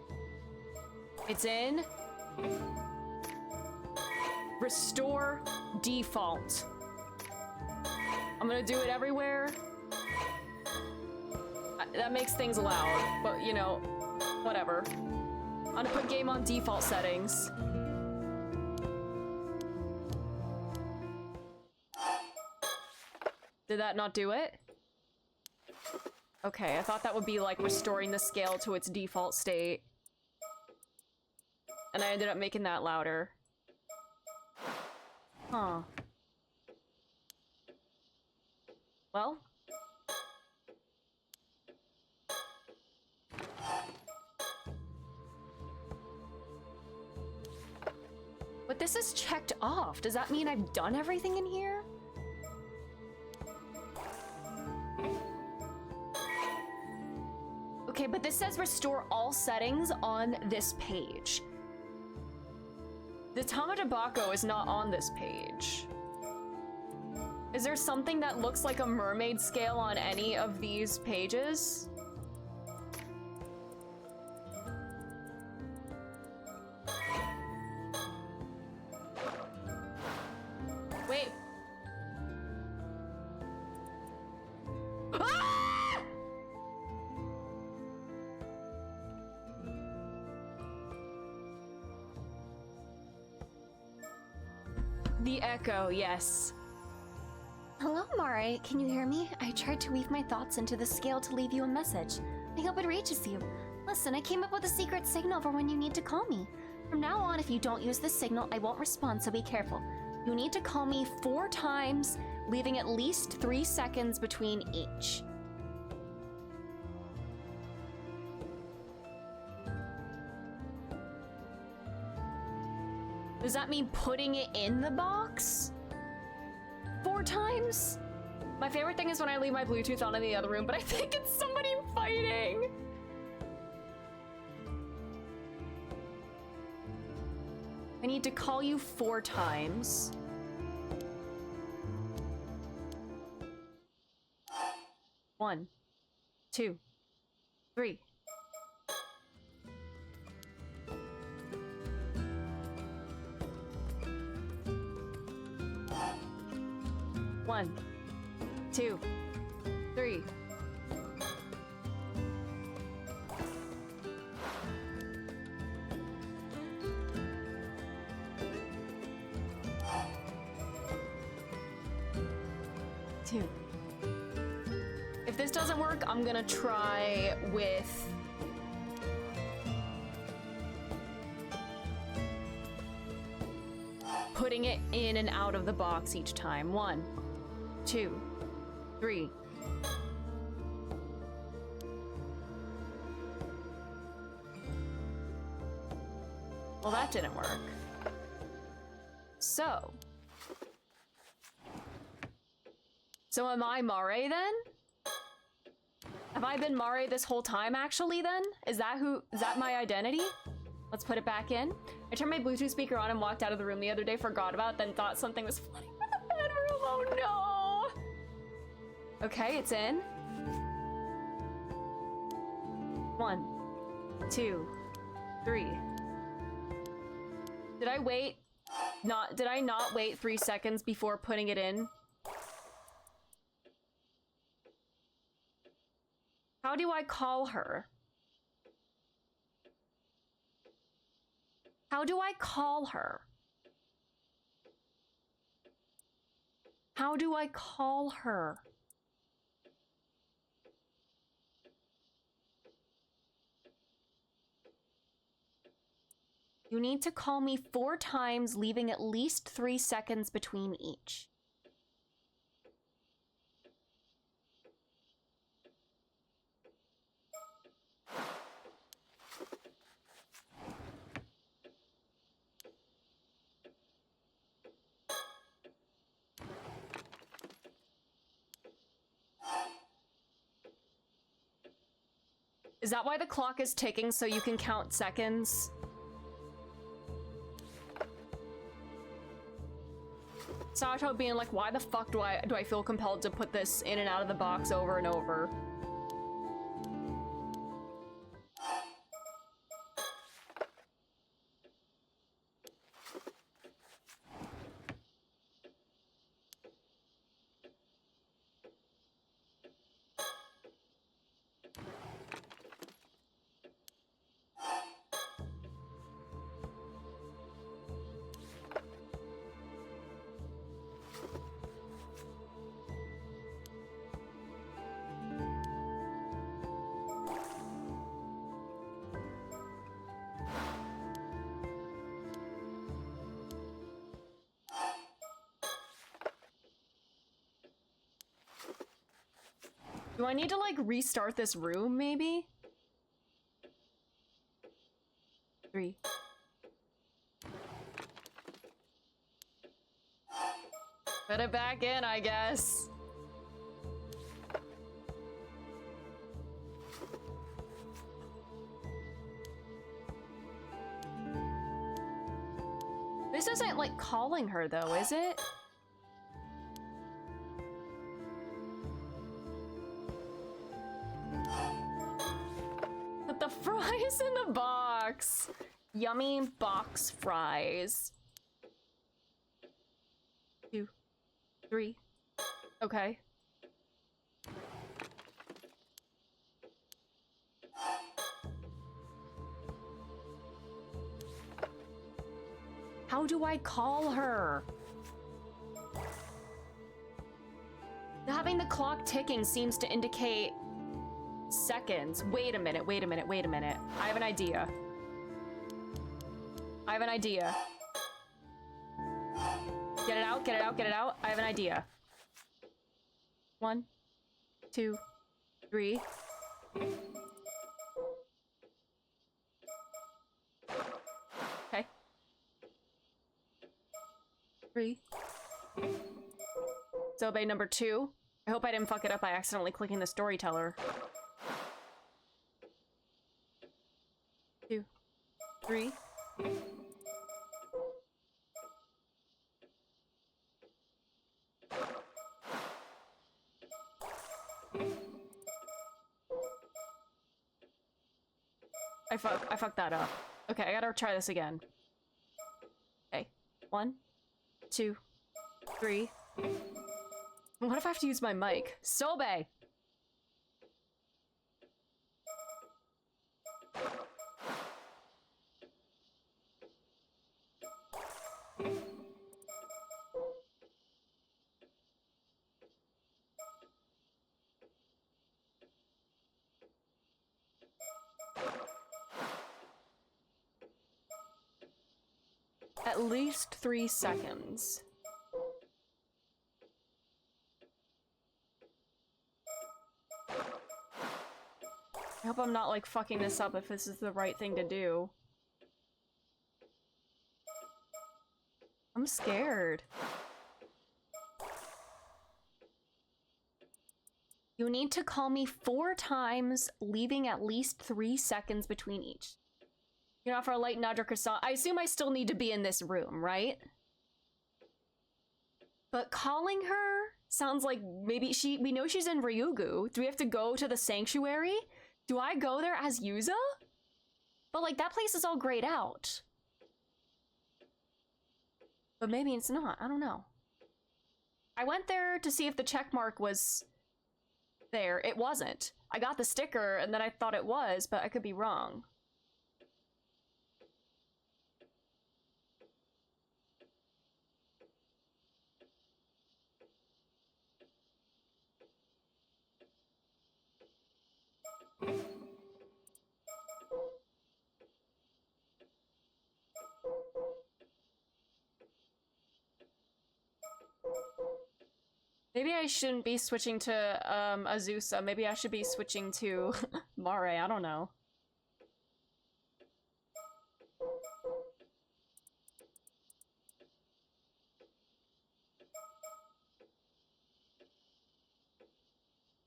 It's in. Restore default. I'm gonna do it everywhere. That makes things loud, but you know, whatever. I'm gonna put game on default settings. Did that not do it? Okay, I thought that would be like restoring the scale to its default state. And I ended up making that louder. Huh. Well. But this is checked off. Does that mean I've done everything in here? Okay, but this says restore all settings on this page. The Tamadabako is not on this page. Is there something that looks like a mermaid scale on any of these pages? Wait. Ah! The echo, yes. Hello, Mare. Can you hear me? I tried to weave my thoughts into the scale to leave you a message. I hope it reaches you. Listen, I came up with a secret signal for when you need to call me. From now on, if you don't use this signal, I won't respond, so be careful. You need to call me 4 times, leaving at least 3 seconds between each. Does that mean putting it in the box? 4 times? My favorite thing is when I leave my Bluetooth on in the other room, but I think it's somebody fighting. I need to call you 4 times. One, 2, 3. One, 2, 3. Two. If this doesn't work, I'm gonna try with putting it in and out of the box each time. 1, 2, 3. Well, that didn't work. So am I Mare then? Have I been Mare this whole time actually then? Is that my identity? Let's put it back in. I turned my Bluetooth speaker on and walked out of the room the other day, forgot about it, then thought something was flooding in the bedroom. Oh no! Okay, it's in. 1, 2, 3. Did I not wait 3 seconds before putting it in? How do I call her? How do I call her? How do I call her? You need to call me 4 times, leaving at least 3 seconds between each. Is that why the clock is ticking so you can count seconds? Sato being like, why the fuck do I feel compelled to put this in and out of the box over and over? Do I need to, like, restart this room, maybe? 3. Put it back in, I guess. This isn't, like, calling her, though, is it? Put the fries in the box. Yummy box fries. 2, 3. Okay. How do I call her? Having the clock ticking seems to indicate seconds. Wait a minute, wait a minute, wait a minute. I have an idea. I have an idea. Get it out, get it out, get it out. I have an idea. 1, 2, 3. Okay. 3. Sobe number 2. I hope I didn't fuck it up by accidentally clicking the storyteller. 2, 3. I fucked that up. Okay, I gotta try this again. Okay. 1, 2, 3. What if I have to use my mic? Sobe! At least 3 seconds. I hope I'm not, like, fucking this up if this is the right thing to do. I'm scared. You need to call me 4 times, leaving at least 3 seconds between each. You know, for a light nudge or croissant. I assume I still need to be in this room, right? But calling her sounds like maybe we know she's in Ryugu. Do we have to go to the sanctuary? Do I go there as Yuza? But, like, that place is all grayed out. But maybe it's not. I don't know. I went there to see if the check mark was there. It wasn't. I got the sticker and then I thought it was, but I could be wrong. Maybe I shouldn't be switching to Azusa. Maybe I should be switching to Mare. I don't know.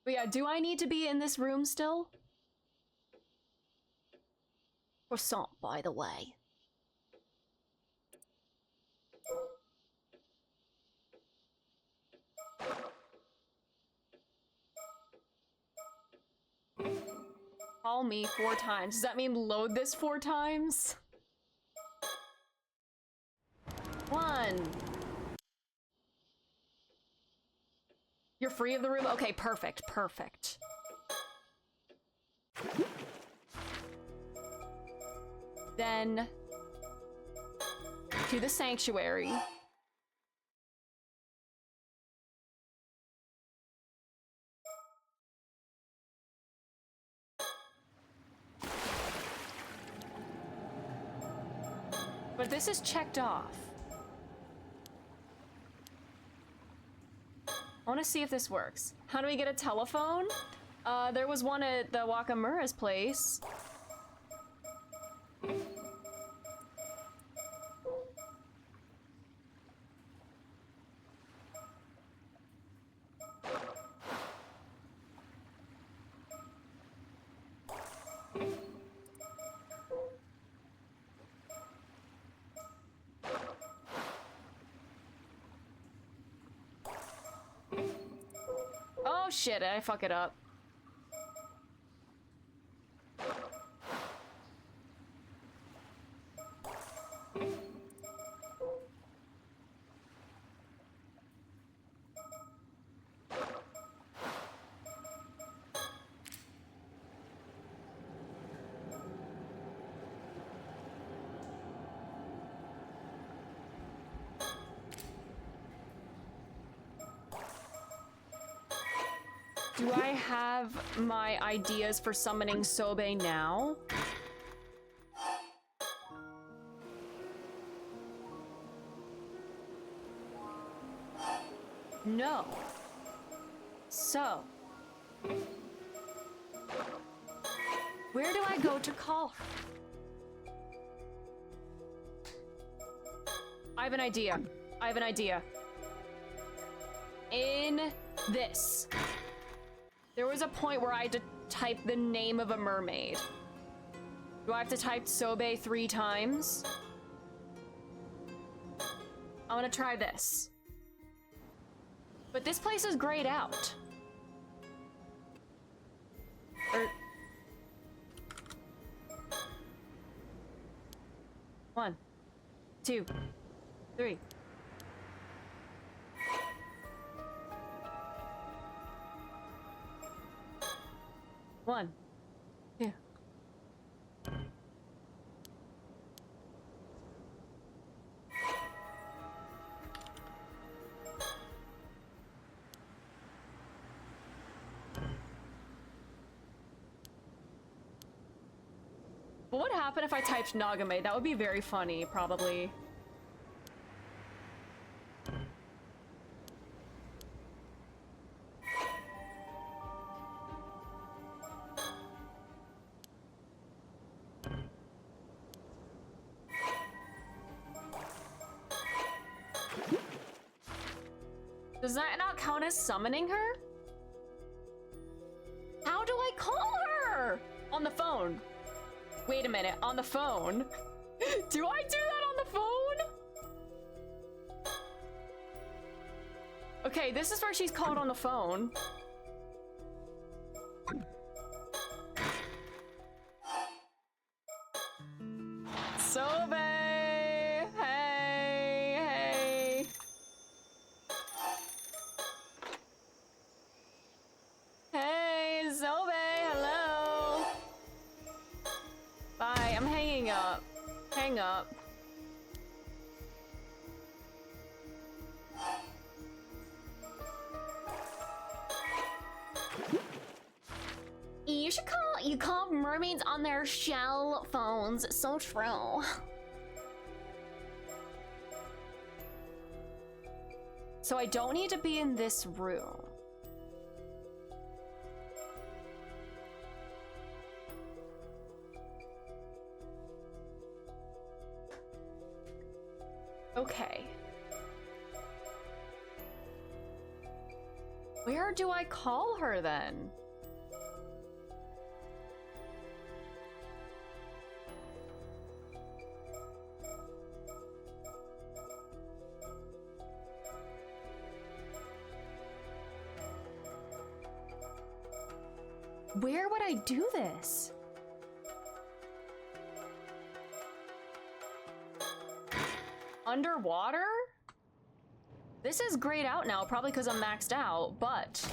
But yeah, do I need to be in this room still? Croissant, by the way. Call me 4 times. Does that mean load this 4 times? 1. You're free of the room? Okay, perfect, perfect. Then to the sanctuary. But this is checked off. I want to see if this works. How do we get a telephone? There was one at the Wakamura's place. Oh shit, I fuck it up. Do I have my ideas for summoning Sobe now? No. So, where do I go to call her? I have an idea. I have an idea. In this. There was a point where I had to type the name of a mermaid. Do I have to type Sobe 3 times? I want to try this. But this place is grayed out. Or... 1, 2, 3. One, two. What would happen if I typed Nagame? That would be very funny, probably. Does that not count as summoning her? How do I call her? On the phone. Wait a minute, on the phone? Do I do that on the phone? Okay, this is where she's called on the phone. Sobe! Hey! Hey, Sobe, hello! Bye, I'm hanging up. Hang up. You call mermaids on their shell phones. So true. So I don't need to be in this room. Okay. Where do I call her then? Where would I do this? Underwater? This is grayed out now, probably because I'm maxed out, but...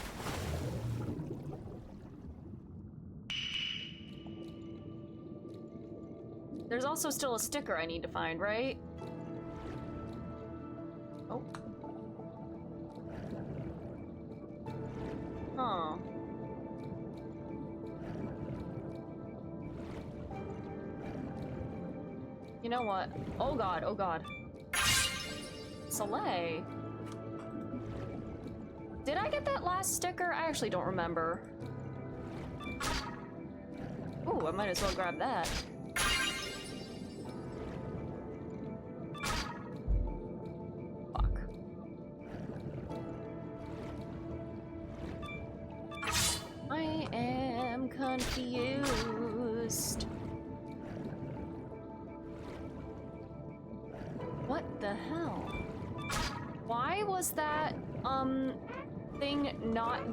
There's also still a sticker I need to find, right? Oh. Huh. You know what? Oh god, oh god. Soleil. Did I get that last sticker? I actually don't remember. Ooh, I might as well grab that. Fuck. I am confused. What the hell? Why was that, thing not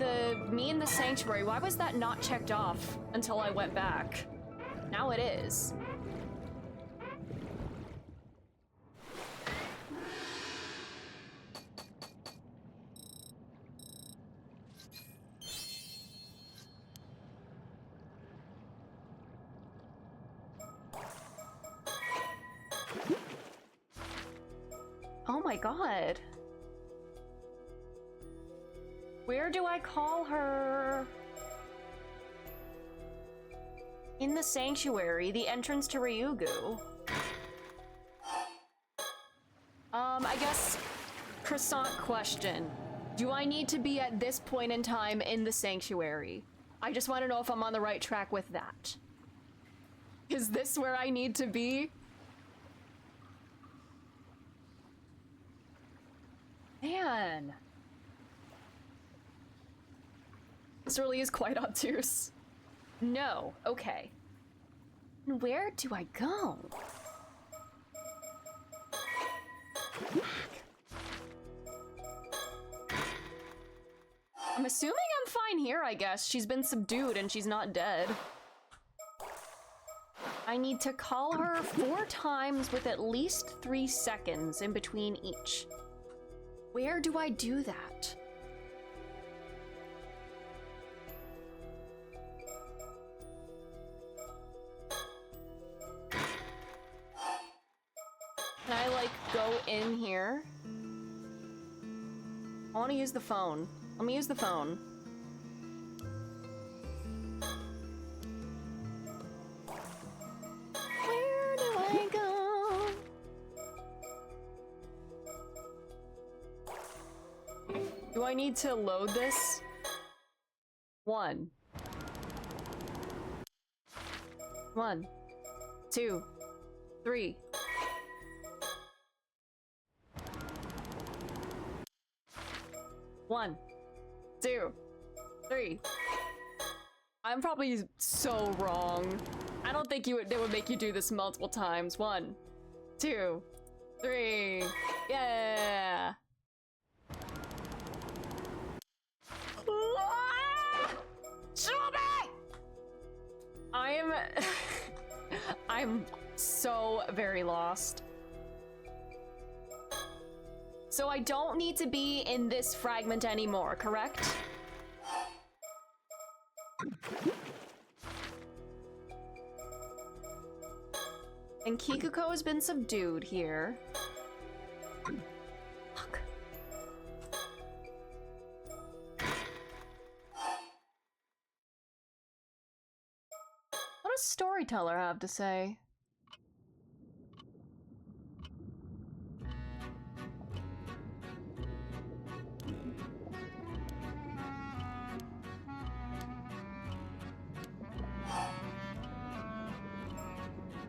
me in the sanctuary, why was that not checked off until I went back? Now it is. Oh my god. Where do I call her? In the sanctuary, the entrance to Ryugu. I guess, croissant question. Do I need to be at this point in time in the sanctuary? I just want to know if I'm on the right track with that. Is this where I need to be? Man. This really is quite obtuse. No, okay. Where do I go? I'm assuming I'm fine here, I guess. She's been subdued and she's not dead. I need to call her 4 times with at least 3 seconds in between each. Where do I do that? Can I, like, go in here? I want to use the phone. Let me use the phone. Where do I go? Do I need to load this? 1. 1, 2, 3. One, 2, 3. I'm probably so wrong. I don't think they would make you do this multiple times. 1, 2, 3. Yeah. I'm so very lost. So I don't need to be in this fragment anymore, correct? And Kikuko has been subdued here. Fuck. What does Storyteller have to say?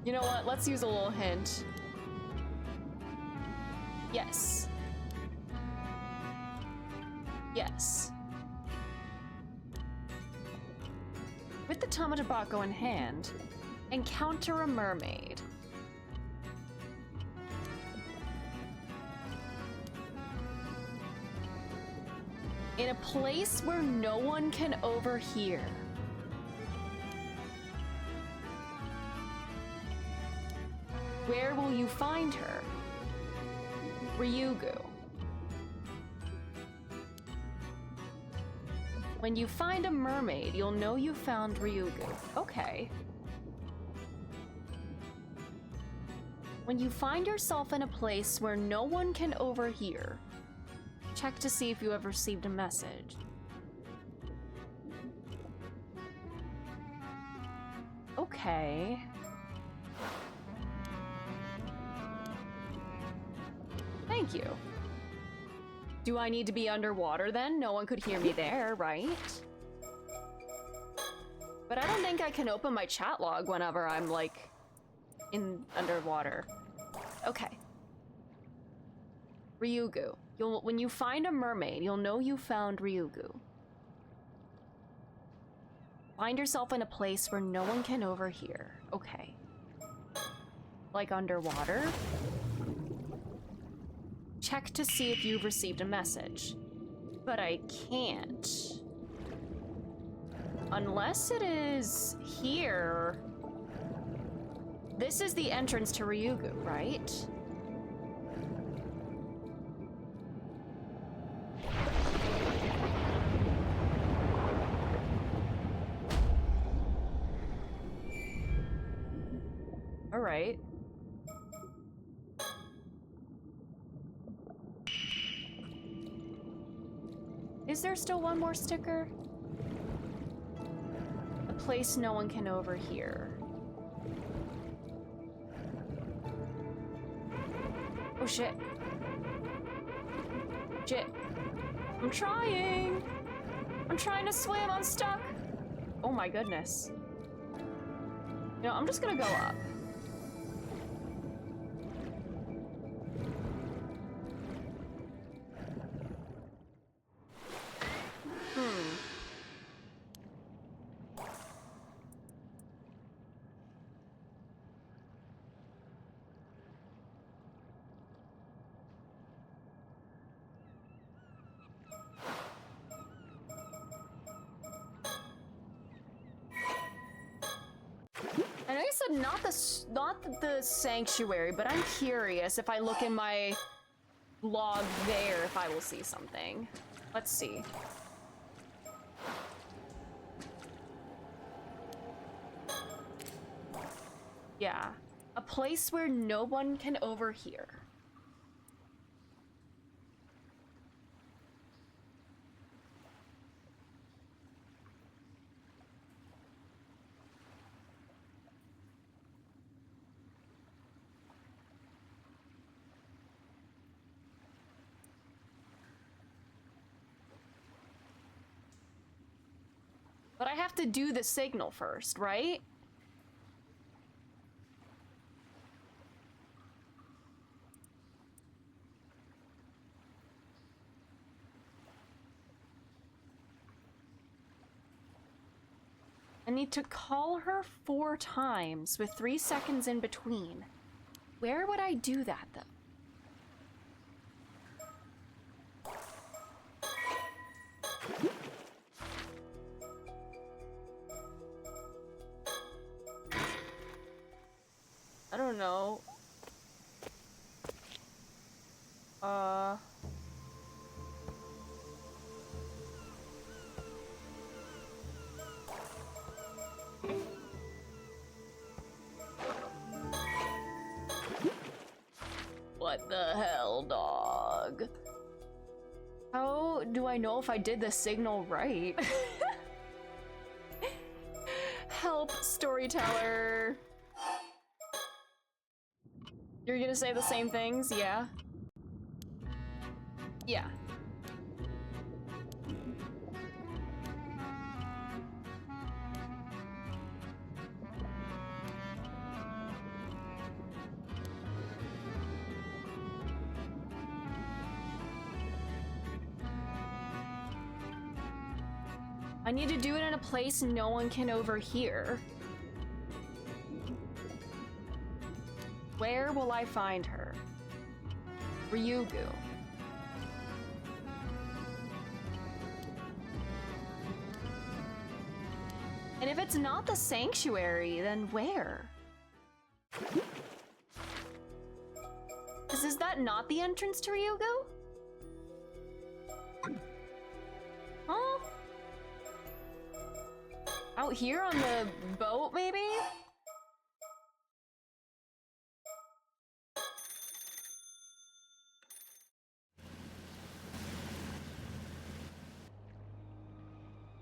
You know what? Let's use a little hint. Yes. Yes. With the Tamatobako in hand, encounter a mermaid. In a place where no one can overhear. Where will you find her? Ryugu. When you find a mermaid, you'll know you found Ryugu. Okay. When you find yourself in a place where no one can overhear, check to see if you have received a message. Okay. Thank you. Do I need to be underwater then? No one could hear me there, right? But I don't think I can open my chat log whenever I'm like in underwater. Okay. Ryugu. When you find a mermaid, you'll know you found Ryugu. Find yourself in a place where no one can overhear. Okay. Like underwater? Check to see if you've received a message. But I can't. Unless it is here. This is the entrance to Ryugu, right? All right. Is there still one more sticker? A place no one can overhear. Oh shit. Shit. I'm trying! I'm trying to swim, I'm stuck! Oh my goodness. You know, I'm just gonna go up. I know you said not the sanctuary, but I'm curious if I look in my log there if I will see something. Let's see. Yeah. A place where no one can overhear. But I have to do the signal first, right? I need to call her 4 times with 3 seconds in between. Where would I do that, though? I don't know. What the hell, dog? How do I know if I did the signal right? Help, storyteller. You're gonna say the same things, yeah? Yeah. I need to do it in a place no one can overhear. Where will I find her? Ryugu. And if it's not the sanctuary, then where? Guys, is that not the entrance to Ryugu? Huh? Out here on the boat, maybe?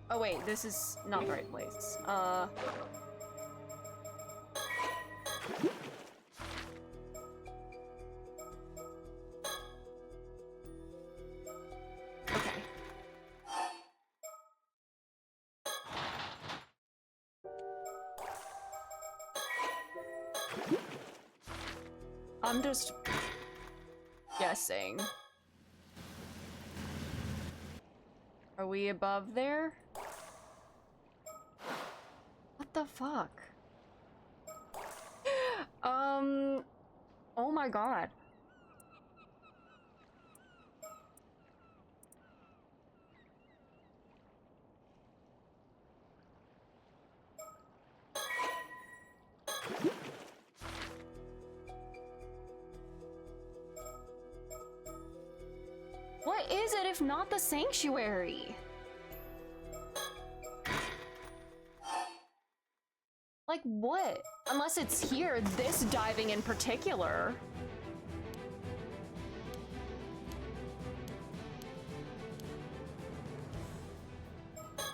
Oh wait, this is not the right place. Okay. I'm just guessing. Are we above there? What the fuck? Oh my god. What is it if not the sanctuary? Like what? Unless it's here, this diving in particular.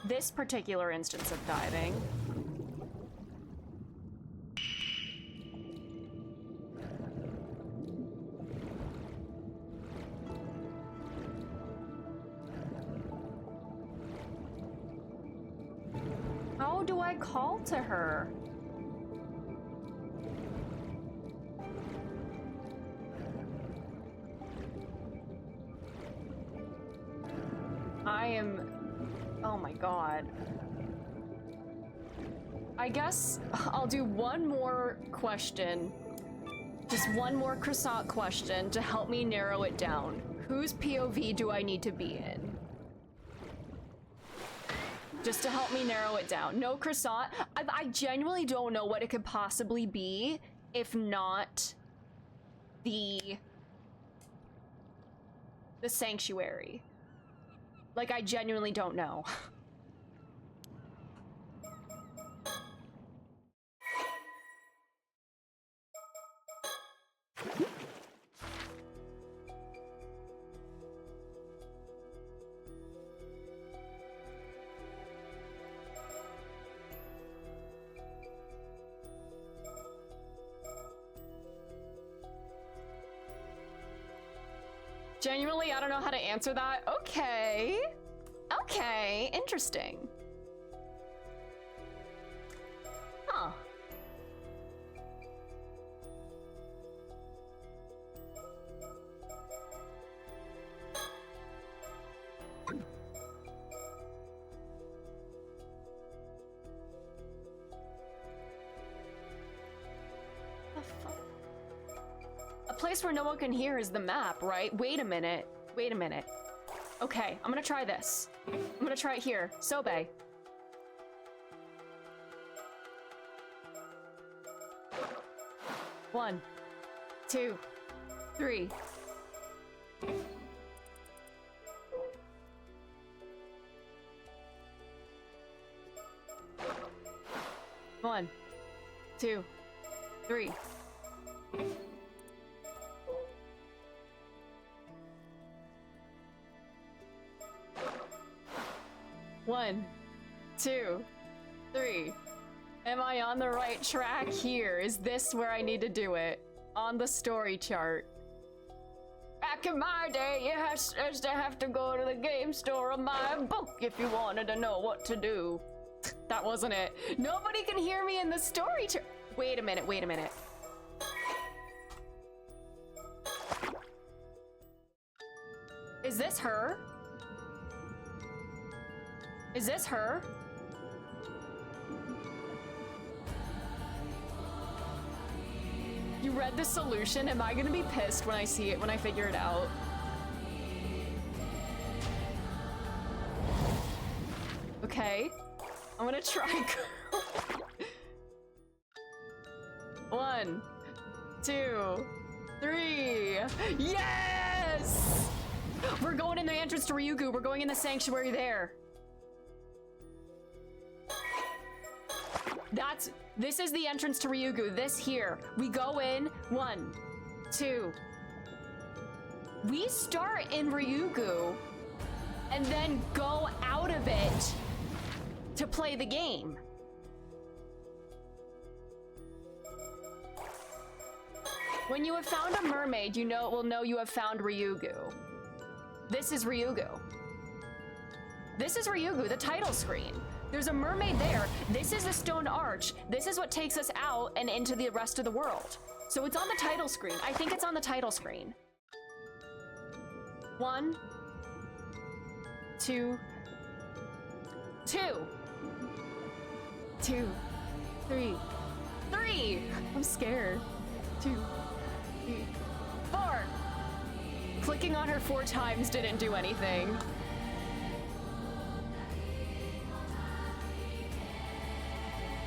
This particular instance of diving. How do I call to her? I am... Oh my god. I guess I'll do one more question. Just one more croissant question to help me narrow it down. Whose POV do I need to be in? Just to help me narrow it down. No croissant. I genuinely don't know what it could possibly be if not the sanctuary. Like, I genuinely don't know. Genuinely, I don't know how to answer that. Okay. Okay, interesting. Huh. The fuck? A place where no one can hear is the map, right? Wait a minute. Wait a minute. Okay, I'm gonna try this. I'm gonna try it here. Sobe. One, 2, 3. One, 2, 3. One, 2, 3. Am I on the right track here? Is this where I need to do it? On the story chart. Back in my day, you used to have to go to the game store and buy a book if you wanted to know what to do. That wasn't it. Nobody can hear me in the story chart. Wait a minute, wait a minute. Is this her? Is this her? You read the solution? Am I gonna be pissed when I see it, when I figure it out? Okay. I'm gonna try. 1, 2, 3. Yes! We're going in the entrance to Ryugu. We're going in the sanctuary there. This is the entrance to Ryugu. This here. We go in. 1, 2. We start in Ryugu and then go out of it to play the game. When you have found a mermaid, will know you have found Ryugu. This is Ryugu. This is Ryugu, the title screen. There's a mermaid there. This is the stone arch. This is what takes us out and into the rest of the world. So it's on the title screen. I think it's on the title screen. 1, 2, 2, 2, 3, 3. I'm scared. 2, 3, 4. Clicking on her 4 times didn't do anything.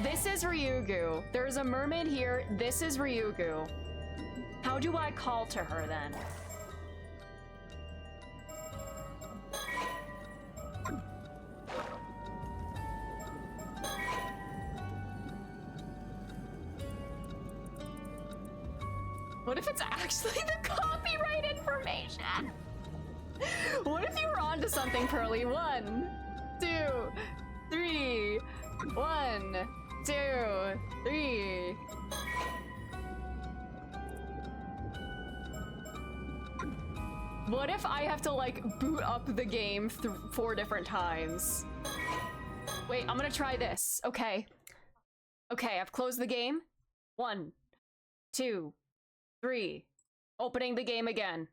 This is Ryugu. There's a mermaid here. This is Ryugu. How do I call to her then? What if it's actually the copyright information? What if you were onto something, Pearly? 1, 2, 3. 1, 2, 3. What if I have to like boot up the game 4 different times? Wait, I'm gonna try this. Okay. Okay, I've closed the game. 1, 2, 3. Opening the game again.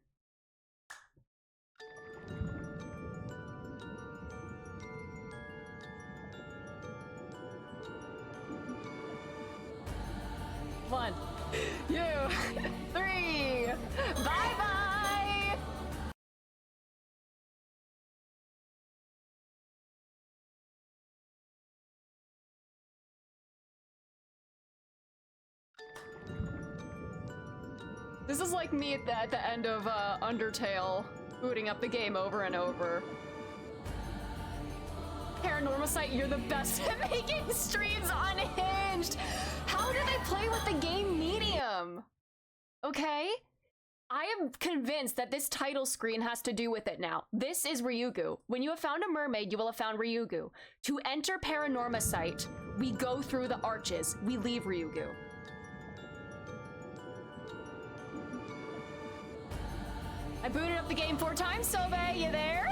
One, 2, 3. Bye-bye! This is like me at the end of Undertale, booting up the game over and over. Paranormasight, you're the best at making streams unhinged! How do they play with the game medium? Okay? I am convinced that this title screen has to do with it now. This is Ryugu. When you have found a mermaid, you will have found Ryugu. To enter Paranormasight, we go through the arches. We leave Ryugu. I booted up the game 4 times, Sobe, you there?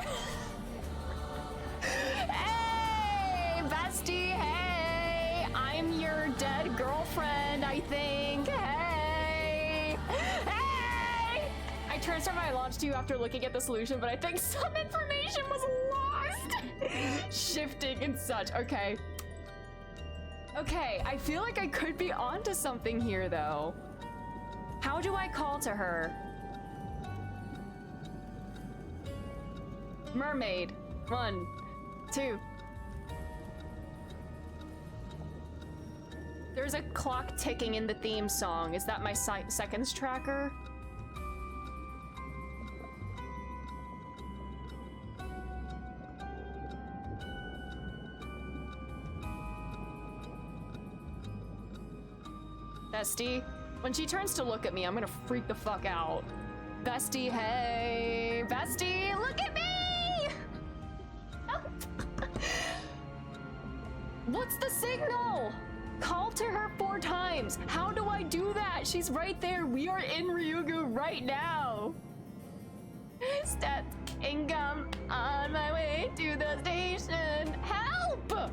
Hey, bestie, hey! I'm your dead girlfriend, I think. Hey! Hey! I transferred my launch to you after looking at the solution, but I think some information was lost. Shifting and such. Okay. Okay, I feel like I could be onto something here, though. How do I call to her? Mermaid. 1, 2. There's a clock ticking in the theme song. Is that my seconds tracker? Bestie, when she turns to look at me, I'm gonna freak the fuck out. Bestie, hey! Bestie, look at me! What's the signal? Call to her 4 times. How do I do that? She's right there. We are in Ryugu right now. Step Kingdom on my way to the station. Help!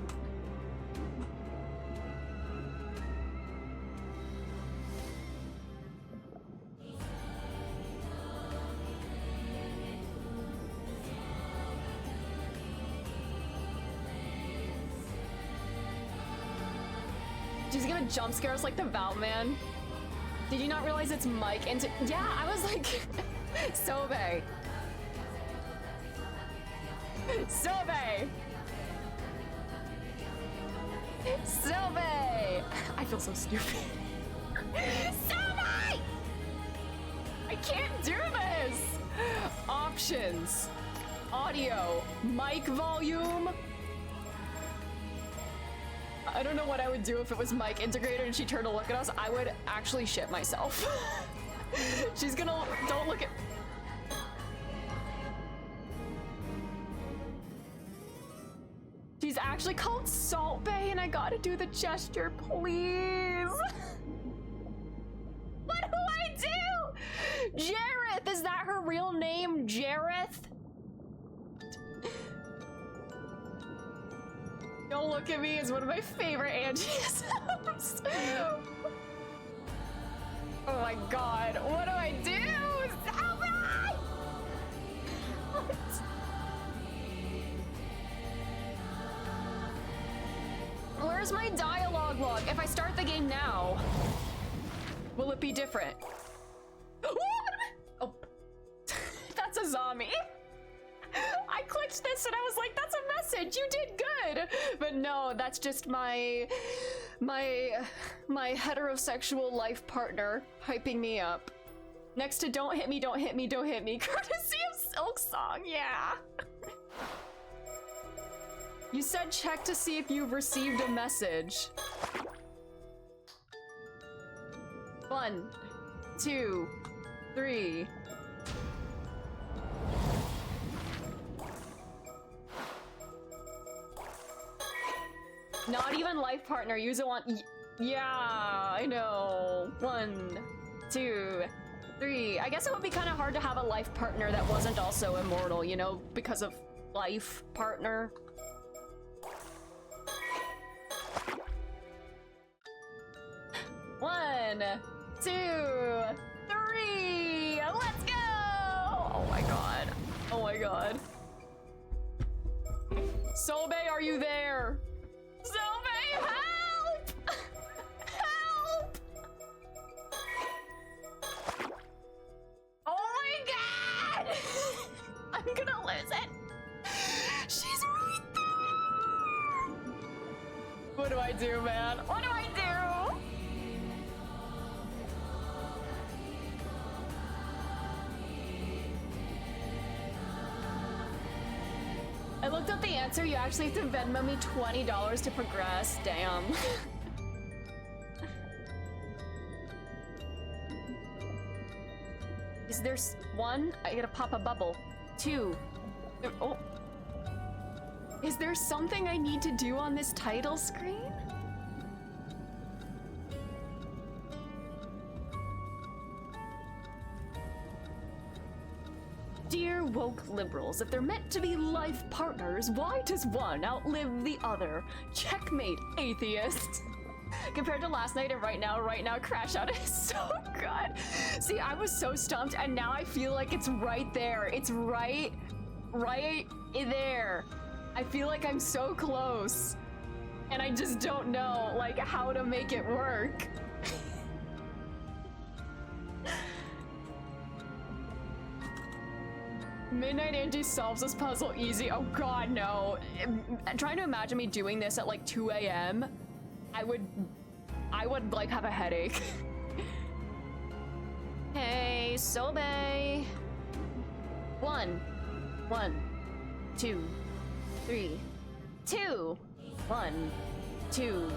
She's gonna jump scare us like the Vow Man. Did you not realize it's Mike into— Yeah, I was like, Sobe. Sobe! Sobe! I feel so stupid. Sobe! Options. Audio. Mic volume. I don't know what I would do if it was mic integrated and she turned to look at us. I would actually shit myself. She's gonna... Don't look at... She's actually called Salt Bay and I gotta do the gesture, please. What do I do? Jareth, is that her real name, Jareth? Don't look at me is one of my favorite Angies. Oh my god, what do I do? Help me! What? Where's my dialogue log? If I start the game now, will it be different? Oh, that's a zombie. I clicked this and I was like, that's a message, you did good. But no, that's just my heterosexual life partner hyping me up. Next to don't hit me, don't hit me, don't hit me, courtesy of Silk Song, yeah. You said check to see if you've received a message. 1, 2, 3. Not even life partner, use it one. Yeah, I know. 1, 2, 3. I guess it would be kind of hard to have a life partner that wasn't also immortal, you know, because of life partner. One, 2, 3. Let's go! Oh my god. Oh my god. Sobe, are you there? Sobe, help! Help! Oh my god! I'm gonna lose it. She's right there! What do I do, man? What do I do? I looked up the answer. You actually have to Venmo me $20 to progress. Damn. Is there one? I gotta pop a bubble. 2. Oh. Is there something I need to do on this title screen? Dear woke liberals, if they're meant to be life partners, why does one outlive the other? Checkmate, atheists. Compared to last night and right now, Crash Out is so good. See, I was so stumped and now I feel like it's right there. It's right there. I feel like I'm so close. And I just don't know, like, how to make it work. Midnight Angie solves this puzzle easy. Oh god, no. Trying to imagine me doing this at like 2 a.m. I would like have a headache. Hey, Sobe. 1, 2, 3, 2. 1, 2,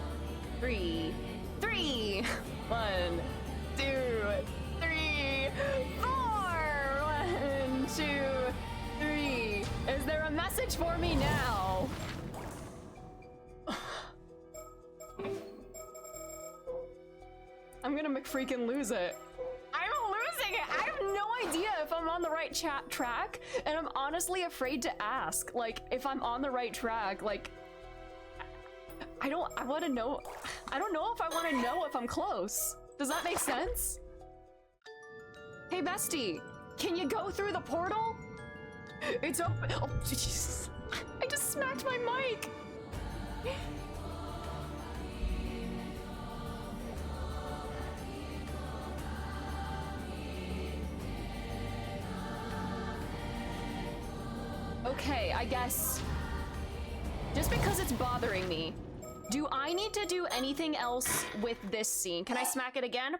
3, 3. 1, 2, 3, 4. 1, 2, 3. Is there a message for me now? I'm gonna McFreakin' lose it. I'm losing it! I have no idea if I'm on the right track, and I'm honestly afraid to ask. Like, if I'm on the right track, like... I wanna know... I don't know if I wanna know if I'm close. Does that make sense? Hey, bestie! Can you go through the portal? It's open. Oh, jeez. I just smacked my mic. Okay, I guess. Just because it's bothering me, do I need to do anything else with this scene? Can I smack it again?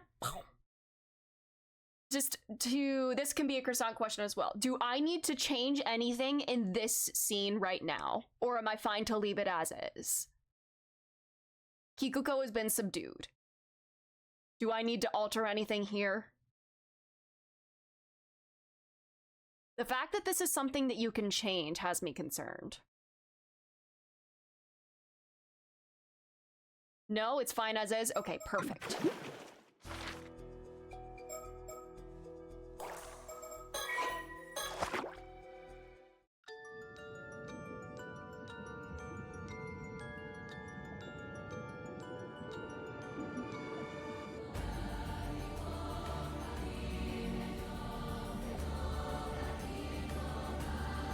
this can be a croissant question as well. Do I need to change anything in this scene right now? Or am I fine to leave it as is? Kikuko has been subdued. Do I need to alter anything here? The fact that this is something that you can change has me concerned. No, it's fine as is? Okay, perfect.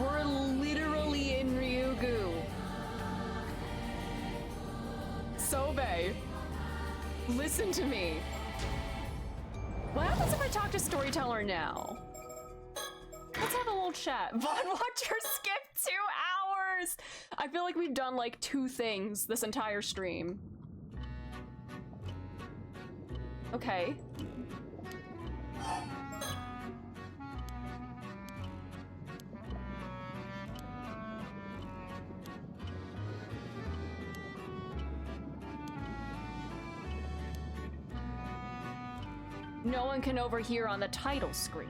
We're literally in Ryugu. Sobe, listen to me. What happens if I talk to Storyteller now? Let's have a little chat. VOD Watcher skipped 2 hours! I feel like we've done like 2 things this entire stream. Okay. No one can overhear on the title screen.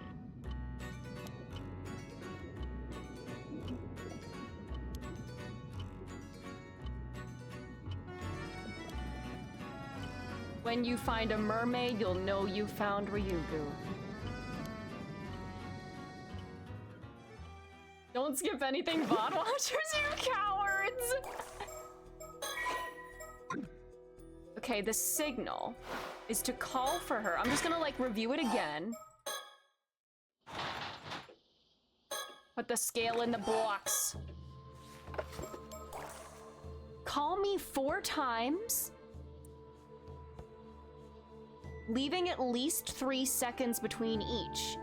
When you find a mermaid, you'll know you found Ryugu. Don't skip anything, VOD Watchers, you cowards! Okay, the signal is to call for her. I'm just gonna like review it again. Put the scale in the box. Call me 4 times, leaving at least 3 seconds between each.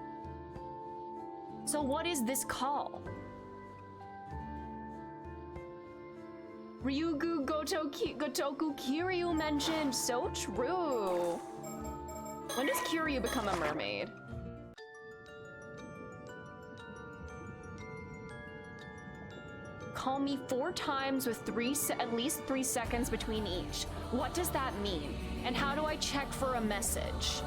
So what is this call? Ryugu Gotoku Kiryu mentioned. So true. When does Kiryu become a mermaid? Call me 4 times with at least 3 seconds between each. What does that mean? And how do I check for a message?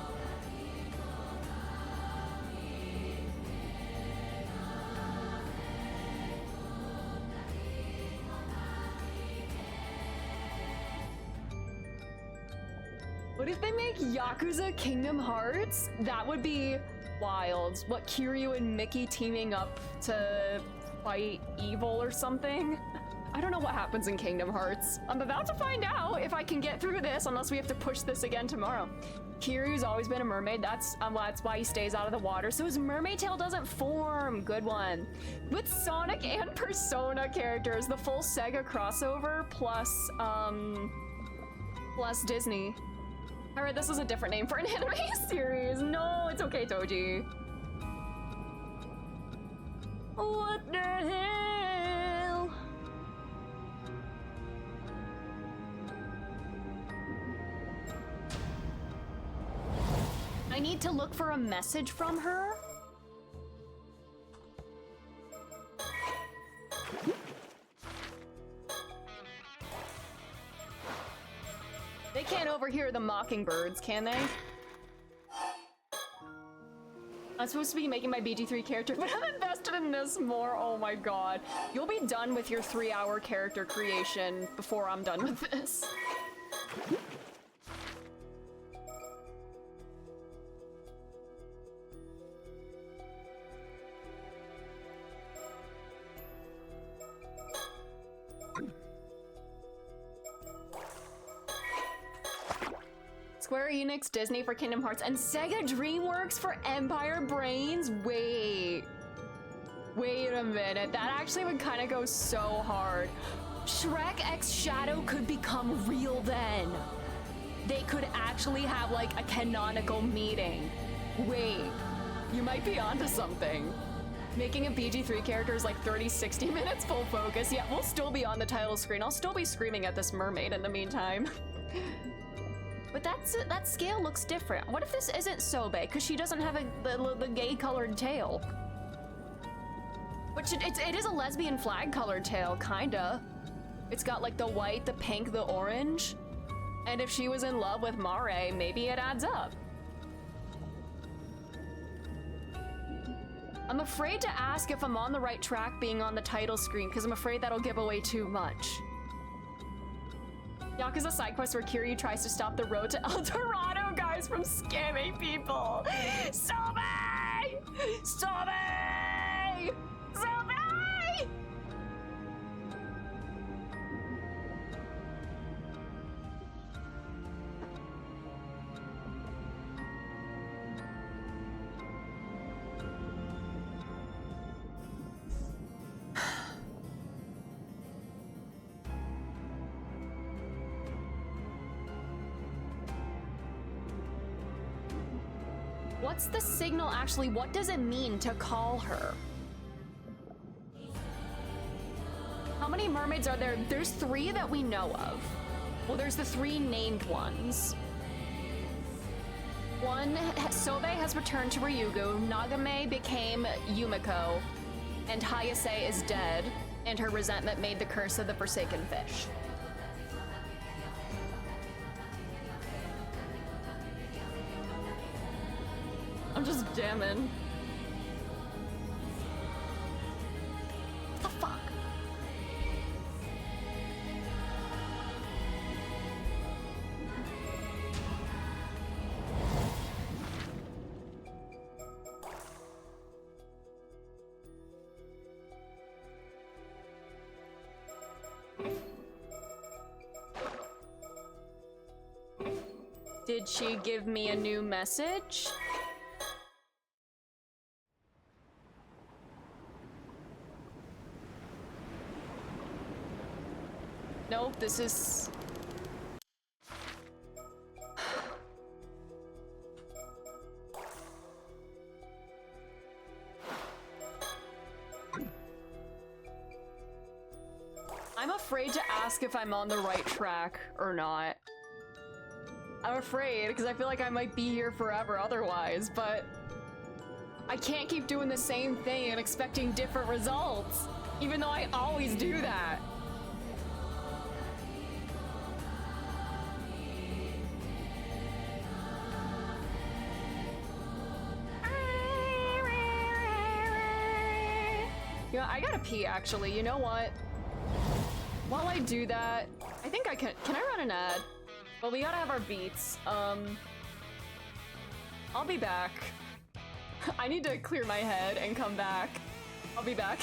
What if they make Yakuza Kingdom Hearts? That would be wild. What, Kiryu and Mickey teaming up to fight evil or something? I don't know what happens in Kingdom Hearts. I'm about to find out if I can get through this, unless we have to push this again tomorrow. Kiryu's always been a mermaid. That's why he stays out of the water, so his mermaid tail doesn't form. Good one. With Sonic and Persona characters, the full Sega crossover plus Disney. Alright, this is a different name for an anime series. No, it's okay, Toji. What the hell? I need to look for a message from her? They can't overhear the mockingbirds, can they? I'm supposed to be making my BG3 character, but I'm invested in this more. Oh my god. You'll be done with your 3-hour character creation before I'm done with this. Square Enix, Disney for Kingdom Hearts, and Sega DreamWorks for Empire Brains? Wait a minute. That actually would kind of go so hard. Shrek X Shadow could become real then. They could actually have like a canonical meeting. Wait, you might be onto something. Making a BG3 character is like 30-60 minutes full focus. Yeah, we'll still be on the title screen. I'll still be screaming at this mermaid in the meantime. But that scale looks different. What if this isn't Sobe? Because she doesn't have the gay colored tail. Which it is a lesbian flag colored tail, kinda. It's got like the white, the pink, the orange. And if she was in love with Mare, maybe it adds up. I'm afraid to ask if I'm on the right track being on the title screen, because I'm afraid that'll give away too much. Yakuza side quest where Kiryu tries to stop the road to El Dorado guys from scamming people. Sobe! Sobe! Sobe! What's the signal actually? What does it mean to call her? How many mermaids are there? There's 3 that we know of. Well, there's the 3 named ones. One, Sobe has returned to Ryugu, Nagame became Yumiko, and Hayase is dead, and her resentment made the curse of the Forsaken Fish. I'm just jamming. What the fuck? Did she give me a new message? Nope, this is... I'm afraid to ask if I'm on the right track or not. I'm afraid, because I feel like I might be here forever otherwise, but... I can't keep doing the same thing and expecting different results, even though I always do that. You know, I gotta pee, actually. You know what? While I do that, I think I can I run an ad? Well, we gotta have our beats. I'll be back. I need to clear my head and come back. I'll be back.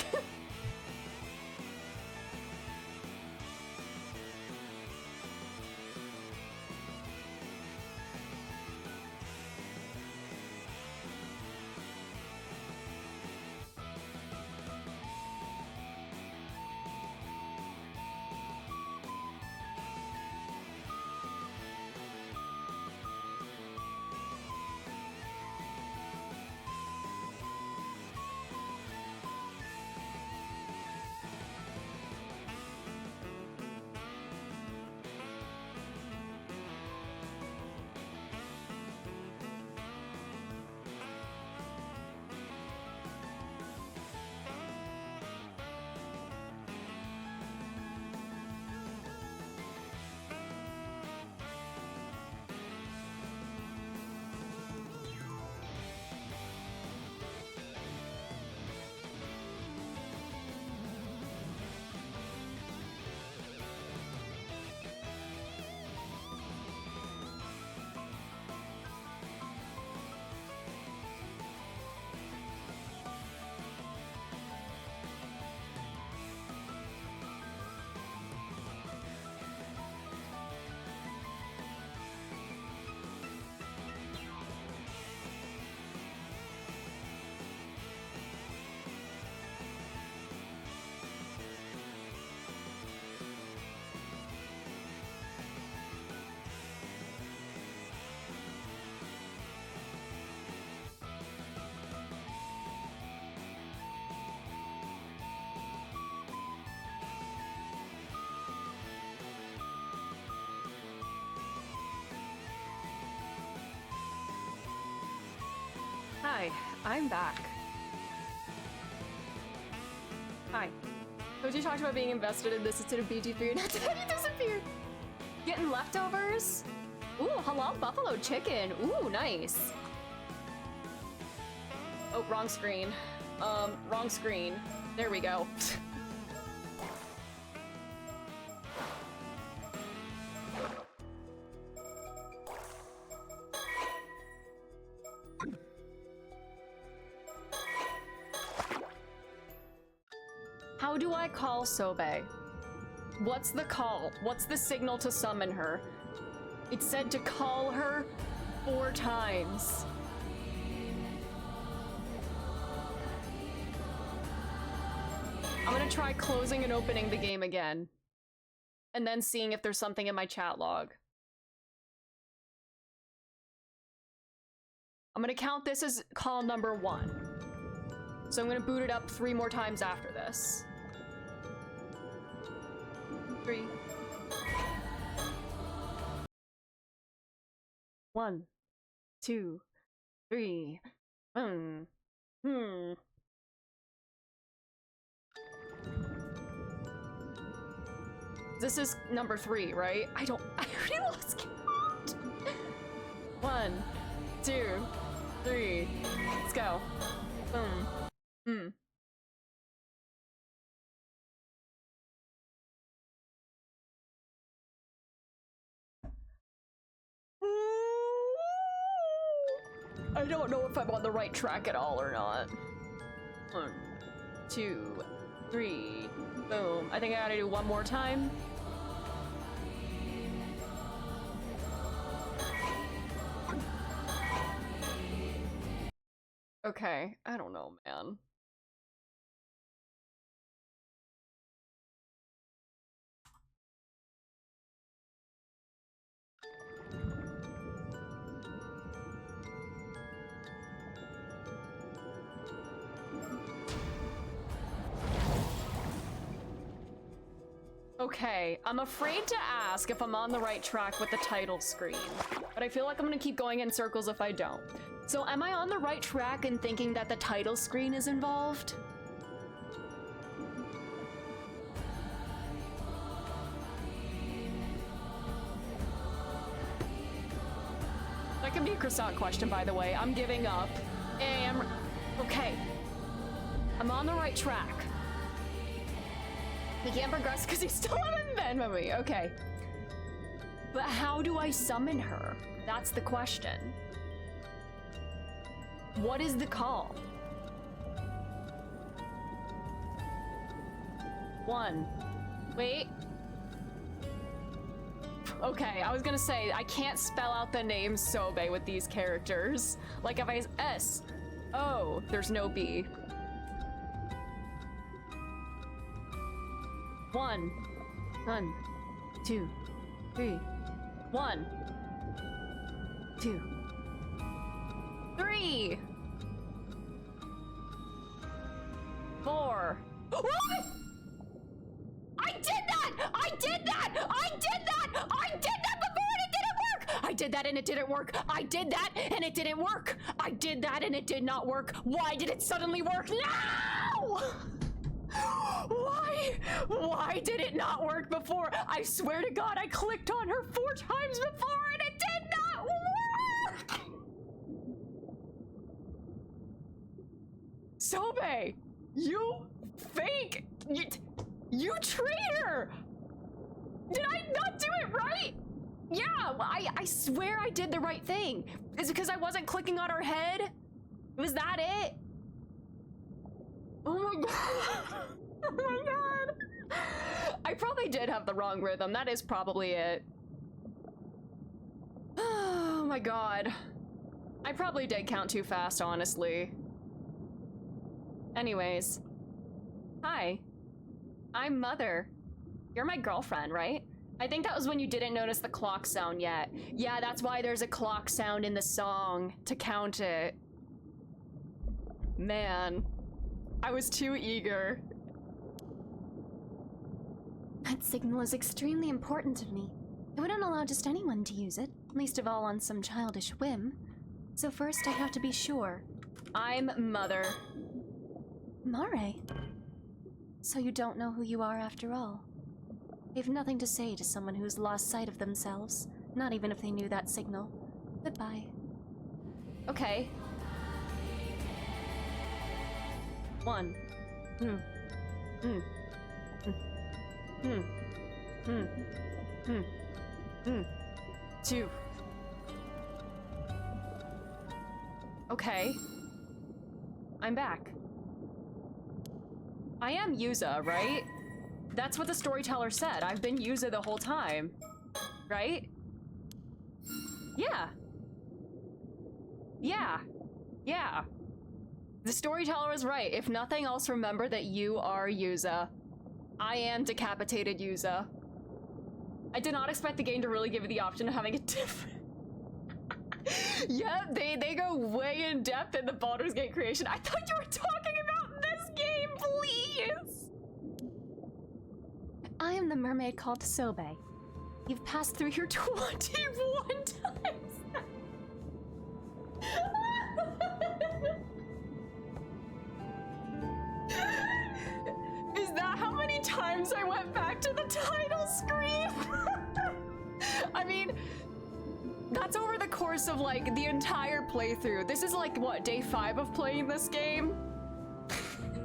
Hi, I'm back. Hi. Koji talked about being invested in this instead of BG3 and after that he disappeared. Getting leftovers? Ooh, halal buffalo chicken. Ooh, nice. Oh, wrong screen. Wrong screen. There we go. How do I call Sobe? What's the call? What's the signal to summon her? It said to call her 4 times. I'm gonna try closing and opening the game again. And then seeing if there's something in my chat log. I'm gonna count this as call number 1. So I'm gonna boot it up 3 more times after this. 3. 1, 2, 3. This is number 3, right? I already lost count. 1, 2, 3. Let's go. I don't know if I'm on the right track at all or not. 1, 2, 3. Boom. I think I gotta do 1 more time. Okay, I don't know, man. Okay, I'm afraid to ask if I'm on the right track with the title screen, but I feel like I'm gonna keep going in circles if I don't. So am I on the right track in thinking that the title screen is involved? That could be a croissant question, by the way. I'm giving up. Okay. I'm on the right track. He can't progress because he still hasn't been with me. Okay. But how do I summon her? That's the question. What is the call? 1. Wait. Okay, I was gonna say, I can't spell out the name Sobe with these characters. Like if I S, O, there's no B. 1, 2, 3. 1, 2, 3. 4. What? I did that! I did that! I did that! I did that before and it didn't work! I did that and it didn't work! I did that and it didn't work! I did that and it did not work! Why did it suddenly work now? Why did it not work before? I swear to God, I clicked on her 4 times before and it did not work! Sobe, you fake, you traitor! Did I not do it right? Yeah, I swear I did the right thing. Is it because I wasn't clicking on her head? Was that it? Oh my God. Oh my God. I probably did have the wrong rhythm. That is probably it. Oh my God. I probably did count too fast, honestly. Anyways. Hi. I'm Mother. You're my girlfriend, right? I think that was when you didn't notice the clock sound yet. Yeah, that's why there's a clock sound in the song, to count it. Man. I was too eager. That signal is extremely important to me. I wouldn't allow just anyone to use it, least of all on some childish whim. So first I have to be sure. I'm Mother. Mare. So you don't know who you are after all. They have nothing to say to someone who's lost sight of themselves, not even if they knew that signal. Goodbye. Okay. 1. 2. Okay. I'm back. I am Yuza, right? That's what the storyteller said. I've been Yuza the whole time. Right? Yeah. Yeah. Yeah. The storyteller was right. If nothing else, remember that you are Yuza. I am decapitated Yuza. I did not expect the game to really give you the option of having a different... Yeah, they go way in depth in the Baldur's Gate creation. I thought you were talking about this game, please! I am the mermaid called Sobe. You've passed through here 21 times! Is that how many times I went back to the title screen? I mean, that's over the course of like the entire playthrough. This is like, what, day 5 of playing this game?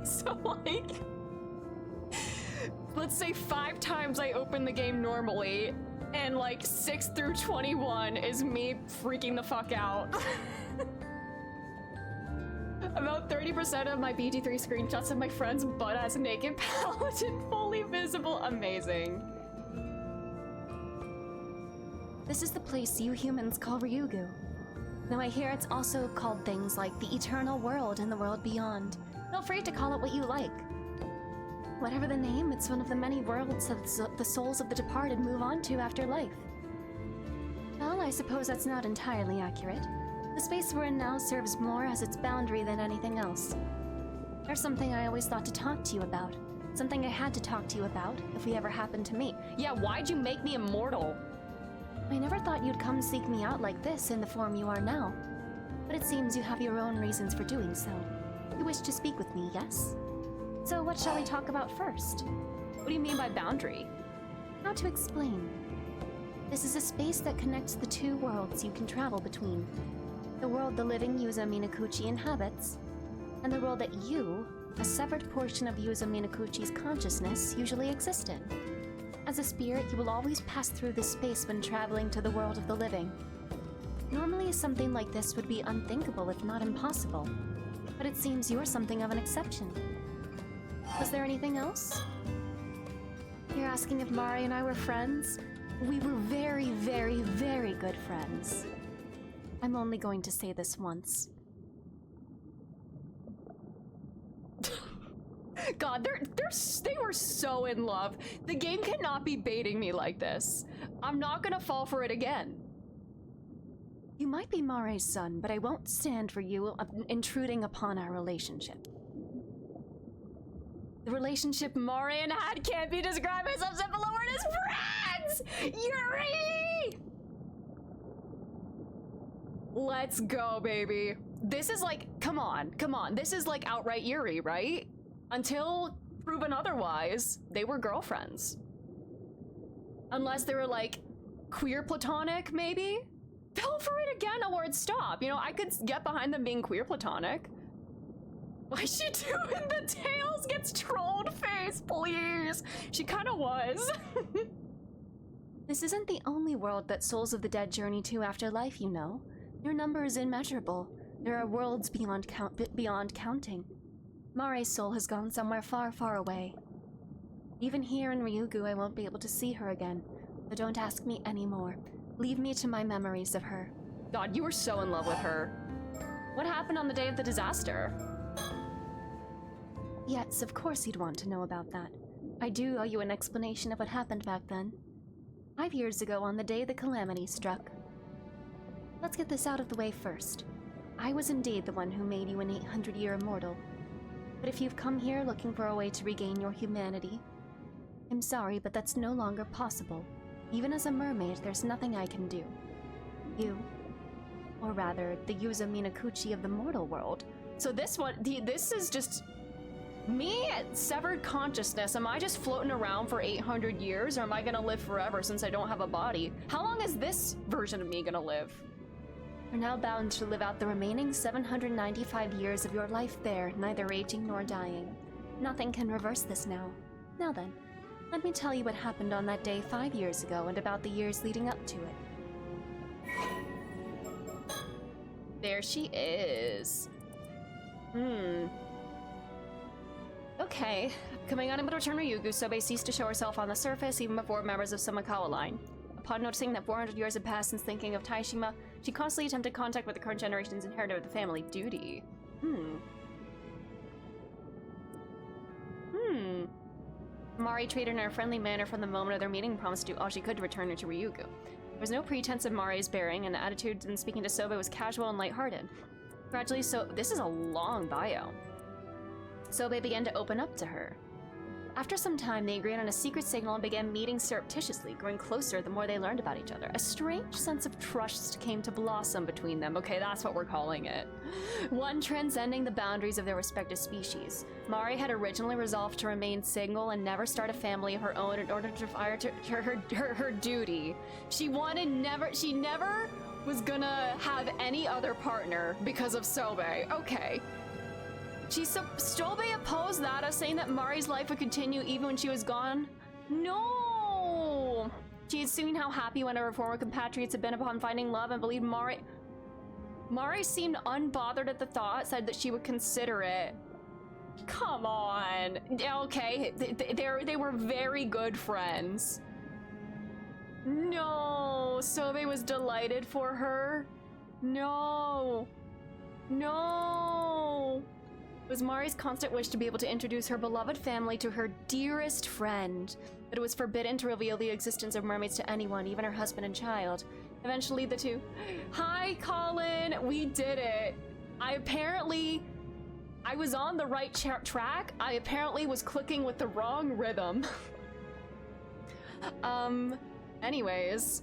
So like, let's say 5 times I open the game normally, and like 6 through 21 is me freaking the fuck out. About 30% of my BT3 screenshots of my friend's butt-ass naked paladin fully visible. Amazing. This is the place you humans call Ryugu. Now I hear it's also called things like the Eternal World and the World Beyond. Feel free to call it what you like. Whatever the name, it's one of the many worlds that the souls of the departed move on to after life. Well, I suppose that's not entirely accurate. The space we're in now serves more as its boundary than anything else. There's something I always thought to talk to you about. Something I had to talk to you about if we ever happened to meet. Yeah, why'd you make me immortal? I never thought you'd come seek me out like this in the form you are now. But it seems you have your own reasons for doing so. You wish to speak with me, yes? So what shall we talk about first? What do you mean by boundary? How to explain? This is a space that connects the 2 worlds you can travel between. The world the living Yuza Minakuchi inhabits, and the world that you, a severed portion of Yuza Minakuchi's consciousness, usually exist in. As a spirit, you will always pass through this space when traveling to the world of the living. Normally, something like this would be unthinkable if not impossible, but it seems you're something of an exception. Was there anything else? You're asking if Mari and I were friends? We were very, very, very good friends. I'm only going to say this once. God, they were so in love. The game cannot be baiting me like this. I'm not gonna fall for it again. You might be Mare's son, but I won't stand for you intruding upon our relationship. The relationship Mare and had can't be described as a simple word as friends! Yuri! Let's go, baby. This is like, come on. This is like outright Yuri, right? Until proven otherwise, they were girlfriends. Unless they were like queer platonic, maybe? Fell for it again or it'd stop. You know, I could get behind them being queer platonic. Why's she doing the Tails gets trolled face, please? She kind of was. This isn't the only world that souls of the dead journey to after life, you know. Your number is immeasurable. There are worlds beyond counting. Mare's soul has gone somewhere far, far away. Even here in Ryugu, I won't be able to see her again. So don't ask me anymore. Leave me to my memories of her. God, you were so in love with her. What happened on the day of the disaster? Yes, of course you'd want to know about that. I do owe you an explanation of what happened back then. 5 years ago on the day the calamity struck. Let's get this out of the way first. I was indeed the one who made you an 800-year immortal. But if you've come here looking for a way to regain your humanity, I'm sorry, but that's no longer possible. Even as a mermaid, there's nothing I can do. You, or rather, the Yuza Minakuchi of the mortal world, So this one, this is just me at severed consciousness. Am I just floating around for 800 years, or am I gonna live forever since I don't have a body? How long is this version of me gonna live? You're now bound to live out the remaining 795 years of your life there, neither aging nor dying. Nothing can reverse this now. Now then, let me tell you what happened on that day 5 years ago and about the years leading up to it. There she is. Okay. Coming unable to return Ryugu, Sobe ceased to show herself on the surface even before members of Samakawa line. Upon noticing that 400 years had passed since thinking of Taishima, she constantly attempted contact with the current generation's inheritor of the family duty. Mari treated her in a friendly manner from the moment of their meeting and promised to do all she could to return her to Ryugu. There was no pretense of Mari's bearing, and the attitude in speaking to Sobe was casual and lighthearted. Gradually, this is a long bio. Sobe began to open up to her. After some time, they agreed on a secret signal and began meeting surreptitiously, growing closer the more they learned about each other. A strange sense of trust came to blossom between them. Okay, that's what we're calling it. One transcending the boundaries of their respective species. Mari had originally resolved to remain single and never start a family of her own in order to fire her duty. She never was gonna have any other partner because of Sobe. Okay. Sobe opposed that, as saying that Mari's life would continue even when she was gone? No! She had seen how happy one of her former compatriots had been upon finding love and believed Mari seemed unbothered at the thought, said that she would consider it. Come on. Okay, they were very good friends. No! Sobe was delighted for her? No! No! It was Mari's constant wish to be able to introduce her beloved family to her dearest friend, but it was forbidden to reveal the existence of mermaids to anyone, even her husband and child. Eventually, the two... Hi, Colin! We did it! I was on the right track. I apparently was clicking with the wrong rhythm. Anyways...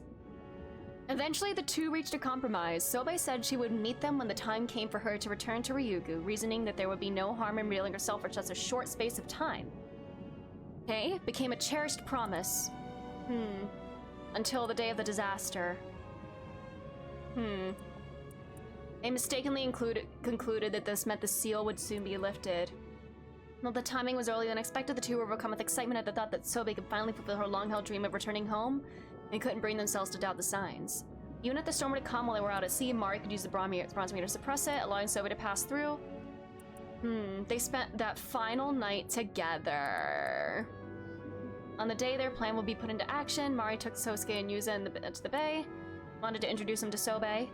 Eventually, the two reached a compromise. Sobe said she would meet them when the time came for her to return to Ryugu, reasoning that there would be no harm in revealing herself for just a short space of time. Okay, became a cherished promise. Until the day of the disaster. They mistakenly concluded that this meant the seal would soon be lifted. While the timing was earlier than expected, the two were overcome with excitement at the thought that Sobe could finally fulfill her long-held dream of returning home, and couldn't bring themselves to doubt the signs. Even if the storm were to come while they were out at sea, Mari could use the bronze meter to suppress it, allowing Sobe to pass through. They spent that final night together. On the day their plan would be put into action, Mari took Sosuke and Yuza to the bay, wanted to introduce him to Sobe.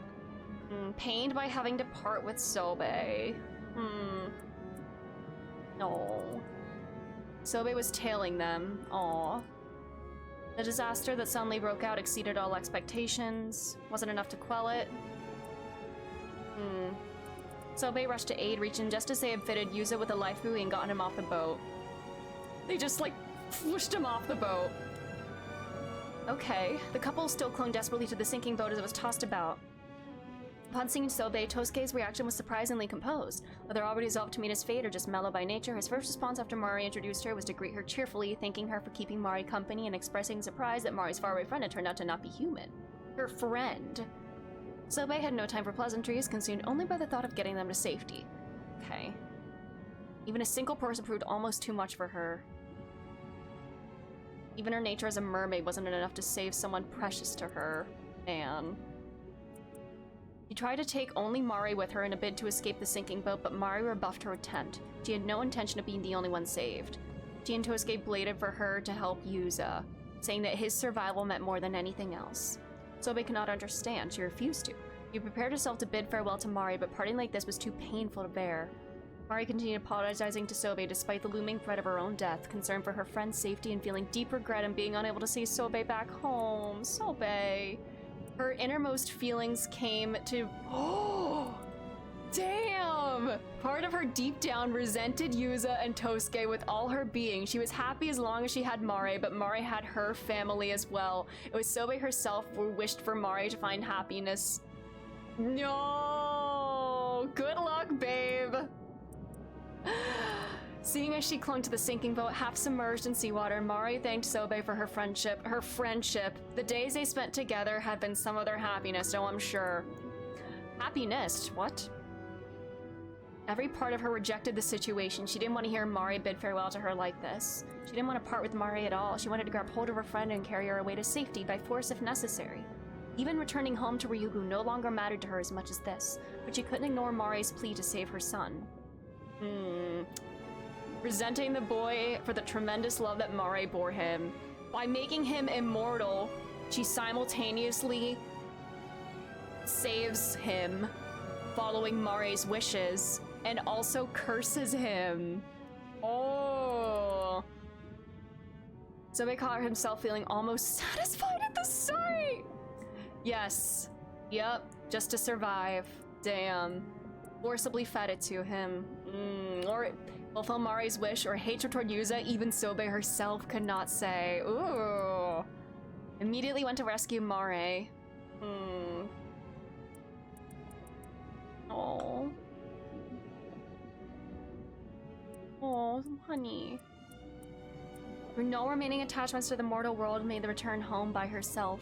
Pained by having to part with Sobe. No. Sobe was tailing them. Aww. The disaster that suddenly broke out exceeded all expectations. Wasn't enough to quell it. Sobe rushed to aid, reaching just as they had fitted Yuza with a life buoy and gotten him off the boat. They just, like, pushed him off the boat. Okay. The couple still clung desperately to the sinking boat as it was tossed about. Upon seeing Sobe, Tosuke's reaction was surprisingly composed. Whether already resolved to meet his fate or just mellow by nature, his first response after Mari introduced her was to greet her cheerfully, thanking her for keeping Mari company and expressing surprise that Mari's faraway friend had turned out to not be human. Her friend. Sobe had no time for pleasantries, consumed only by the thought of getting them to safety. Okay. Even a single person proved almost too much for her. Even her nature as a mermaid wasn't enough to save someone precious to her. Man. She tried to take only Mari with her in a bid to escape the sinking boat, but Mari rebuffed her attempt. She had no intention of being the only one saved. She and Tosuke bladed for her to help Yuza, saying that his survival meant more than anything else. Sobe could not understand. She refused to. She prepared herself to bid farewell to Mari, but parting like this was too painful to bear. Mari continued apologizing to Sobe despite the looming threat of her own death, concerned for her friend's safety and feeling deep regret in being unable to see Sobe back home. Sobe. Her innermost feelings came to... Oh! Damn! Part of her deep down resented Yuza and Tosuke with all her being. She was happy as long as she had Mari, but Mari had her family as well. It was Sobe herself who wished for Mari to find happiness. No! Good luck, babe! Seeing as she clung to the sinking boat, half submerged in seawater, Mari thanked Sobe for her friendship. The days they spent together had been some of their happiness, so I'm sure. Happiness? What? Every part of her rejected the situation. She didn't want to hear Mari bid farewell to her like this. She didn't want to part with Mari at all. She wanted to grab hold of her friend and carry her away to safety by force if necessary. Even returning home to Ryugu no longer mattered to her as much as this, but she couldn't ignore Mari's plea to save her son. Resenting the boy for the tremendous love that Mari bore him. By making him immortal, she simultaneously saves him, following Mari's wishes, and also curses him. Oh. Sobe caught himself feeling almost satisfied at the sight. Yes. Yep. Just to survive. Damn. Forcibly fed it to him. Or fulfill Mari's wish or hatred toward Yuza, even Sobe herself could not say. Ooh. Immediately went to rescue Mari. Oh. Oh, honey. With no remaining attachments to the mortal world, made the return home by herself.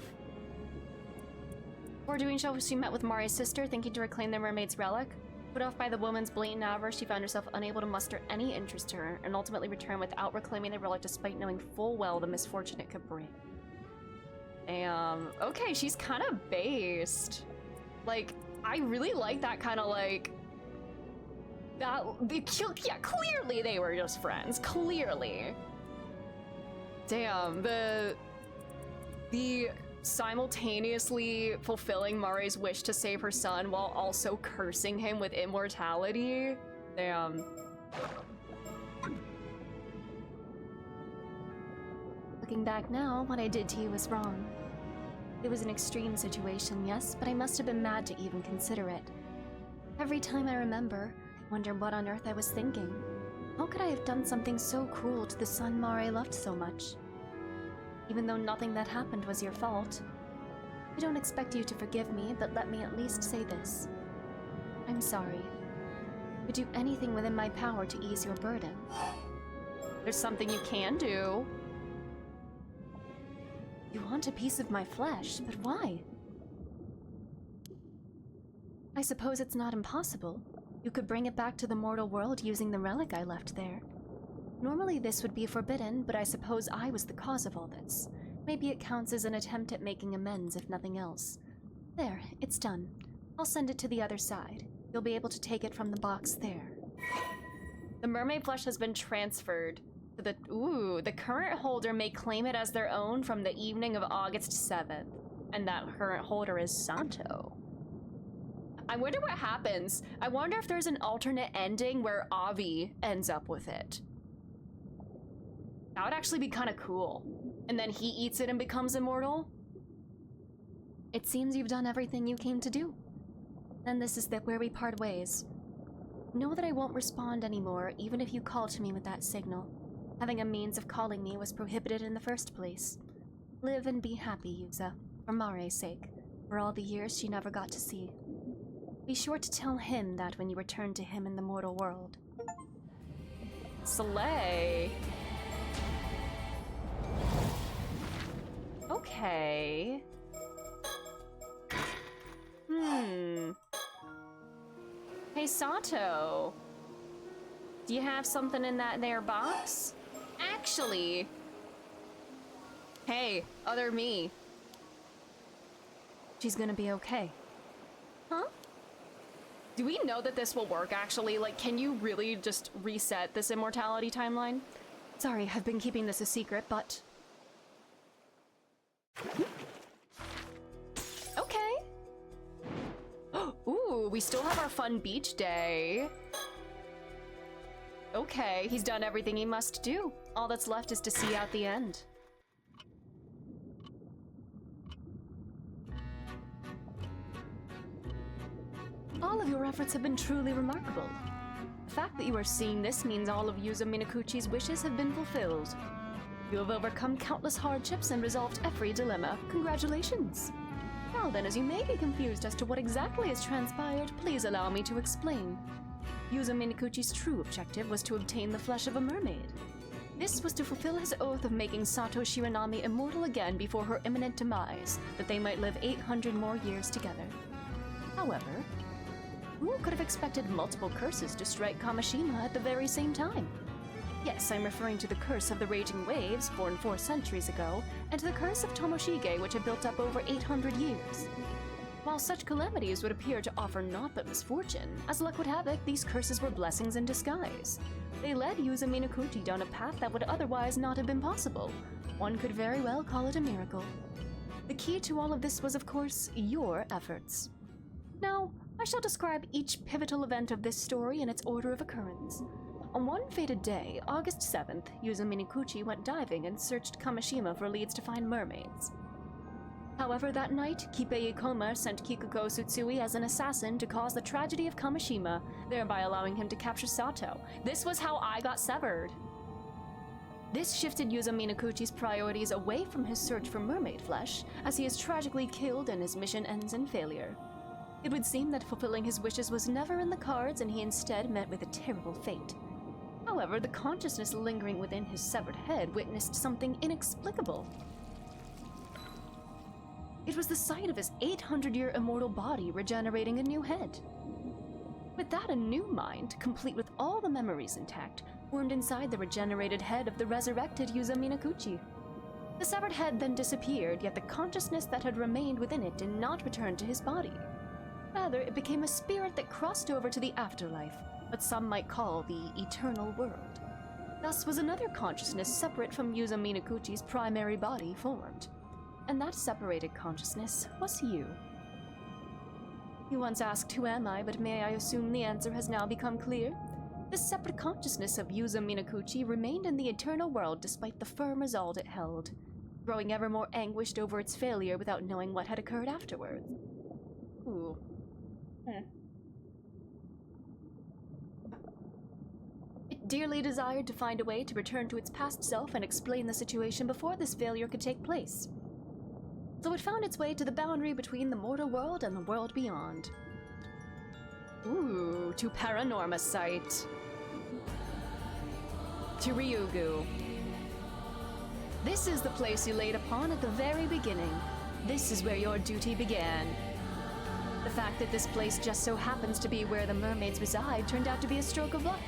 Before doing so, she met with Mari's sister, thinking to reclaim the mermaid's relic. Put off by the woman's blatant avarice, she found herself unable to muster any interest to her, and ultimately returned without reclaiming the relic despite knowing full well the misfortune it could bring. Damn. Okay, she's kind of based. Like, I really like that kind of like... That, yeah, clearly they were just friends. Clearly. Damn, the simultaneously fulfilling Mari's wish to save her son while also cursing him with immortality. Damn. Looking back now, what I did to you was wrong. It was an extreme situation, yes, but I must have been mad to even consider it. Every time I remember, I wonder what on earth I was thinking. How could I have done something so cruel to the son Mari loved so much? Even though nothing that happened was your fault. I don't expect you to forgive me, but let me at least say this. I'm sorry. I would do anything within my power to ease your burden. There's something you can do. You want a piece of my flesh, but why? I suppose it's not impossible. You could bring it back to the mortal world using the relic I left there. Normally this would be forbidden, but I suppose I was the cause of all this. Maybe it counts as an attempt at making amends, if nothing else. There, it's done. I'll send it to the other side. You'll be able to take it from the box there. The mermaid flesh has been transferred to the... Ooh, the current holder may claim it as their own from the evening of August 7th. And that current holder is Santo. I wonder what happens. I wonder if there's an alternate ending where Avi ends up with it. That would actually be kind of cool. And then he eats it and becomes immortal? It seems you've done everything you came to do. Then this is where we part ways. Know that I won't respond anymore, even if you call to me with that signal. Having a means of calling me was prohibited in the first place. Live and be happy, Yuza, for Mari's sake, for all the years she never got to see. Be sure to tell him that when you return to him in the mortal world. Slay. Okay. Hey, Sato. Do you have something in that there box? Actually. Hey, other me. She's gonna be okay. Huh? Do we know that this will work, actually? Like, can you really just reset this immortality timeline? Sorry, I've been keeping this a secret, but... Okay. Ooh, we still have our fun beach day. Okay, he's done everything he must do. All that's left is to see out the end. All of your efforts have been truly remarkable. The fact that you are seeing this means all of Yuza Minakuchi's wishes have been fulfilled. You have overcome countless hardships and resolved every dilemma. Congratulations! Now then, as you may be confused as to what exactly has transpired, please allow me to explain. Yuzo Minakuchi's true objective was to obtain the flesh of a mermaid. This was to fulfill his oath of making Sato Shiranami immortal again before her imminent demise, that they might live 800 more years together. However, who could have expected multiple curses to strike Kamishima at the very same time? Yes, I'm referring to the curse of the raging waves, born 4 centuries ago, and to the curse of Tomoshige, which had built up over 800 years. While such calamities would appear to offer naught but misfortune, as luck would have it, these curses were blessings in disguise. They led Yuzo Minakuchi down a path that would otherwise not have been possible. One could very well call it a miracle. The key to all of this was, of course, your efforts. Now, I shall describe each pivotal event of this story in its order of occurrence. On one fated day, August 7th, Yuzo Minakuchi went diving and searched Kamishima for leads to find mermaids. However, that night, Kipei Ikoma sent Kikuko Tsutsui as an assassin to cause the tragedy of Kamishima, thereby allowing him to capture Sato. This was how I got severed. This shifted Yuzo Minakuchi's priorities away from his search for mermaid flesh, as he is tragically killed and his mission ends in failure. It would seem that fulfilling his wishes was never in the cards, and he instead met with a terrible fate. However, the consciousness lingering within his severed head witnessed something inexplicable. It was the sight of his 800-year immortal body regenerating a new head. With that, a new mind, complete with all the memories intact, formed inside the regenerated head of the resurrected Yuzo Minakuchi. The severed head then disappeared, yet the consciousness that had remained within it did not return to his body. Rather, it became a spirit that crossed over to the afterlife, what some might call the eternal world. Thus was another consciousness separate from Yuzo Minakuchi's primary body formed. And that separated consciousness was you. You once asked, who am I, but may I assume the answer has now become clear? This separate consciousness of Yuzo Minakuchi remained in the eternal world despite the firm resolve it held, growing ever more anguished over its failure without knowing what had occurred afterward. Ooh. It dearly desired to find a way to return to its past self and explain the situation before this failure could take place. So it found its way to the boundary between the mortal world and the world beyond. Ooh, to Paranormasight. To Ryugu. This is the place you laid upon at the very beginning. This is where your duty began. The fact that this place just so happens to be where the mermaids reside turned out to be a stroke of luck.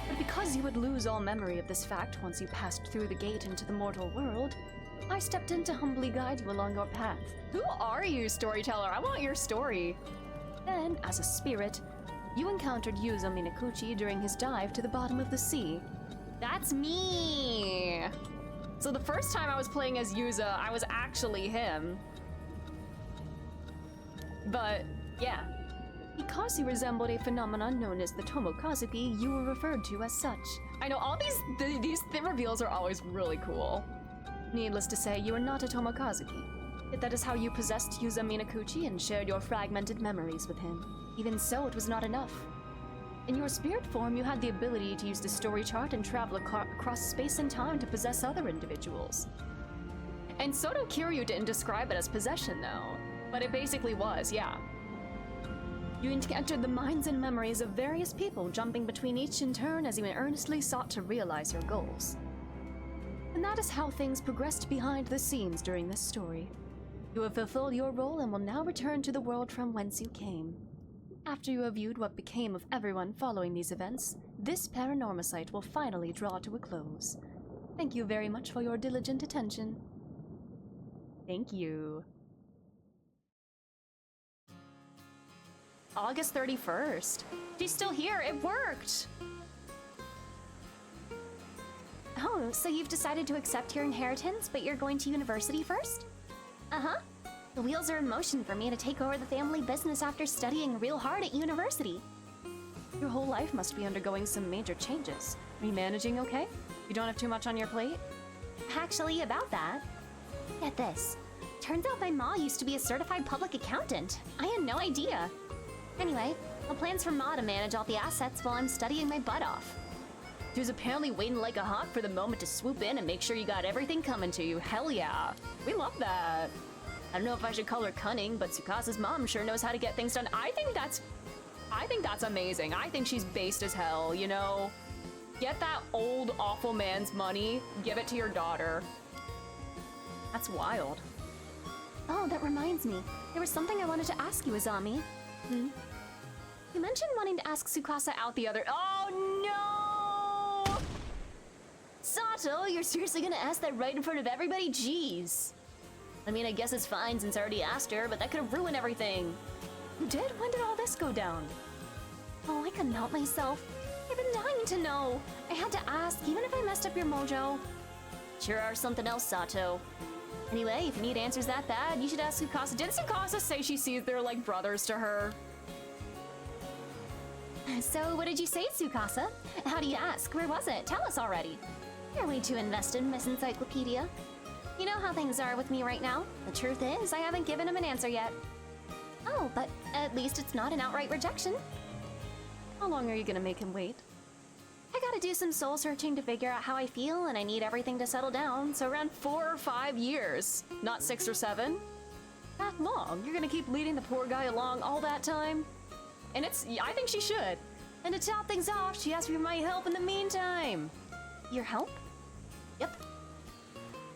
But because you would lose all memory of this fact once you passed through the gate into the mortal world, I stepped in to humbly guide you along your path. Who are you, storyteller? I want your story. Then, as a spirit, you encountered Yuzo Minakuchi during his dive to the bottom of the sea. That's me! So the first time I was playing as Yuzo, I was actually him. But, yeah. Because he resembled a phenomenon known as the Tomokazuki, you were referred to as such. I know, all these reveals are always really cool. Needless to say, you are not a Tomokazuki. Yet that is how you possessed Yuzo Minakuchi and shared your fragmented memories with him. Even so, it was not enough. In your spirit form, you had the ability to use the story chart and travel across space and time to possess other individuals. And Soto Kiryu didn't describe it as possession, though. But it basically was, yeah. You entered the minds and memories of various people, jumping between each in turn as you earnestly sought to realize your goals. And that is how things progressed behind the scenes during this story. You have fulfilled your role and will now return to the world from whence you came. After you have viewed what became of everyone following these events, this Paranormasight will finally draw to a close. Thank you very much for your diligent attention. Thank you. August 31st. She's still here. It worked. Oh, so you've decided to accept your inheritance, but you're going to university first? Uh-huh. The wheels are in motion for me to take over the family business after studying real hard at university. Your whole life must be undergoing some major changes. Are you managing okay? You don't have too much on your plate? Actually, about that. Get this. Turns out my ma used to be a certified public accountant. I had no idea. Anyway, no plans for ma to manage all the assets while I'm studying my butt off. She was apparently waiting like a hawk for the moment to swoop in and make sure you got everything coming to you. Hell yeah. We love that. I don't know if I should call her cunning, but Tsukasa's mom sure knows how to get things done. I think that's I think that's amazing. I think she's based as hell, you know? Get that old, awful man's money, give it to your daughter. That's wild. Oh, that reminds me. There was something I wanted to ask you, Azami. You mentioned wanting to ask Tsukasa out the other— Oh, no! Sato, you're seriously gonna ask that right in front of everybody? Jeez. I mean, I guess it's fine since I already asked her, but that could have ruined everything. You did? When did all this go down? Oh, I couldn't help myself. I've been dying to know. I had to ask, even if I messed up your mojo. Sure are something else, Sato. Anyway, if you need answers that bad, you should ask Tsukasa. Didn't Tsukasa say she sees they're like brothers to her? So, what did you say, Tsukasa? How do you ask? Where was it? Tell us already. You're way too invested in Miss Encyclopedia. You know how things are with me right now. The truth is, I haven't given him an answer yet. Oh, but at least it's not an outright rejection. How long are you gonna make him wait? I gotta do some soul searching to figure out how I feel, and I need everything to settle down. So around 4 or 5 years, not 6 or 7? That long? You're gonna keep leading the poor guy along all that time? And I think she should. And to top things off, she asked for my help in the meantime. Your help? Yep.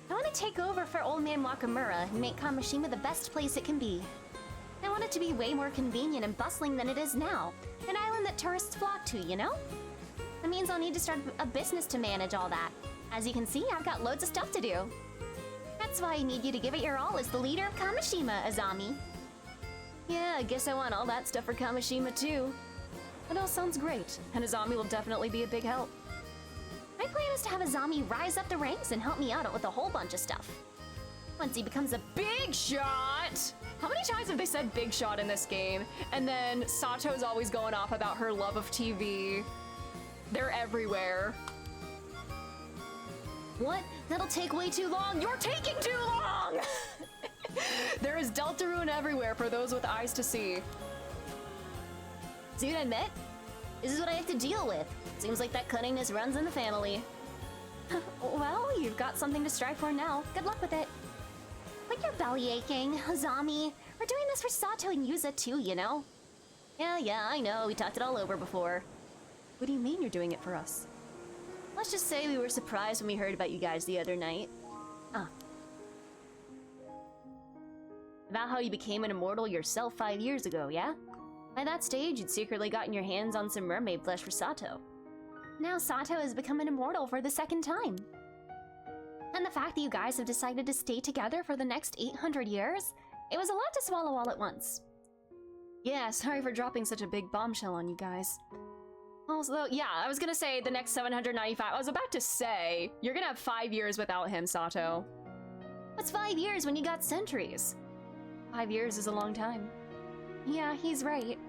I want to take over for old man Wakamura and make Kamishima the best place it can be. I want it to be way more convenient and bustling than it is now. An island that tourists flock to, you know? That means I'll need to start a business to manage all that. As you can see, I've got loads of stuff to do. That's why I need you to give it your all as the leader of Kamishima, Azami. Yeah, I guess I want all that stuff for Kamishima too. That all sounds great, and Azami will definitely be a big help. My plan is to have Azami rise up the ranks and help me out with a whole bunch of stuff. Once he becomes a big shot! How many times have they said big shot in this game? And then Sato's always going off about her love of TV. They're everywhere. What? That'll take way too long. You're taking too long! There is Deltarune everywhere for those with eyes to see. See what I meant? This is what I have to deal with. Seems like that cunningness runs in the family. Well, you've got something to strive for now. Good luck with it. Quit your belly aching, Azami. We're doing this for Sato and Yuza too, you know? Yeah, I know. We talked it all over before. What do you mean you're doing it for us? Let's just say we were surprised when we heard about you guys the other night. About how you became an immortal yourself 5 years ago, yeah? By that stage, you'd secretly gotten your hands on some mermaid flesh for Sato. Now Sato has become an immortal for the second time. And the fact that you guys have decided to stay together for the next 800 years, it was a lot to swallow all at once. Yeah, sorry for dropping such a big bombshell on you guys. Also, yeah, I was gonna say the next 795. I was about to say, you're gonna have 5 years without him, Sato. What's 5 years when you got centuries? 5 years is a long time. Yeah, he's right.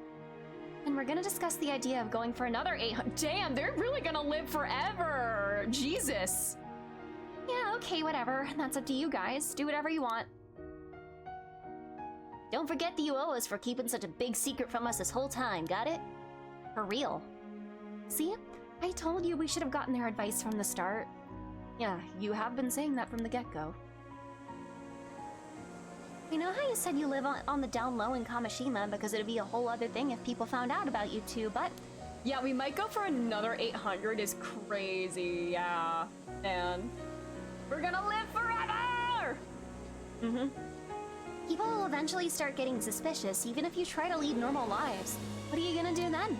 And we're gonna discuss the idea of going for another 800. Damn, they're really gonna live forever! Jesus! Yeah, okay, whatever. That's up to you guys. Do whatever you want. Don't forget that you owe us for keeping such a big secret from us this whole time, got it? For real. See? I told you we should have gotten their advice from the start. Yeah, you have been saying that from the get-go. I know how you said you live on the down low in Kamishima because it'd be a whole other thing if people found out about you two, but... Yeah, we might go for another 800 is crazy, yeah. And we're gonna live forever! People will eventually start getting suspicious even if you try to lead normal lives. What are you gonna do then?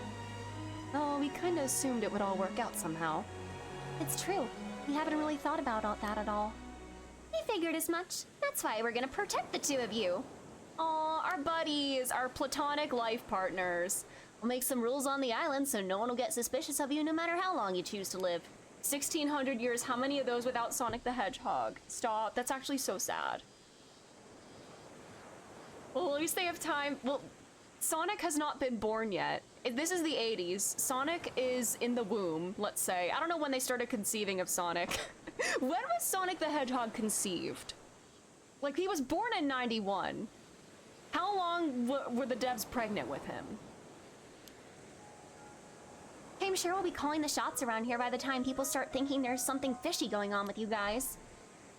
Oh, we kinda assumed it would all work out somehow. It's true. We haven't really thought about that at all. We figured as much. That's why we're gonna protect the two of you. Aw, our buddies, our platonic life partners. We'll make some rules on the island so no one will get suspicious of you no matter how long you choose to live. 1600 years, how many of those without Sonic the Hedgehog? Stop, that's actually so sad. Well, at least they have time. Well, Sonic has not been born yet. This is the 80s. Sonic is in the womb, let's say. I don't know when they started conceiving of Sonic. When was Sonic the Hedgehog conceived? Like, he was born in 91. How long were the devs pregnant with him? I'm sure we'll be calling the shots around here by the time people start thinking there's something fishy going on with you guys.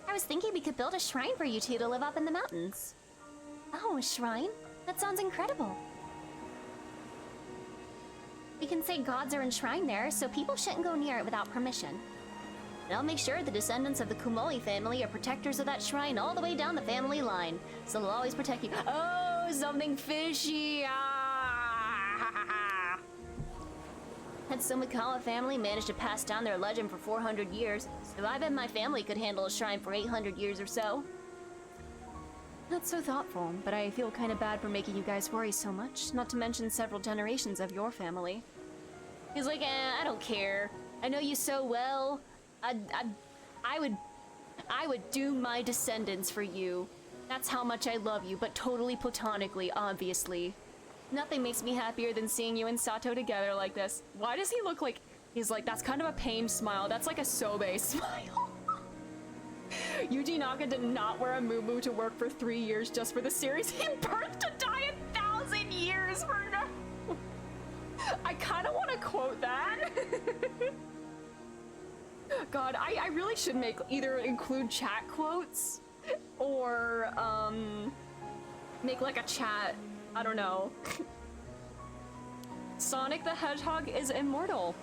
I was thinking we could build a shrine for you two to live up in the mountains. Oh, a shrine? That sounds incredible. We can say gods are enshrined there, so people shouldn't go near it without permission. And I'll make sure the descendants of the Kumoi family are protectors of that shrine all the way down the family line, so they'll always protect you. Oh, something fishy! Ah! That Somikawa family managed to pass down their legend for 400 years, so I bet my family could handle a shrine for 800 years or so. That's so thoughtful, but I feel kind of bad for making you guys worry so much, not to mention several generations of your family. He's like, I don't care. I know you so well. I would doom my descendants for you. That's how much I love you, but totally platonically, obviously. Nothing makes me happier than seeing you and Sato together like this. Why does he look like... He's like, that's kind of a pained smile. That's like a Sobe smile. Yuji Naka did not wear a muumuu to work for 3 years just for the series. He birthed to die 1,000 years for no... I kind of want to quote that. God, I really should make either include chat quotes or make like a chat. I don't know. Sonic the Hedgehog is immortal.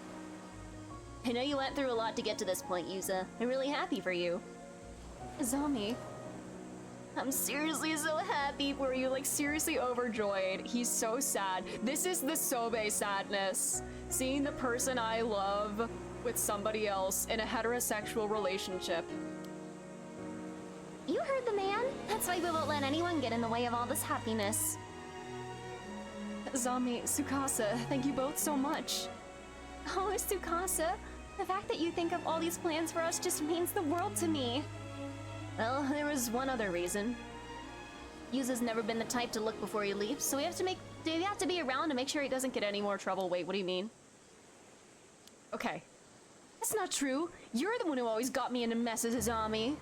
I know you went through a lot to get to this point, Yuza. I'm really happy for you. Zami, I'm seriously so happy for you. like seriously overjoyed. He's so sad. This is the Sobe sadness. Seeing the person I love with somebody else in a heterosexual relationship. You heard the man. That's why we won't let anyone get in the way of all this happiness. Zami, Tsukasa, thank you both so much. Oh, Tsukasa, the fact that you think of all these plans for us just means the world to me. Well, there was one other reason. Yuza's never been the type to look before he leaves, so we have to be around to make sure he doesn't get any more trouble. Wait, what do you mean? Okay. That's not true. You're the one who always got me into messes, Azami.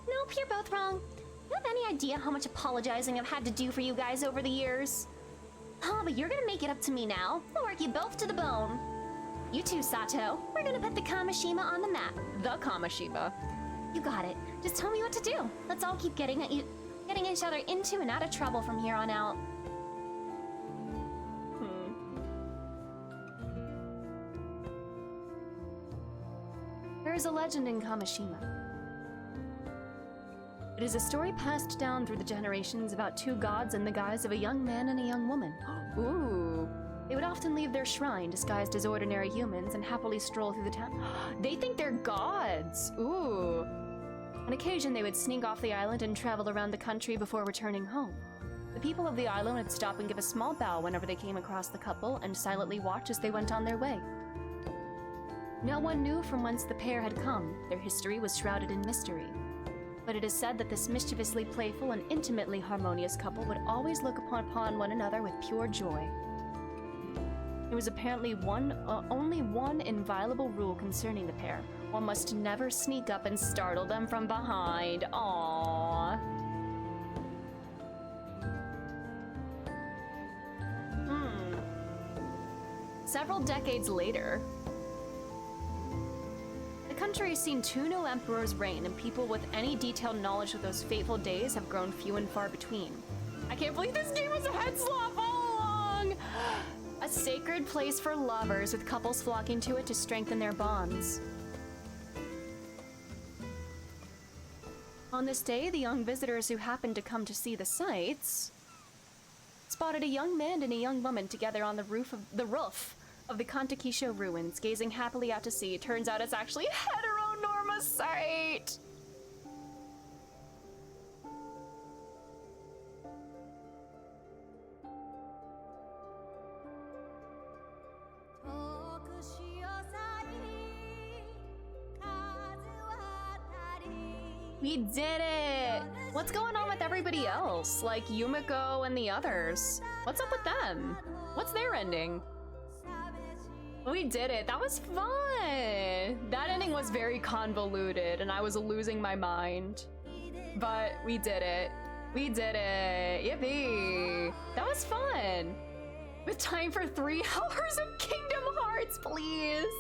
Nope, you're both wrong. You have any idea how much apologizing I've had to do for you guys over the years? Oh, but you're gonna make it up to me now. I'll work you both to the bone. You too, Sato. We're gonna put the Kamishima on the map. The Kamishima. You got it. Just tell me what to do. Let's all keep getting each other into and out of trouble from here on out. There is a legend in Kamishima. It is a story passed down through the generations about two gods in the guise of a young man and a young woman. Ooh. They would often leave their shrine disguised as ordinary humans and happily stroll through the town. They think they're gods! Ooh. On occasion, they would sneak off the island and travel around the country before returning home. The people of the island would stop and give a small bow whenever they came across the couple and silently watch as they went on their way. No one knew from whence the pair had come. Their history was shrouded in mystery. But it is said that this mischievously playful and intimately harmonious couple would always look upon one another with pure joy. There was apparently only one inviolable rule concerning the pair. One must never sneak up and startle them from behind. Aww. Several decades later, the country has seen 2 new emperors reign, and people with any detailed knowledge of those fateful days have grown few and far between. I can't believe this game was a head slap all along! A sacred place for lovers, with couples flocking to it to strengthen their bonds. On this day, the young visitors who happened to come to see the sights spotted a young man and a young woman together on the roof of the Kantakisho ruins, gazing happily out to sea. Turns out it's actually Heteronormasight! We did it! What's going on with everybody else? Like Yumiko and the others? What's up with them? What's their ending? We did it. That was fun. That ending was very convoluted and I was losing my mind. But we did it. We did it. Yippee. That was fun. With time for 3 hours of Kingdom Hearts, please.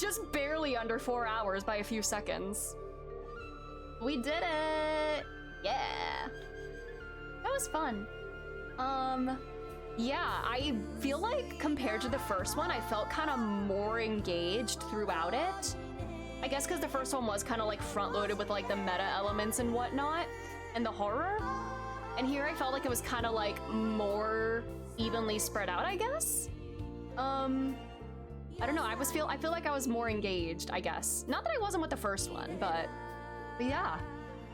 Just barely under 4 hours by a few seconds. We did it. Yeah. That was fun. Yeah, I feel like compared to the first one, I felt kind of more engaged throughout it. I guess because the first one was kind of like front-loaded with like the meta elements and whatnot, and the horror. And here I felt like it was kind of like more evenly spread out, I guess. I don't know. I feel like I was more engaged, I guess. Not that I wasn't with the first one, but yeah,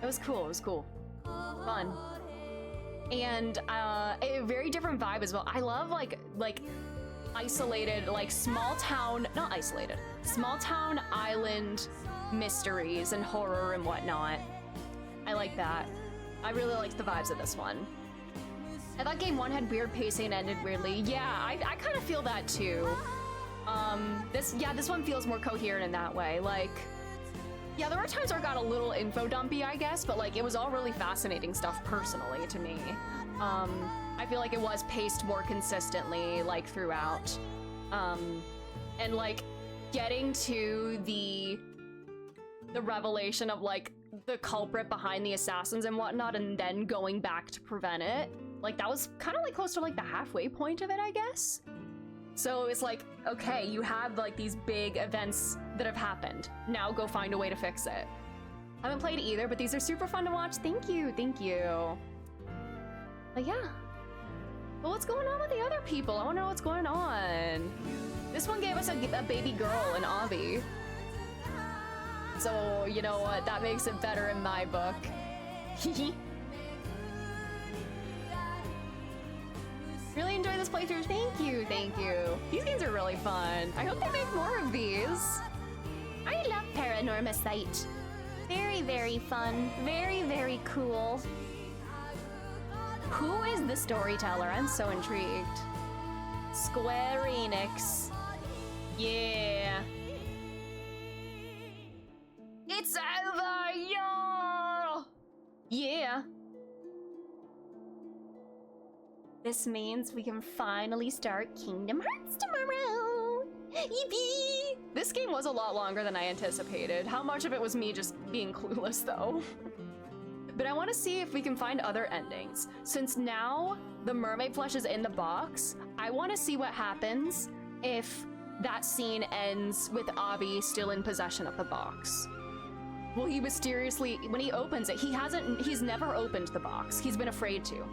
it was cool. It was cool, fun, and a very different vibe as well. I love like isolated, like small town island mysteries and horror and whatnot. I like that. I really liked the vibes of this one. I thought game 1 had weird pacing and ended weirdly. Yeah, I kind of feel that too. This one feels more coherent in that way. Like, yeah, there were times where I got a little info dumpy, I guess, but like it was all really fascinating stuff personally to me. I feel like it was paced more consistently, like throughout. And like getting to the revelation of like the culprit behind the assassins and whatnot, and then going back to prevent it. Like that was kind of like close to like the halfway point of it, I guess. So it's like, okay, you have like these big events that have happened. Now go find a way to fix it. I haven't played either, but these are super fun to watch. Thank you, thank you. But yeah. Well, what's going on with the other people? I want to know what's going on. This one gave us a baby girl in Avi. So, you know what? That makes it better in my book. Really enjoy this playthrough. Thank you, thank you. These games are really fun. I hope they make more of these. I love Paranormasight. Very, very fun. Very, very cool. Who is the storyteller? I'm so intrigued. Square Enix. Yeah. It's over, yo! Yeah. This means we can finally start Kingdom Hearts tomorrow. Yippee! This game was a lot longer than I anticipated. How much of it was me just being clueless, though? But I want to see if we can find other endings. Since now the mermaid flesh is in the box, I want to see what happens if that scene ends with Avi still in possession of the box. Will he mysteriously, when he opens it, he's never opened the box. He's been afraid to.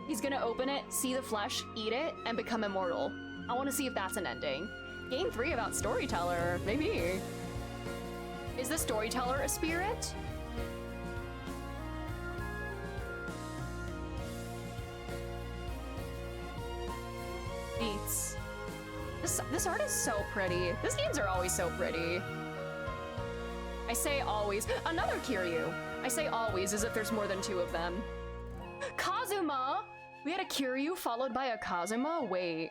He's gonna open it, see the flesh, eat it, and become immortal. I want to see if that's an ending. Game 3 about storyteller, maybe. Is the storyteller a spirit? Beats. This art is so pretty. These games are always so pretty. I say always. Another Kiryu. I say always as if there's more than 2 of them. Kazuma! We had a Kiryu followed by a Kazuma? Wait.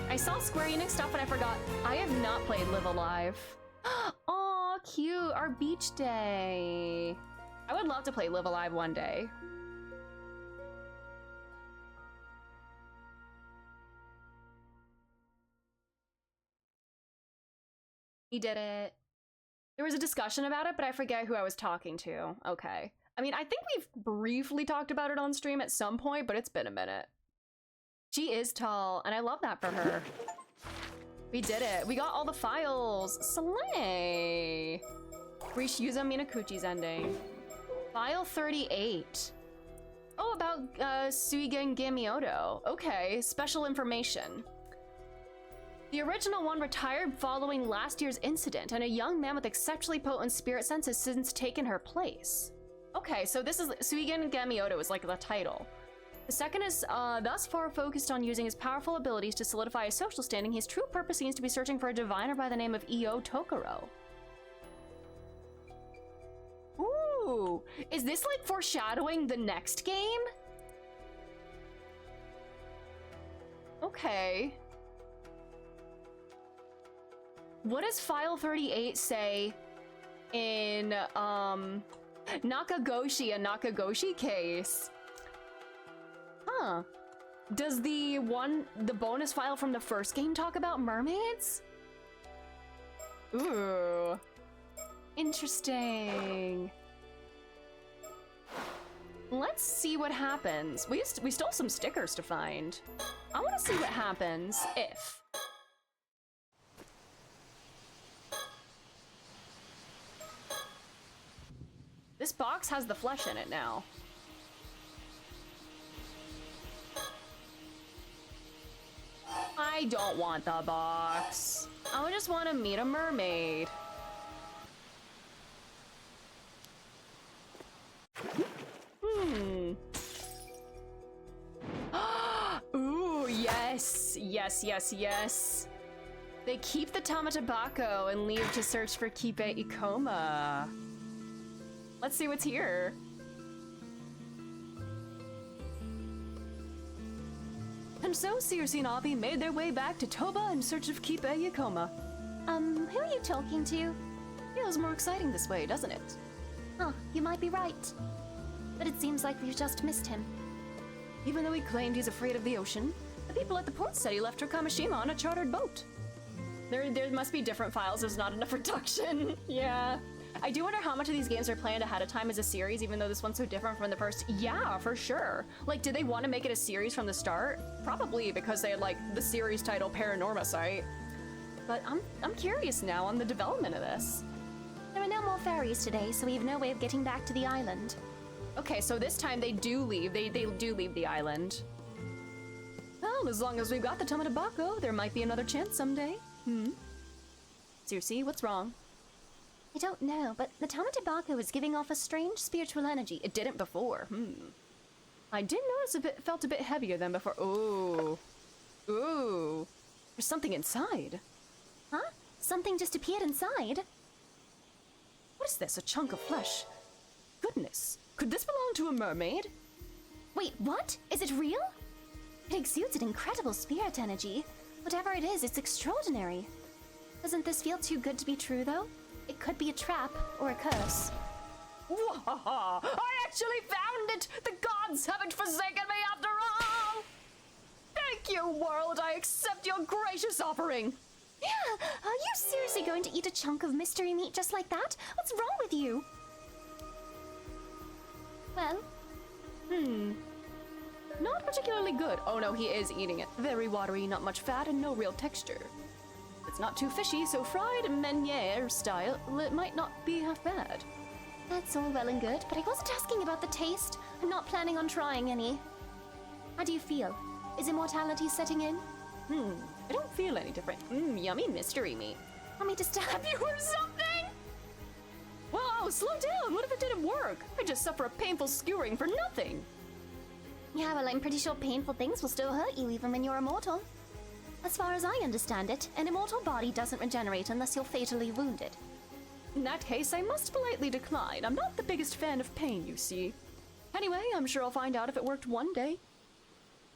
I saw Square Enix stuff and I forgot. I have not played Live Alive. Aw, cute. Our beach day. I would love to play Live Alive one day. He did it. There was a discussion about it, but I forget who I was talking to. Okay. I mean, I think we've briefly talked about it on stream at some point, but it's been a minute. She is tall, and I love that for her. We did it. We got all the files. Slay! Rishyuza Minakuchi's ending. File 38. Oh, about Suigen Gamioto. Okay, special information. The original one retired following last year's incident, and a young man with exceptionally potent spirit sense has since taken her place. Okay, so this is Suigen Gamioto is like the title. The second is thus far focused on using his powerful abilities to solidify his social standing. His true purpose seems to be searching for a diviner by the name of Io Tokoro. Ooh, is this like foreshadowing the next game? Okay. What does file 38 say in Nakagoshi, a Nakagoshi case? Huh. Does the bonus file from the first game talk about mermaids? Ooh. Interesting. Let's see what happens. We stole some stickers to find. I want to see what happens if... This box has the flesh in it now. I don't want the box. I just want to meet a mermaid. Ooh, yes. Yes, yes, yes. They keep the Tamatabako and leave to search for Kipe Ikoma. Let's see what's here. And so Circe and Avi made their way back to Toba in search of Kipe Ikoma. Who are you talking to? Feels more exciting this way, doesn't it? Huh, you might be right. But it seems like we've just missed him. Even though he claimed he's afraid of the ocean, the people at the port said he left for Kamishima on a chartered boat. There must be different files, there's not enough reduction. Yeah. I do wonder how much of these games are planned ahead of time as a series, even though this one's so different from the first. Yeah, for sure. Like, did they want to make it a series from the start? Probably, because they had, like, the series title Paranormasight. But I'm curious now on the development of this. There are no more ferries today, so we have no way of getting back to the island. Okay, so this time they do leave. They do leave the island. Well, as long as we've got the Tamatabako, there might be another chance someday. Circe, what's wrong? I don't know, but the Tamatabako is giving off a strange spiritual energy. It didn't before. I did notice it felt a bit heavier than before. Ooh. Ooh. There's something inside. Huh? Something just appeared inside? What is this? A chunk of flesh? Goodness. Could this belong to a mermaid? Wait, what? Is it real? It exudes an incredible spirit energy. Whatever it is, it's extraordinary. Doesn't this feel too good to be true, though? It could be a trap or a curse. Wahaha! I actually found it! The gods haven't forsaken me after all! Thank you, world! I accept your gracious offering! Yeah! Are you seriously going to eat a chunk of mystery meat just like that? What's wrong with you? Well... Not particularly good. Oh no, he is eating it. Very watery, not much fat, and no real texture. It's not too fishy, so fried meuniere style, it might not be half bad. That's all well and good, but I wasn't asking about the taste. I'm not planning on trying any. How do you feel? Is immortality setting in? I don't feel any different. Yummy mystery meat. Want me to stab you or something? Whoa, slow down! What if it didn't work? I just suffer a painful skewering for nothing. Yeah, well, I'm pretty sure painful things will still hurt you even when you're immortal. As far as I understand it, an immortal body doesn't regenerate unless you're fatally wounded. In that case, I must politely decline. I'm not the biggest fan of pain, you see. Anyway, I'm sure I'll find out if it worked one day.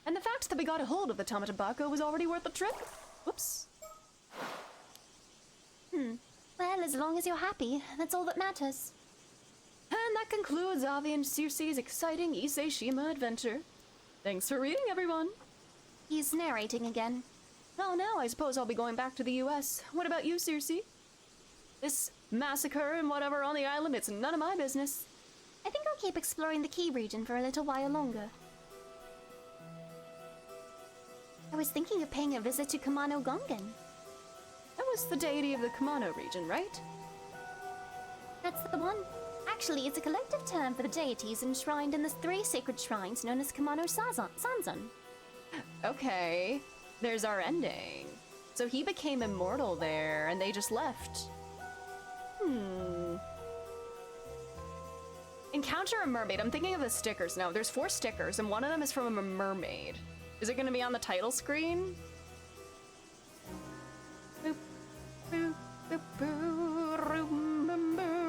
And the fact that we got a hold of the Tamatabako was already worth the trip. Whoops. Well, as long as you're happy, that's all that matters. And that concludes Avi and Circe's exciting Ise-shima adventure. Thanks for reading, everyone. He's narrating again. Oh, now I suppose I'll be going back to the US. What about you, Circe? This massacre and whatever on the island, it's none of my business. I think I'll keep exploring the Key region for a little while longer. I was thinking of paying a visit to Kumano Gongen. That was the deity of the Kumano region, right? That's the one. Actually, it's a collective term for the deities enshrined in the 3 sacred shrines known as Kumano Sanzan. Okay, there's our ending. So he became immortal there, and they just left. Encounter a mermaid. I'm thinking of the stickers now. There's 4 stickers, and one of them is from a mermaid. Is it gonna be on the title screen? Boop, boop, boop, boop, boop, boop, boop.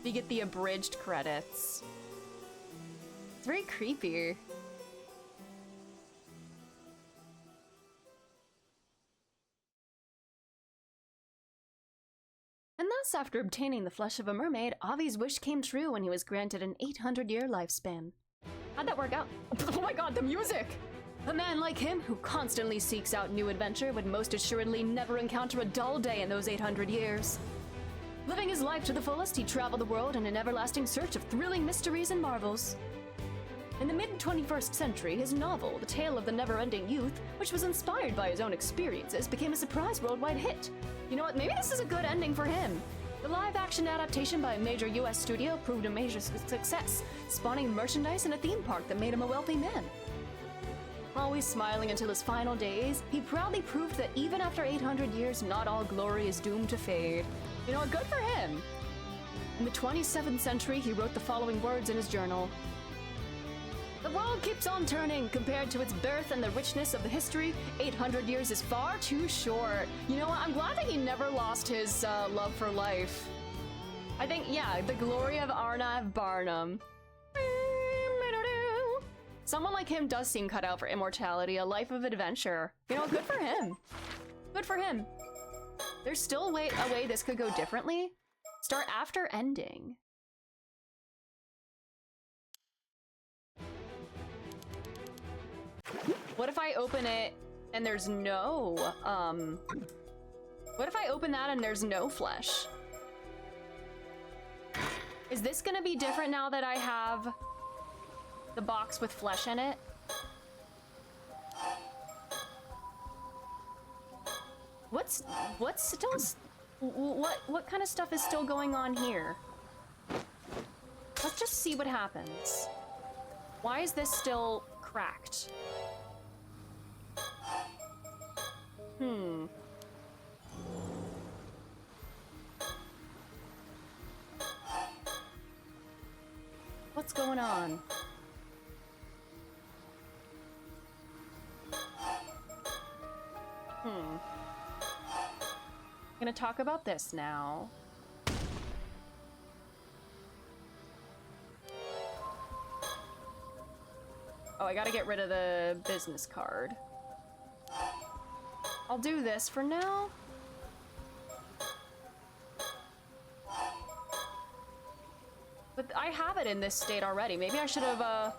You get the abridged credits. It's very creepy. And thus, after obtaining the flesh of a mermaid, Avi's wish came true when he was granted an 800-year lifespan. How'd that work out? Oh my god, the music! A man like him, who constantly seeks out new adventure, would most assuredly never encounter a dull day in those 800 years. Living his life to the fullest, he traveled the world in an everlasting search of thrilling mysteries and marvels. In the mid-21st century, his novel, The Tale of the Never-Ending Youth, which was inspired by his own experiences, became a surprise worldwide hit. You know what, maybe this is a good ending for him. The live-action adaptation by a major US studio proved a major success, spawning merchandise and a theme park that made him a wealthy man. Always smiling until his final days, he proudly proved that even after 800 years, not all glory is doomed to fade. You know what, good for him! In the 27th century, he wrote the following words in his journal. The world keeps on turning. Compared to its birth and the richness of the history, 800 years is far too short. You know what? I'm glad that he never lost his love for life. I think, yeah, the glory of Arnav Barnum. Someone like him does seem cut out for immortality, a life of adventure. You know, good for him. Good for him. There's still a way this could go differently. Start after ending. What if I open it and there's no, what if I open that and there's no flesh? Is this gonna be different now that I have the box with flesh in it? What kind of stuff is still going on here? Let's just see what happens. Why is this still cracked? What's going on? Gonna talk about this now. Oh, I gotta get rid of the business card. I'll do this for now. But I have it in this state already. Maybe I should have,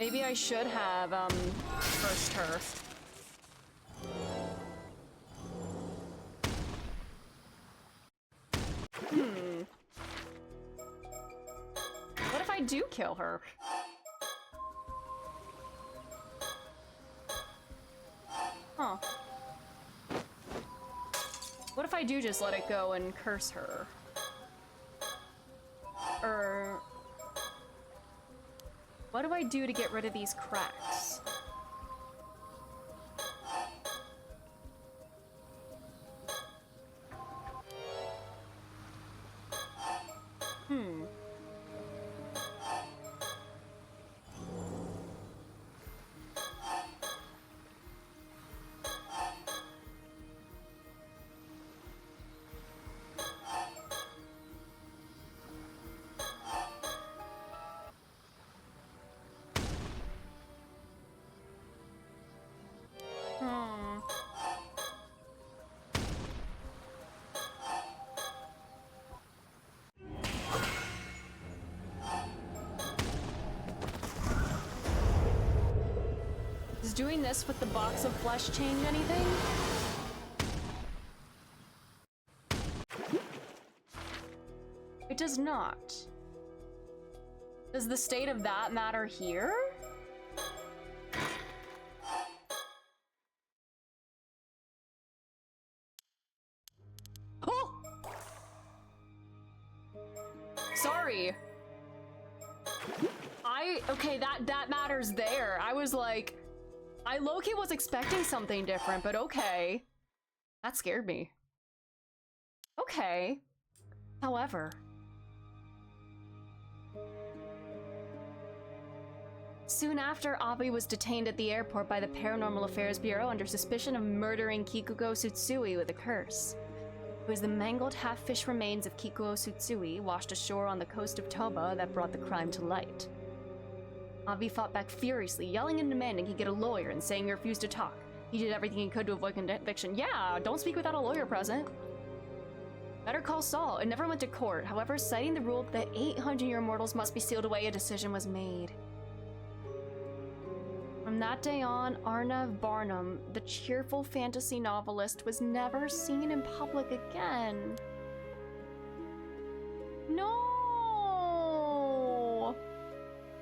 maybe I should have, cursed her. What if I do kill her? Huh. What if I do just let it go and curse her? Or... what do I do to get rid of these cracks? Does doing this with the box of flesh change anything? It does not. Does the state of that matter here? Oh! Sorry. Okay, that matters there. I was like, I low-key was expecting something different, but okay. That scared me. Okay. However... soon after, Abi was detained at the airport by the Paranormal Affairs Bureau under suspicion of murdering Kikuko Tsutsui with a curse. It was the mangled half-fish remains of Kikuko Tsutsui washed ashore on the coast of Toba that brought the crime to light. Avi fought back furiously, yelling and demanding he get a lawyer and saying he refused to talk. He did everything he could to avoid conviction. Yeah, don't speak without a lawyer present. Better call Saul. It never went to court. However, citing the rule that 800-year mortals must be sealed away, a decision was made. From that day on, Arnav Barnum, the cheerful fantasy novelist, was never seen in public again. No!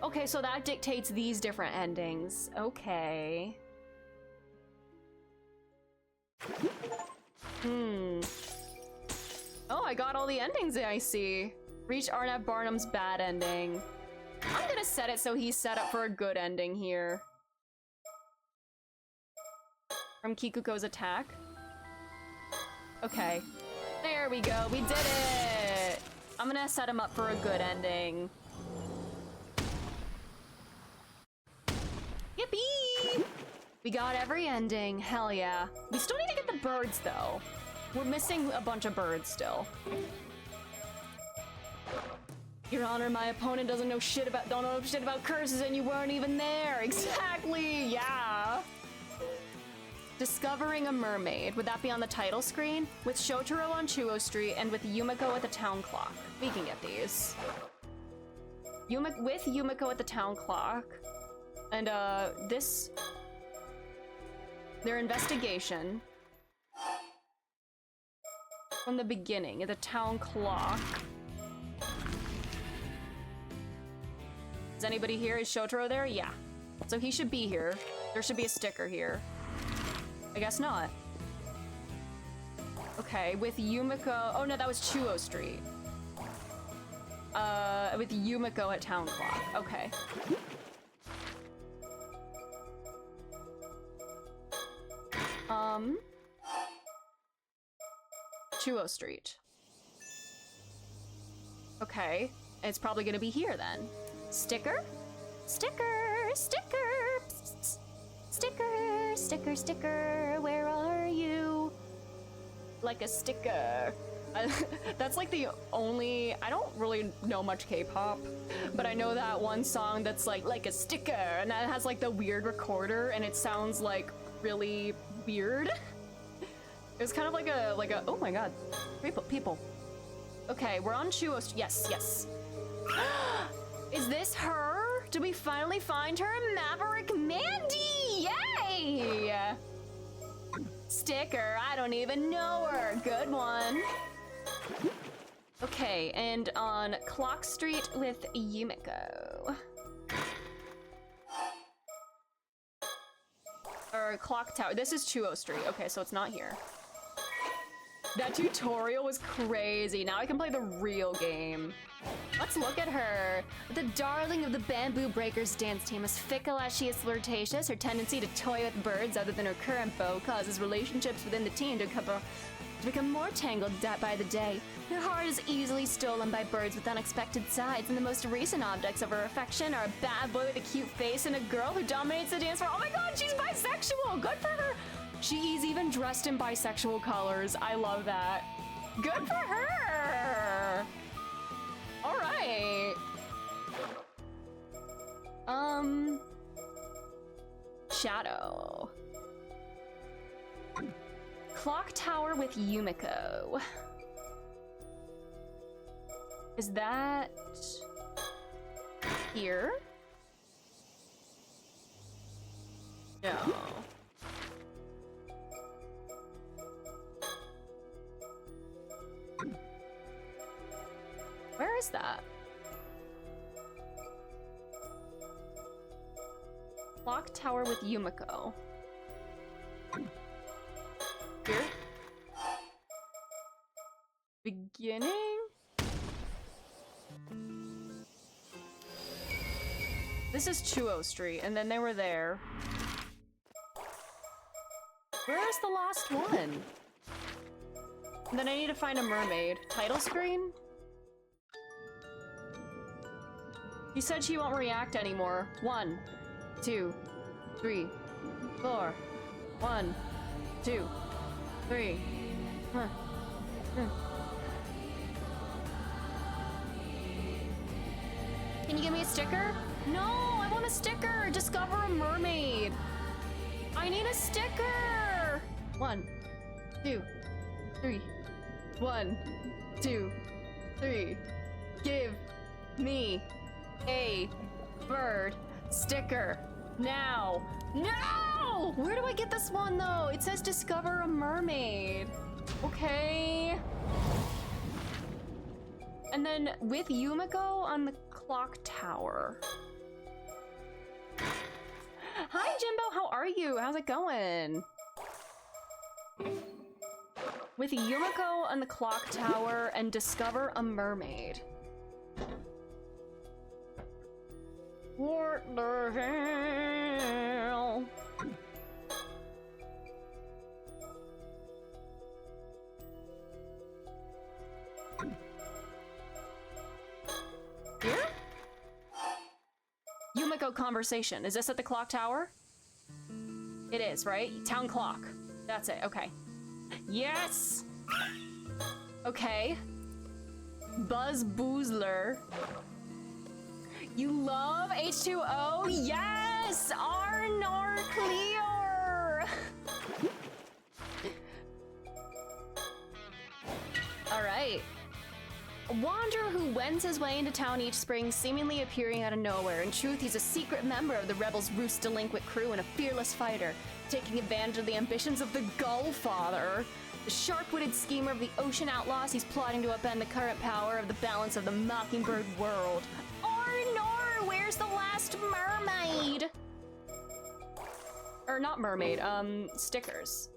Okay, so that dictates these different endings. Okay. Oh, I got all the endings I see. Reach Arnav Barnum's bad ending. I'm gonna set it so he's set up for a good ending here. From Kikuko's attack. Okay. There we go. We did it! I'm gonna set him up for a good ending. Yippee! We got every ending. Hell yeah. We still need to get the birds, though. We're missing a bunch of birds still. Your Honor, my opponent don't know shit about curses, and you weren't even there. Exactly, yeah. Discovering a mermaid. Would that be on the title screen? With Shotaro on Chuo Street and with Yumiko at the town clock. We can get these. With Yumiko at the town clock. And their investigation. From the beginning, at the town clock. Is anybody here? Is Shotaro there? Yeah. So he should be here. There should be a sticker here. I guess not. Okay, with Yumiko... Oh no, that was Chuo Street. With Yumiko at town clock. Okay. Chuo Street. Okay, it's probably gonna be here then. Sticker? Sticker! Sticker! Psst. Sticker! Sticker! Sticker! Where are you? Like a sticker. That's like the only... I don't really know much K-pop, but I know that one song that's like a sticker, and that has like the weird recorder, and it sounds like really weird. It was kind of like a oh my god, people. Okay, we're on Chuo. Yes. Is this her? Did we finally find her? Maverick Mandy! Yay! Sticker, I don't even know her. Good one. Okay, and on Clock Street with Yumiko. Or Clock Tower. This is Chuo Street. Okay, so it's not here. That tutorial was crazy. Now I can play the real game. Let's look at her. The darling of the Bamboo Breakers dance team, as fickle as she is flirtatious, her tendency to toy with birds other than her current beau causes relationships within the team to become more tangled by the day. Her heart is easily stolen by birds with unexpected sides, and the most recent objects of her affection are a bad boy with a cute face and a girl who dominates the dance floor. Oh my god, she's bisexual! Good for her! She's even dressed in bisexual colors. I love that. Good for her! Alright. Shadow. Clock Tower with Yumiko. Is that here? No. Where is that? Clock Tower with Yumiko. Here? Beginning? This is Chuo Street, and then they were there. Where is the last one? And then I need to find a mermaid. Title screen? He said she won't react anymore. 1, 2, 3, 4. 1, 2, 3. Can you give me a sticker? No, I want a sticker. Discover a mermaid. I need a sticker. 1, 2, 3, 1, 2, 3. Give me a bird sticker now. No! Where do I get this one though? It says discover a mermaid. Okay. And then with Yumiko on the clock tower. Hi Jimbo, how are you? How's it going? With Yumiko on the clock tower and discover a mermaid. What the hell? Here? Yumiko conversation. Is this at the clock tower? It is, right? Town clock. That's it, okay. Yes! Okay. Buzz Boozler. You love H2O? Yes! Arnor Clear! Alright. A wanderer who wends his way into town each spring, seemingly appearing out of nowhere. In truth, he's a secret member of the Rebels' Roost delinquent crew and a fearless fighter, taking advantage of the ambitions of the Gullfather. The sharp-witted schemer of the ocean outlaws, he's plotting to upend the current power of the balance of the Mockingbird world. Arnor, where's the last mermaid? Or not mermaid, stickers.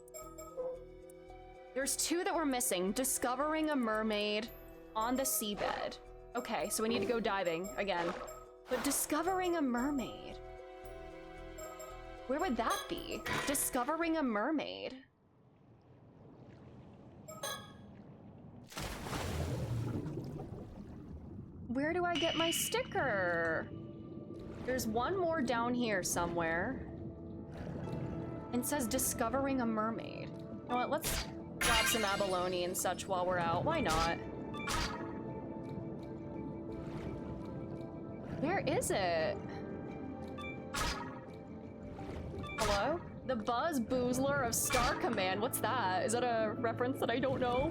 There's 2 that we're missing. Discovering a mermaid on the seabed. Okay, so we need to go diving again. But discovering a mermaid. Where would that be? Discovering a mermaid. Where do I get my sticker? There's one more down here somewhere. And it says discovering a mermaid. You know what, let's grab some abalone and such while we're out. Why not? Where is it? Hello? The Buzz Boozler of Star Command. What's that? Is that a reference that I don't know?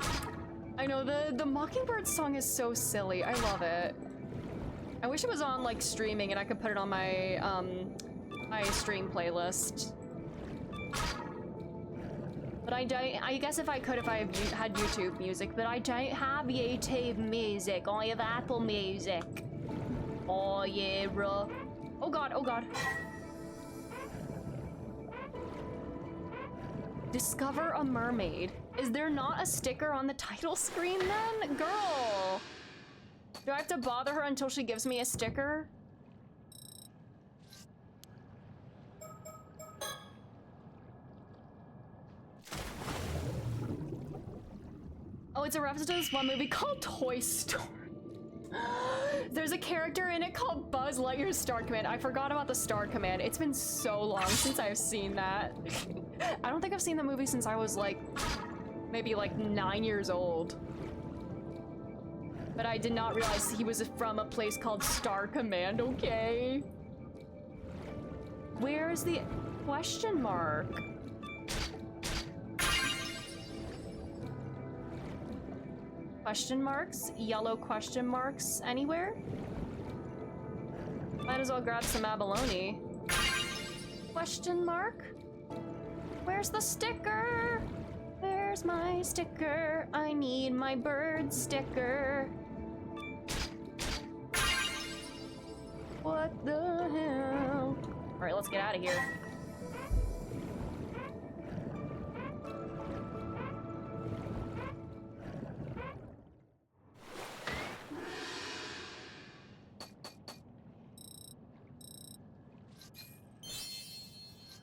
I know the Mockingbird song is so silly. I love it. I wish it was on like streaming and I could put it on my my stream playlist. But I guess if I could, if I had YouTube music, but I don't have YouTube music. I have Apple Music. Oh yeah, bro. Oh god, oh god. Discover a mermaid. Is there not a sticker on the title screen then? Girl! Do I have to bother her until she gives me a sticker? Oh, it's a reference to this one movie called Toy Story. There's a character in it called Buzz Lightyear's Star Command. I forgot about the Star Command. It's been so long since I've seen that. I don't think I've seen the movie since I was like, maybe like 9 years old. But I did not realize he was from a place called Star Command, okay? Where's the question mark? Question marks? Yellow question marks anywhere? Might as well grab some abalone. Question mark? Where's the sticker? Where's my sticker? I need my bird sticker. What the hell? All right, let's get out of here.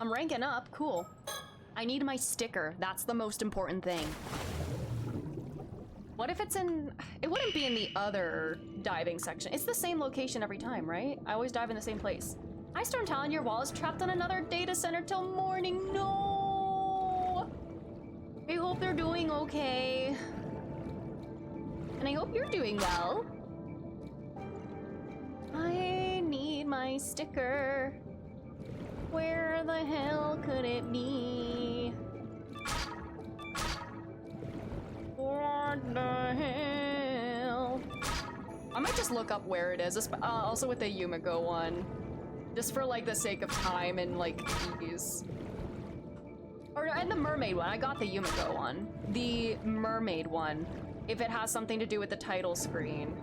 I'm ranking up, cool. I need my sticker, that's the most important thing. What if it's in, it wouldn't be in the other diving section. It's the same location every time, right? I always dive in the same place. Hi Storm Talon, your wall is trapped on another data center till morning, no! I hope they're doing okay. And I hope you're doing well. I need my sticker. Where the hell could it be? What the might just look up where it is, also with the Yumiko one. Just for, like, the sake of time and, like, ease. And the Mermaid one. I got the Yumiko one. The Mermaid one. If it has something to do with the title screen.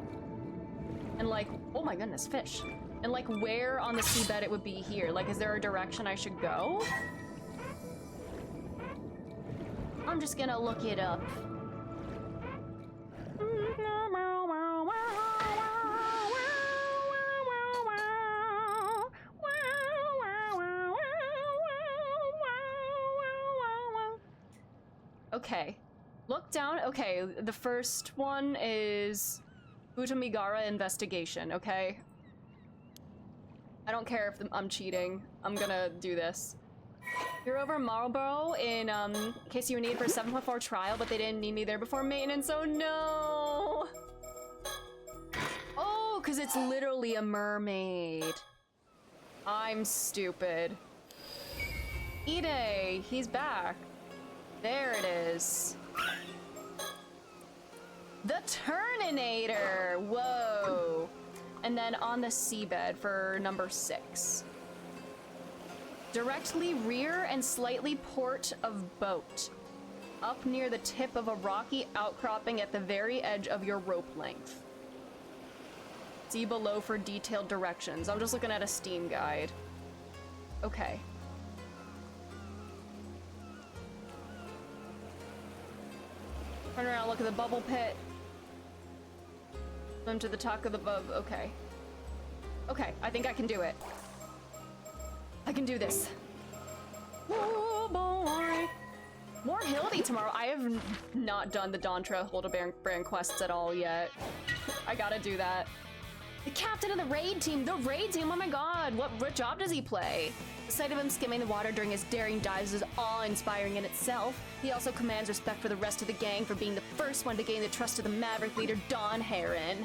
And, like, oh my goodness, fish. And, like, where on the seabed it would be here. Like, is there a direction I should go? I'm just gonna look it up. Okay. Look down. Okay, the first one is Utamigara investigation, okay? I don't care if I'm cheating. I'm gonna do this. You're over Marlborough in case you were needed for a 7.4 trial, but they didn't need me there before maintenance. Oh no! Oh, because it's literally a mermaid. I'm stupid. Ide, he's back. There it is. The Turninator! Whoa! And then on the seabed for number 6. Directly rear and slightly port of boat. Up near the tip of a rocky outcropping at the very edge of your rope length. See below for detailed directions. I'm just looking at a Steam guide. Okay. Turn around, look at the bubble pit. Swim to the top of the boat. Okay. Okay, I think I can do it. I can do this. Oh boy. More Hildy tomorrow. I have not done the Dontra Hildebrand quests at all yet. I gotta do that. The captain of the raid team! The raid team! Oh my god! What job does he play? The sight of him skimming the water during his daring dives is awe-inspiring in itself. He also commands respect for the rest of the gang for being the first one to gain the trust of the Maverick leader, Don Heron.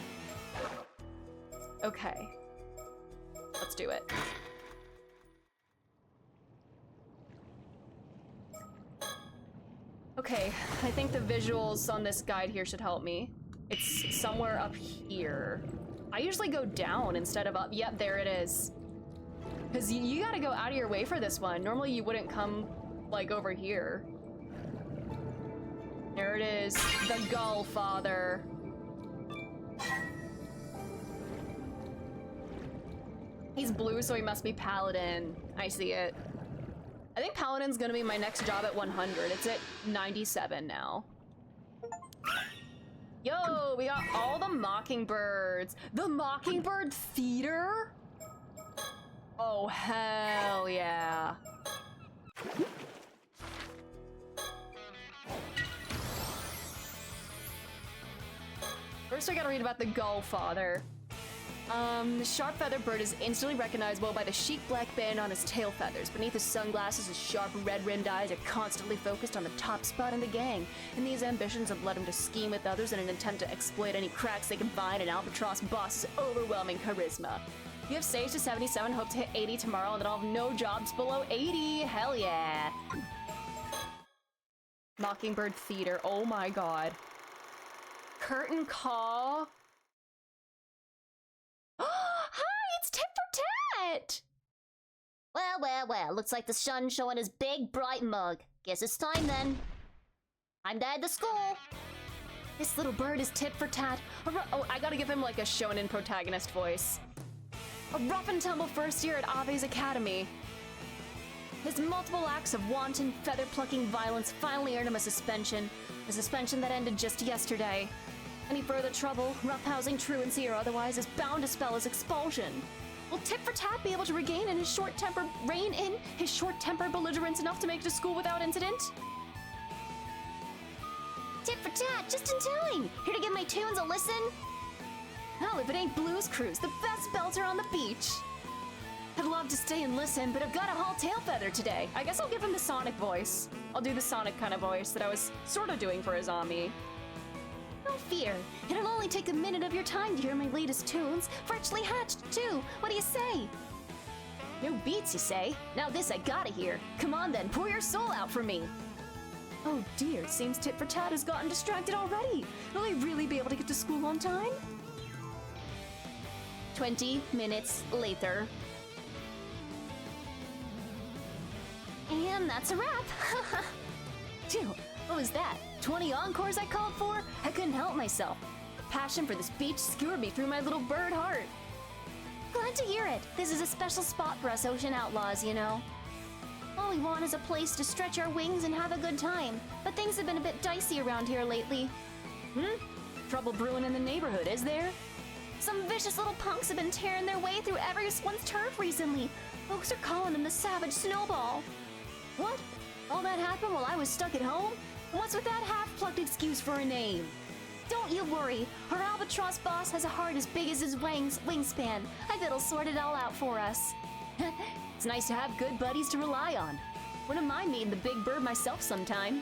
Okay. Let's do it. Okay, I think the visuals on this guide here should help me. It's somewhere up here. I usually go down instead of up. Yep, there it is. Because you gotta go out of your way for this one. Normally you wouldn't come, like, over here. There it is. The Gull Father. He's blue, so he must be Paladin. I see it. I think Paladin's gonna be my next job at 100. It's at 97 now. Yo, we got all the Mockingbirds. The Mockingbird Theater? Oh, hell yeah. First, I gotta read about the Gull Father. The sharp feather bird is instantly recognizable by the chic black band on his tail feathers. Beneath his sunglasses, his sharp red-rimmed eyes are constantly focused on the top spot in the gang, and these ambitions have led him to scheme with others in an attempt to exploit any cracks they can find in Albatross Boss's overwhelming charisma. You have staged to 77, hope to hit 80 tomorrow, and then I'll have no jobs below 80. Hell yeah. Mockingbird Theater, oh my god. Curtain call. Hi, it's Tit for Tat! Well, looks like the sun's showing his big, bright mug. Guess it's time then. I'm there at the school. This little bird is Tit for Tat. Oh, I gotta give him like a shonen protagonist voice. A rough and tumble first year at Ave's Academy. His multiple acts of wanton, feather-plucking violence finally earned him a suspension that ended just yesterday. Any further trouble, roughhousing, truancy, or otherwise is bound to spell his expulsion. Will Tit for Tat be able to rein in his short-tempered belligerence enough to make it to school without incident? Tit for Tat, just in time! Here to give my tunes a listen? Hell, if it ain't Blues Cruise, the best belter on the beach! I'd love to stay and listen, but I've got a whole tail feather today. I guess I'll give him the Sonic voice. I'll do the Sonic kind of voice that I was sort of doing for Azami. No fear. It'll only take a minute of your time to hear my latest tunes. Freshly hatched, too. What do you say? New beats, you say? Now this I gotta hear. Come on then, pour your soul out for me. Oh dear, it seems Tit for Tat has gotten distracted already. Will I really be able to get to school on time? 20 minutes later. And that's a wrap. Phew, what was that? 20 encores I called for? I couldn't help myself. Passion for this beach skewered me through my little bird heart. Glad to hear it. This is a special spot for us ocean outlaws, you know. All we want is a place to stretch our wings and have a good time. But things have been a bit dicey around here lately. Trouble brewing in the neighborhood, is there? Some vicious little punks have been tearing their way through everyone's turf recently. Folks are calling them the Savage Snowball. What? All that happened while I was stuck at home? And what's with that half-plucked excuse for a name? Don't you worry. Our albatross boss has a heart as big as his wingspan. I bet he'll sort it all out for us. It's nice to have good buddies to rely on. Wouldn't mind meeting the big bird myself sometime.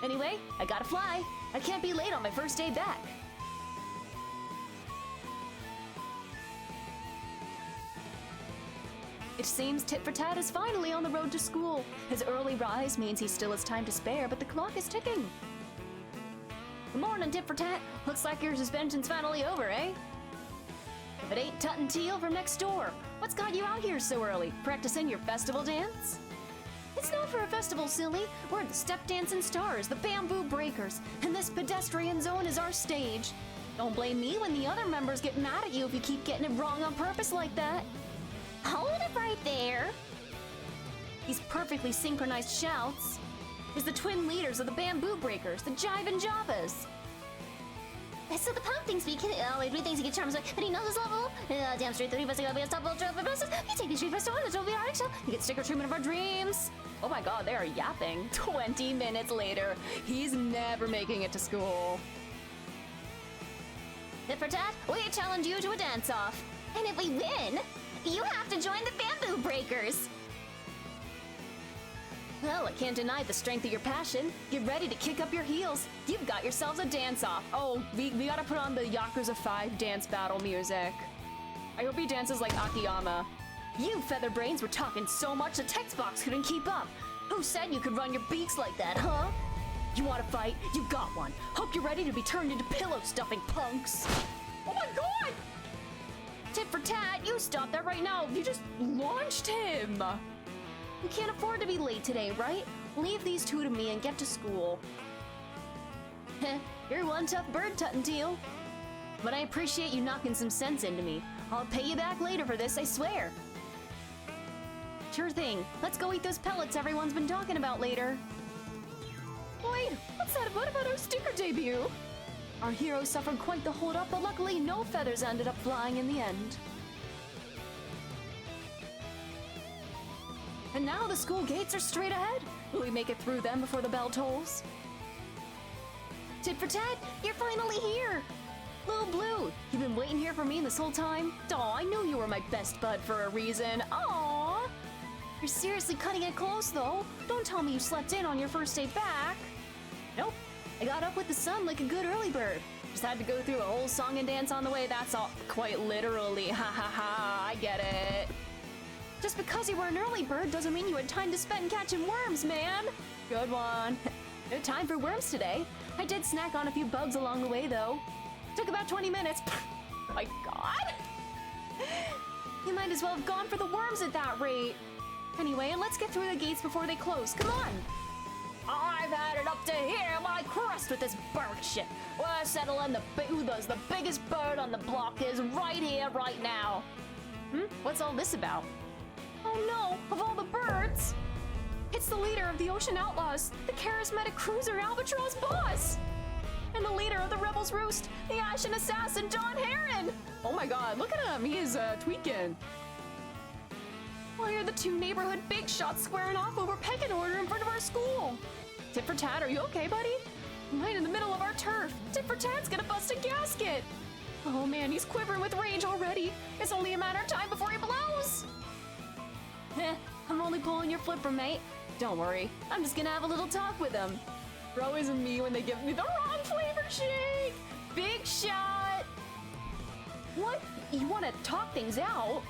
Anyway, I gotta fly. I can't be late on my first day back. It seems Tit for Tat is finally on the road to school. His early rise means he still has time to spare, but the clock is ticking. Good morning, Tit for Tat. Looks like your suspension's finally over, eh? If it ain't Tut and Teal from next door, what's got you out here so early? Practicing your festival dance? It's not for a festival, silly. We're the Step Dancing Stars, the Bamboo Breakers, and this pedestrian zone is our stage. Don't blame me when the other members get mad at you if you keep getting it wrong on purpose like that. Hold it right there. These perfectly synchronized shouts is the twin leaders of the Bamboo Breakers, the Jive and Javas. So the punk thinks we can, he thinks he can charm us, but he knows his level. Damn straight, 3 of us are gonna be a top ultra progressive. You take these street festival, and it'll be our show. You get sticker treatment of our dreams. Oh my god, they are yapping. 20 minutes later, he's never making it to school. Tit for Tat, we challenge you to a dance-off. And if we win, you have to join the Bamboo Breakers. Well, I can't deny the strength of your passion. Get ready to kick up your heels. You've got yourselves a dance-off. Oh, we gotta put on the Yakuza 5 dance battle music. I hope he dances like Akiyama. You featherbrains were talking so much the text box couldn't keep up. Who said you could run your beaks like that, huh? You wanna fight? You got one. Hope you're ready to be turned into pillow-stuffing punks. Oh my god! Tit for Tat, you stop that right now. You just launched him. We can't afford to be late today, right? Leave these two to me and get to school. Heh, you're one tough bird, Tut and Teal. But I appreciate you knocking some sense into me. I'll pay you back later for this, I swear. Sure thing. Let's go eat those pellets everyone's been talking about later. Wait, what's that? What about our sticker debut? Our hero suffered quite the hold-up, but luckily no feathers ended up flying in the end. And now the school gates are straight ahead. Will we make it through them before the bell tolls? Tit for Tat, you're finally here! Little Blue, you've been waiting here for me this whole time? Aw, I knew you were my best bud for a reason. Aw! You're seriously cutting it close, though. Don't tell me you slept in on your first day back. Nope. I got up with the sun like a good early bird. Just had to go through a whole song and dance on the way, that's all. Quite literally. Ha ha ha, I get it. Just because you were an early bird doesn't mean you had time to spend catching worms, man. Good one. No time for worms today. I did snack on a few bugs along the way, though. Took about 20 minutes. Oh my god. You might as well have gone for the worms at that rate. Anyway, let's get through the gates before they close. Come on. I've had it up to here, my crust with this bird shit. We're settling who the biggest bird on the block is right here, right now. What's all this about? Oh no, of all the birds! It's the leader of the Ocean Outlaws, the charismatic cruiser Albatross Boss! And the leader of the Rebels Roost, the Ashen Assassin John Heron! Oh my god, look at him, he is tweaking. Why are the two neighborhood big shots squaring off over pecking order in front of our school? Tit for Tat, are you okay, buddy? Right in the middle of our turf. Tit for Tat's gonna bust a gasket! Oh man, he's quivering with rage already. It's only a matter of time before he blows! Heh, I'm only pulling your flipper, mate. Don't worry, I'm just gonna have a little talk with him. They're always me when they give me the wrong flavor shake! Big shot! What? You wanna talk things out?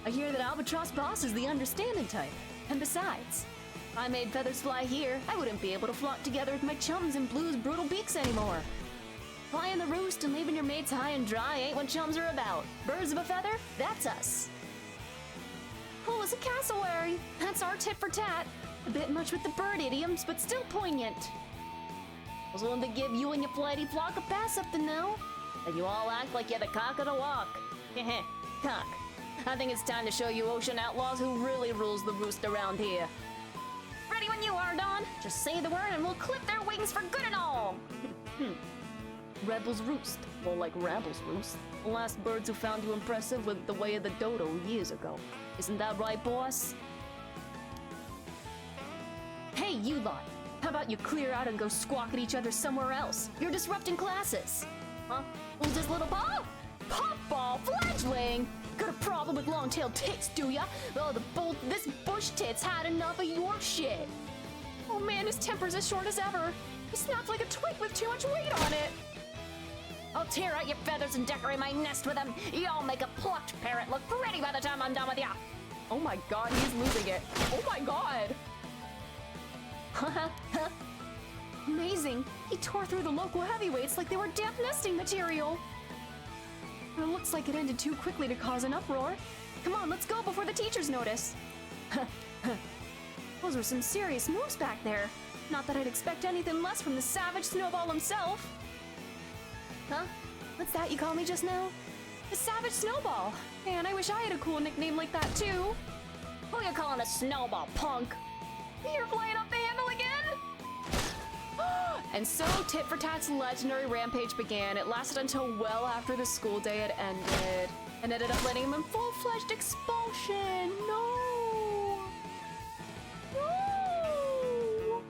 I hear that Albatross Boss is the understanding type. And besides, if I made feathers fly here, I wouldn't be able to flock together with my chums in Blue's brutal beaks anymore. Flying the roost and leaving your mates high and dry ain't what chums are about. Birds of a feather, that's us. Cool as a cassowary. That's our tit for tat. A bit much with the bird idioms, but still poignant. I was willing to give you and your flighty flock a pass up the now. And you all act like you're the cock of the walk. Heh cock. I think it's time to show you ocean outlaws who really rules the roost around here. Ready when you are, Dawn. Just say the word and we'll clip their wings for good and all. Rebels roost. More like Rabbles roost. The last birds who found you impressive with the way of the dodo years ago. Isn't that right, boss? Hey, you lot. How about you clear out and go squawk at each other somewhere else? You're disrupting classes. Huh? Who's this little ball? Popball fledgling! Got a problem with long-tailed tits, do ya? Oh, this bush tits had enough of your shit. Oh man, his temper's as short as ever. He snapped like a twig with too much weight on it. I'll tear out your feathers and decorate my nest with them. Y'all make a plucked parrot look pretty by the time I'm done with ya. Oh my god, he's losing it. Oh my god! Amazing. He tore through the local heavyweights like they were damp nesting material. It looks like it ended too quickly to cause an uproar. Come on, let's go before the teachers notice. Those were some serious moves back there. Not that I'd expect anything less from the savage Snowball himself. Huh? What's that you called me just now? The Savage Snowball. Man, I wish I had a cool nickname like that too. Who you calling a Snowball, punk? You're flying off the handle again? And so Tit for Tat's legendary rampage began. It lasted until well after the school day had ended, and ended up letting him in full-fledged expulsion. No! No!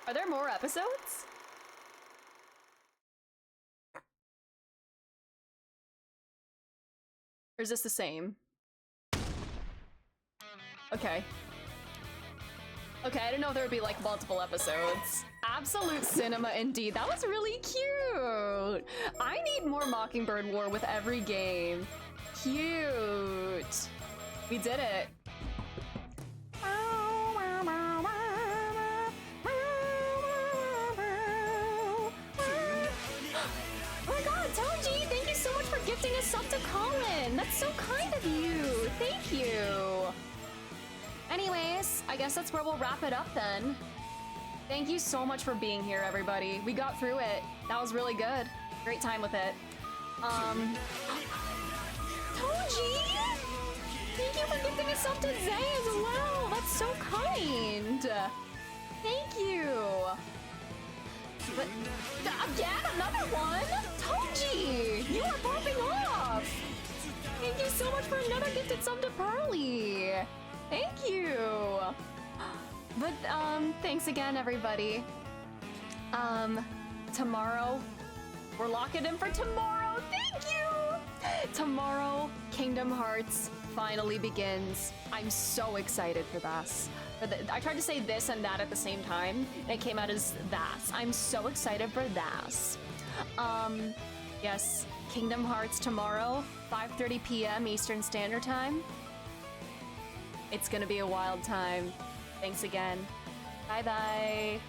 Are there more episodes? Or is this the same? Okay. Okay, I didn't know if there would be like multiple episodes. Absolute cinema indeed. That was really cute. I need more Mockingbird War with every game. Cute. We did it. Thank you so much for gifting us up to Colin. That's so kind of you. Thank you. Anyways, I guess that's where we'll wrap it up then. Thank you so much for being here, everybody. We got through it. That was really good. Great time with it. Toji! Thank you for gifting us up to Zay as well. That's so kind. Thank you. But again, another one? Toji! You are popping off! Thank you so much for another gifted sub to Pearly! Thank you! But, thanks again, everybody. Tomorrow, we're locking in for tomorrow! Thank you! Tomorrow, Kingdom Hearts finally begins. I'm so excited for this. I tried to say this and that at the same time, and it came out as that. I'm so excited for that. Yes, Kingdom Hearts tomorrow, 5:30 p.m. Eastern Standard Time. It's gonna be a wild time. Thanks again. Bye-bye.